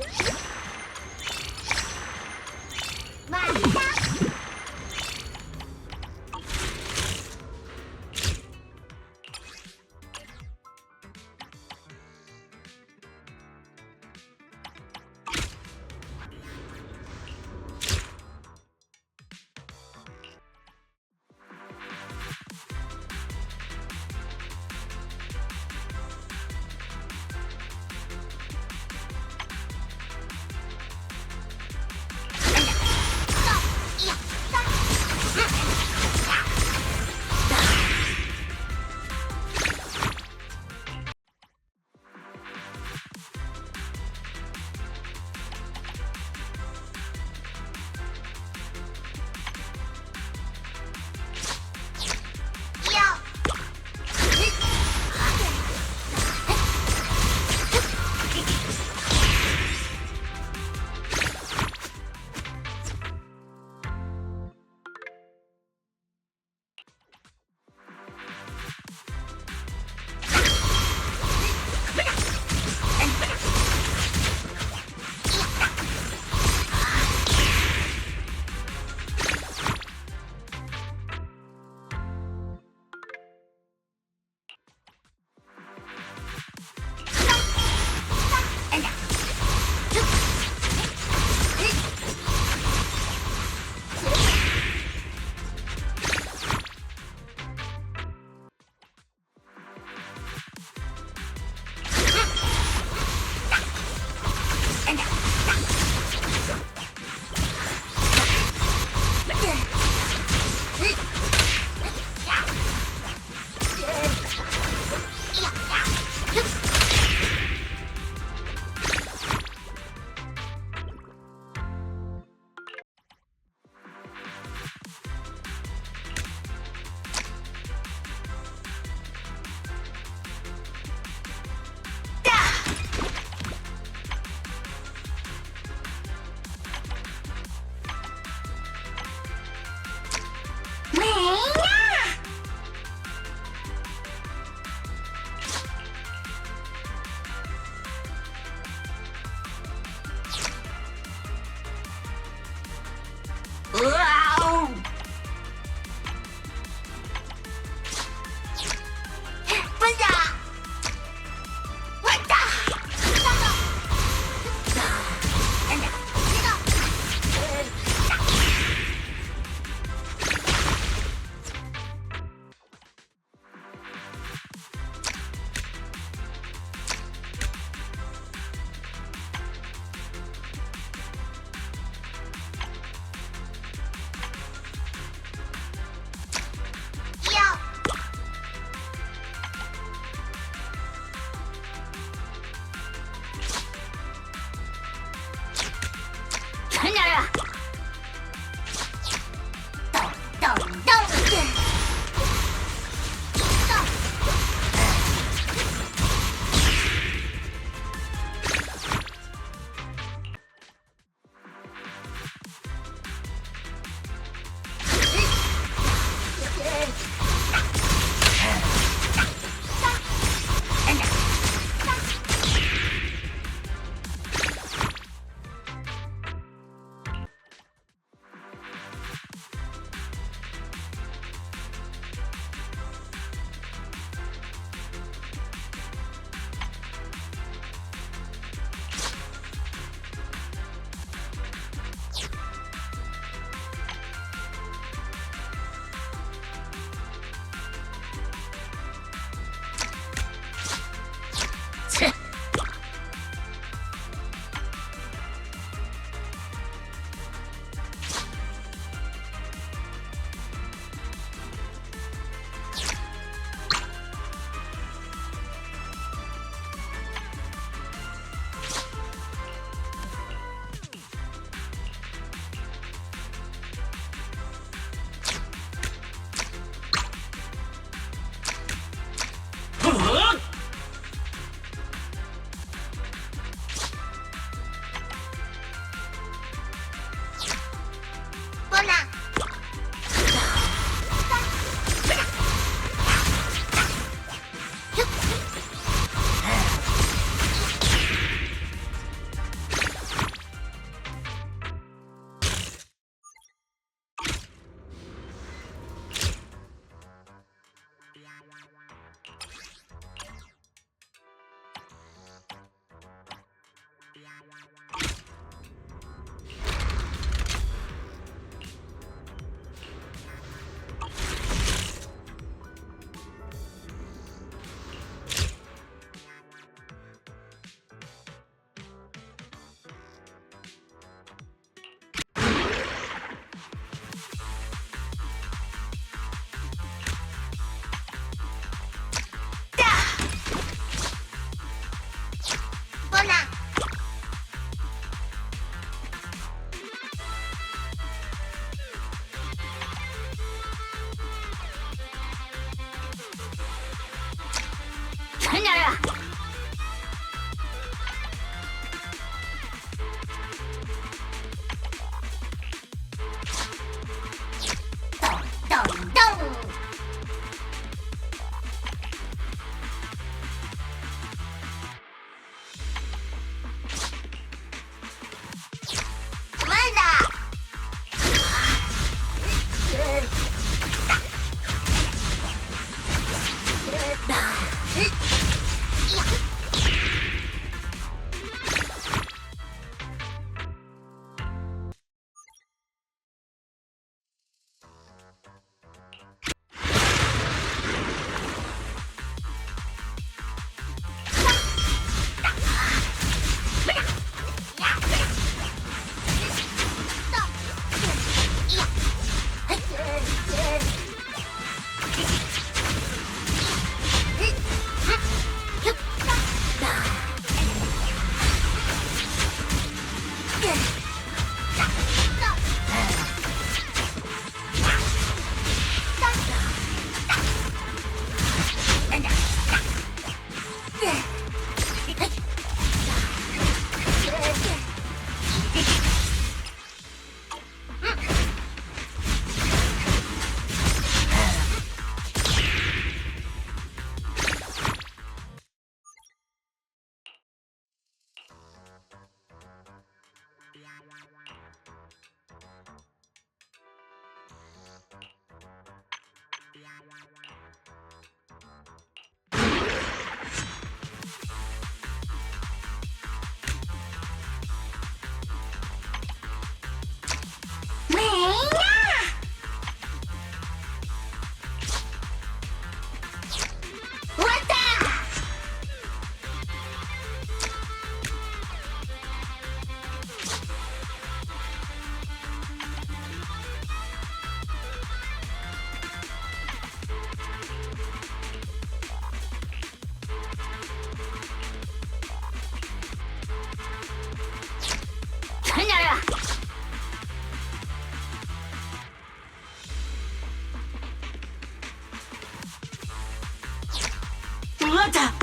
Wata!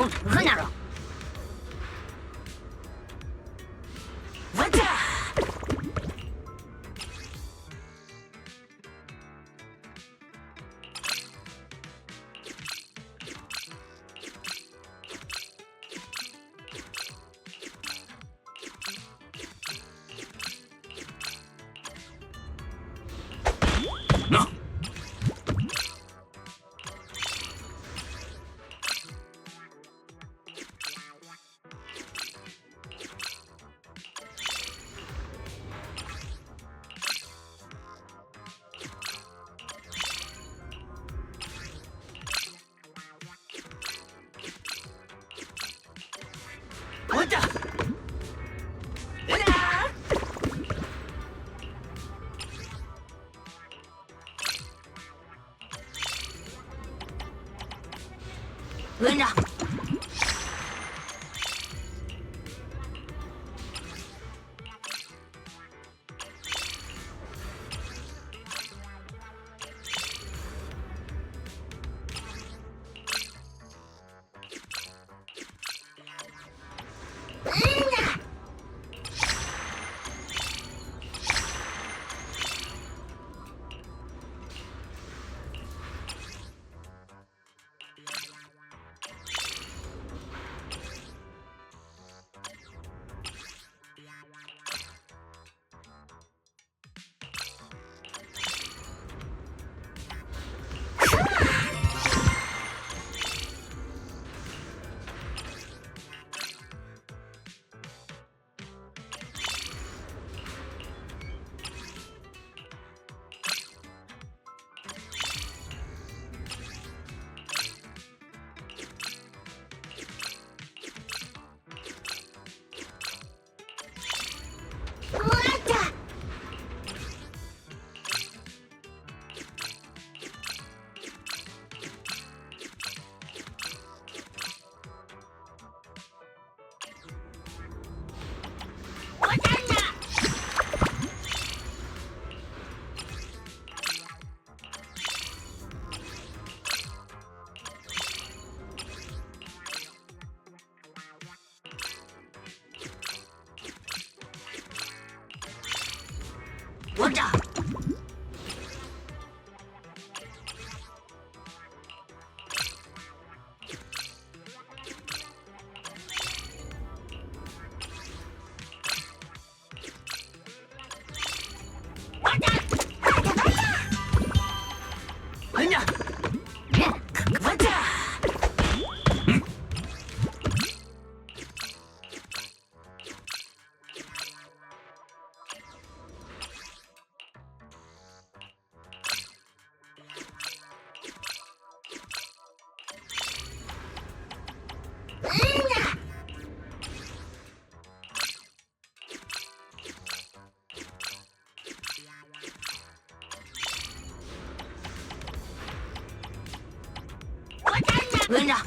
ふなろ。わた。な。わた。うな。うな。わた。うな。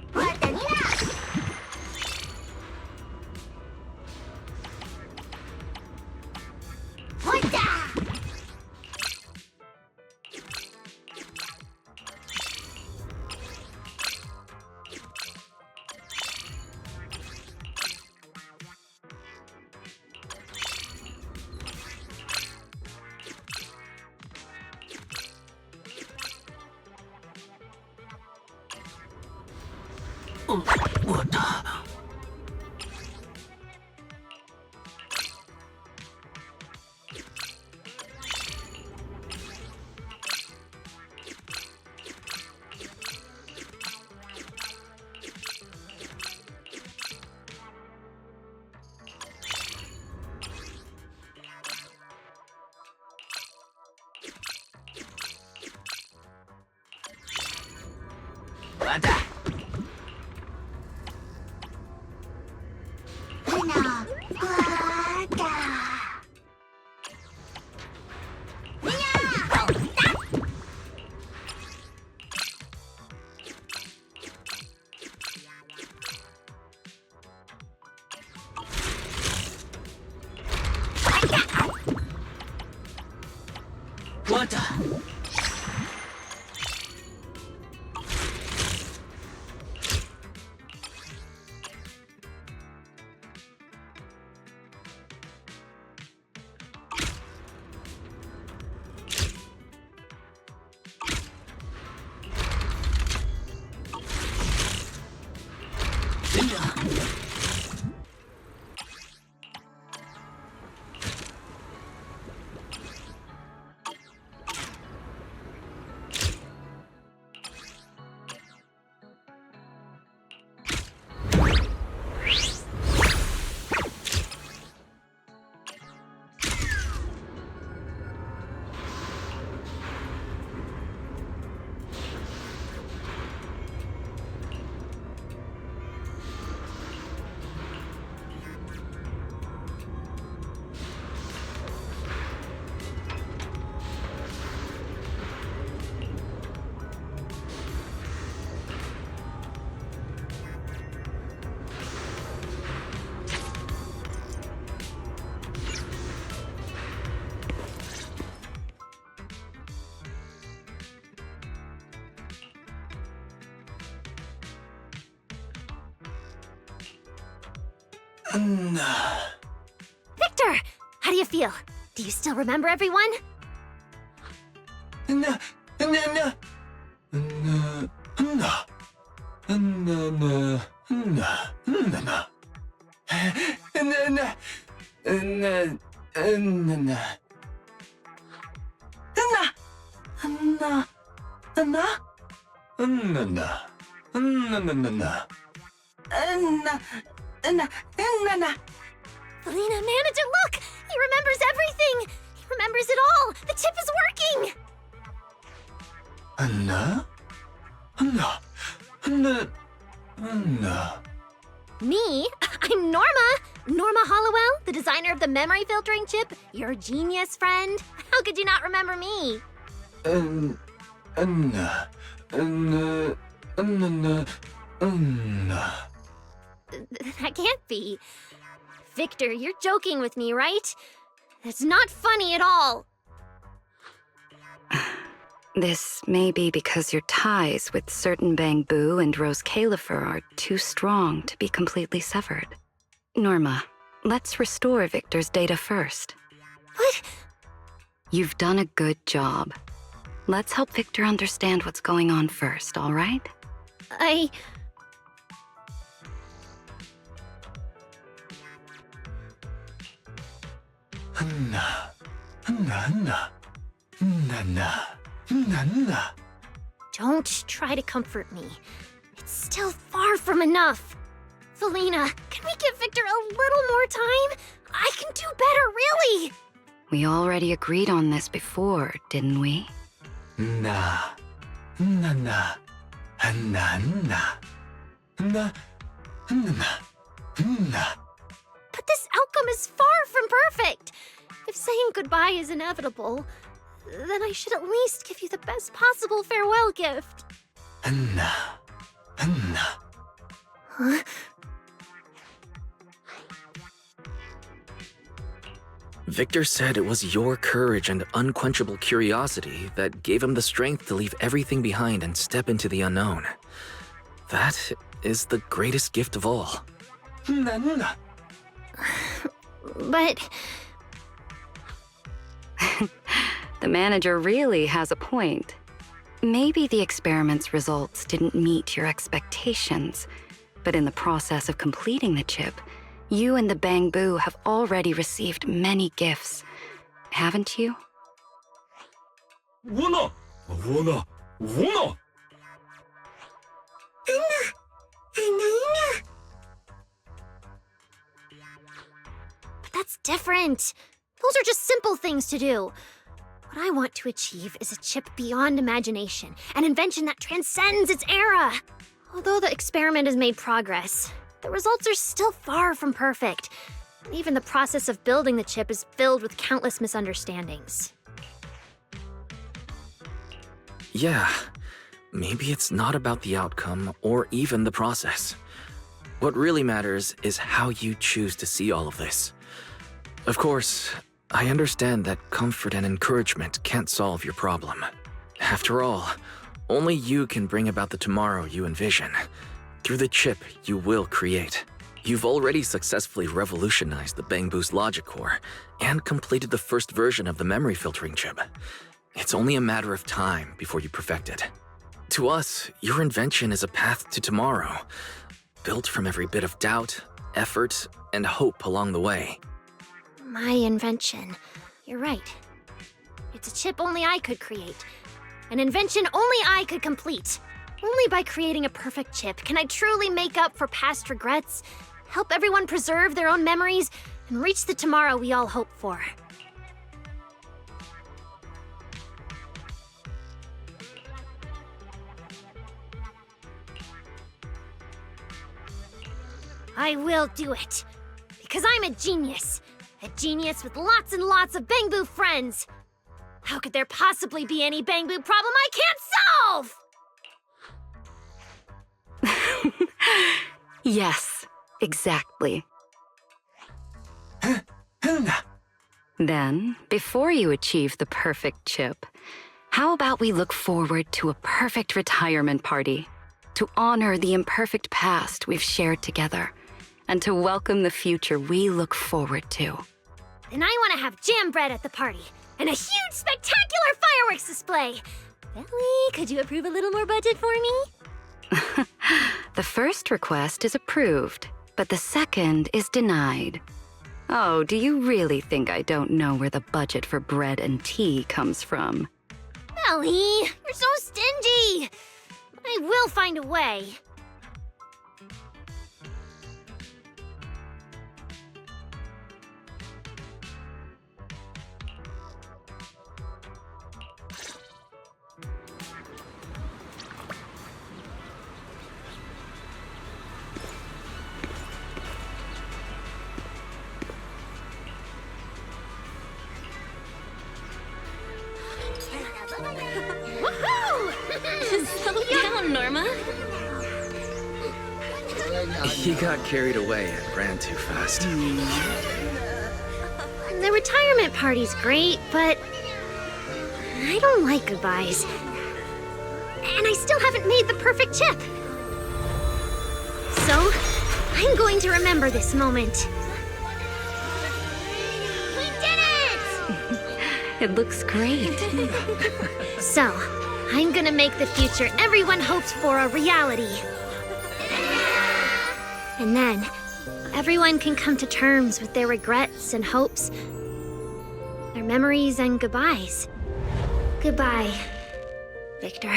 我的。我的。Victor! How do you feel? Do you still remember everyone? Velina, manager, look! He remembers everything! He remembers it all! The chip is working! Me? I'm Norma! Norma Hollowell, the designer of the memory filtering chip, your genius friend. How could you not remember me? That can't be. Victor, you're joking with me, right? That's not funny at all. This may be because your ties with certain Bangboo and Rose Califer are too strong to be completely severed. Norma, let's restore Victor's data first. What? You've done a good job. Let's help Victor understand what's going on first, all right? Don't try to comfort me. It's still far from enough. Velina, can we give Victor a little more time? I can do better, really! We already agreed on this before, didn't we? But this outcome is far from perfect. If saying goodbye is inevitable, then I should at least give you the best possible farewell gift. Huh? Victor said it was your courage and unquenchable curiosity that gave him the strength to leave everything behind and step into the unknown. That is the greatest gift of all. But The manager really has a point. Maybe the experiment's results didn't meet your expectations, but in the process of completing the chip, you and the Bangboo have already received many gifts, haven't you? Wuna! Wuna! Wuna! But that's different. Those are just simple things to do. What I want to achieve is a chip beyond imagination, an invention that transcends its era. Although the experiment has made progress, the results are still far from perfect. And even the process of building the chip is filled with countless misunderstandings. Yeah, maybe it's not about the outcome or even the process. What really matters is how you choose to see all of this. Of course, I understand that comfort and encouragement can't solve your problem. After all, only you can bring about the tomorrow you envision. Through the chip you will create. You've already successfully revolutionized the Bangboo's logic core and completed the first version of the memory filtering chip. It's only a matter of time before you perfect it. To us, your invention is a path to tomorrow. built from every bit of doubt, effort, and hope along the way. My invention. You're right. It's a chip only I could create. An invention only I could complete. Only by creating a perfect chip can I truly make up for past regrets, help everyone preserve their own memories, and reach the tomorrow we all hope for. I will do it. Because I'm a genius. A genius with lots and lots of Bangboo friends. How could there possibly be any Bangboo problem I can't solve? Yes, exactly. Then, before you achieve the perfect chip, how about we look forward to a perfect retirement party to honor the imperfect past we've shared together and to welcome the future we look forward to? Then I want to have jam bread at the party and a huge, spectacular fireworks display. Belly, could you approve a little more budget for me? The first request is approved, but the second is denied. Oh, do you really think I don't know where the budget for bread and tea comes from? Belly, you're so stingy. I will find a way. Slow down, Norma. He got carried away and ran too fast. The retirement party's great, but I don't like goodbyes. And I still haven't made the perfect chip. So, I'm going to remember this moment. We did it! It looks great. So, I'm gonna make the future everyone hopes for a reality. And then, everyone can come to terms with their regrets and hopes, their memories and goodbyes. Goodbye, Victor.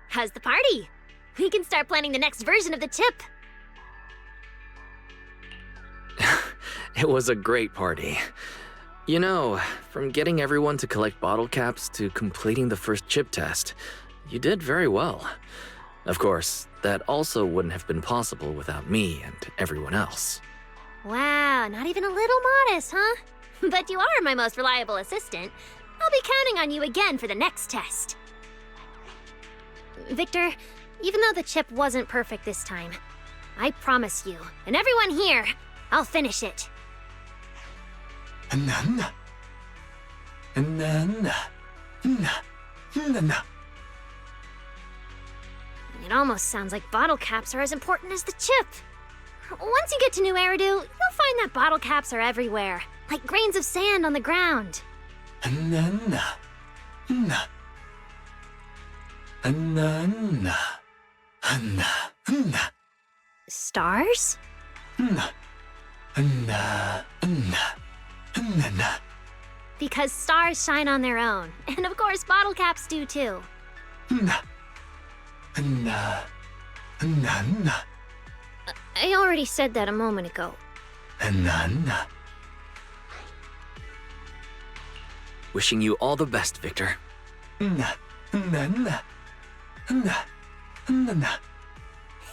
How's the party? We can start planning the next version of the chip. It was a great party. You know, from getting everyone to collect Bottlecaps to completing the first chip test, you did very well. Of course, that also wouldn't have been possible without me and everyone else. Wow, not even a little modest, huh? But you are my most reliable assistant. I'll be counting on you again for the next test. Victor, even though the chip wasn't perfect this time, I promise you, and everyone here, I'll finish it. It almost sounds like Bottlecaps are as important as the chip. Once you get to New Eridu, you'll find that Bottlecaps are everywhere, like grains of sand on the ground. Stars? Because stars shine on their own, and of course Bottlecaps do too. I already said that a moment ago. Wishing you all the best, Victor.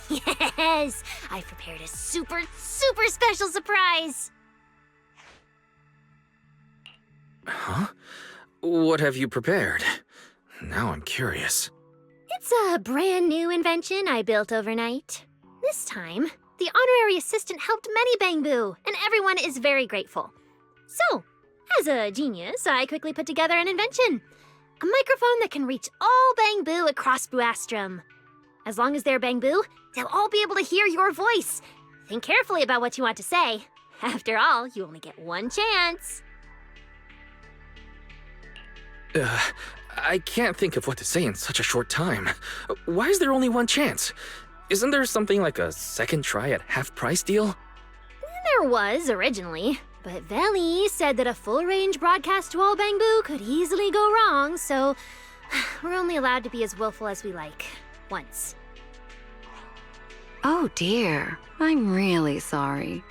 Yes! I've prepared a super, super special surprise! Huh? What have you prepared? Now I'm curious. It's a brand new invention I built overnight. This time, the honorary assistant helped many Bangboo, and everyone is very grateful. So, as a genius, I quickly put together an invention. A microphone that can reach all Bangboo across Buastrum. As long as they're Bangboo, they'll all be able to hear your voice. Think carefully about what you want to say. After all, you only get one chance. I can't think of what to say in such a short time. Why is there only one chance? Isn't there something like a second try at half-price deal? There was, originally. But Veli said that a full-range broadcast to all Bangboo could easily go wrong, so we're only allowed to be as willful as we like. Once. Oh dear, I'm really sorry.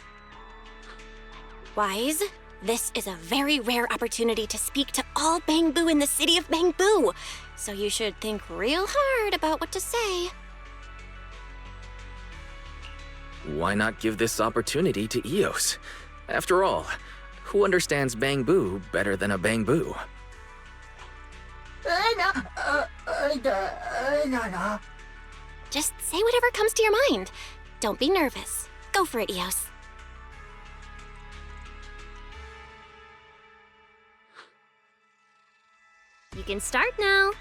Wise, this is a very rare opportunity to speak to all Bangboo in the city of Bangboo, so you should think real hard about what to say. Why not give this opportunity to Eos? After all, who understands Bangboo better than a Bangboo? No. Just say whatever comes to your mind. Don't be nervous. Go for it, Eos. You can start now.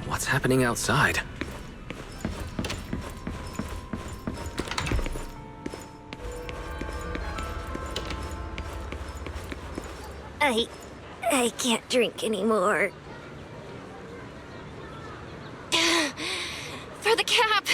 What's happening outside? I can't drink anymore. For the cap!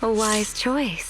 A wise choice.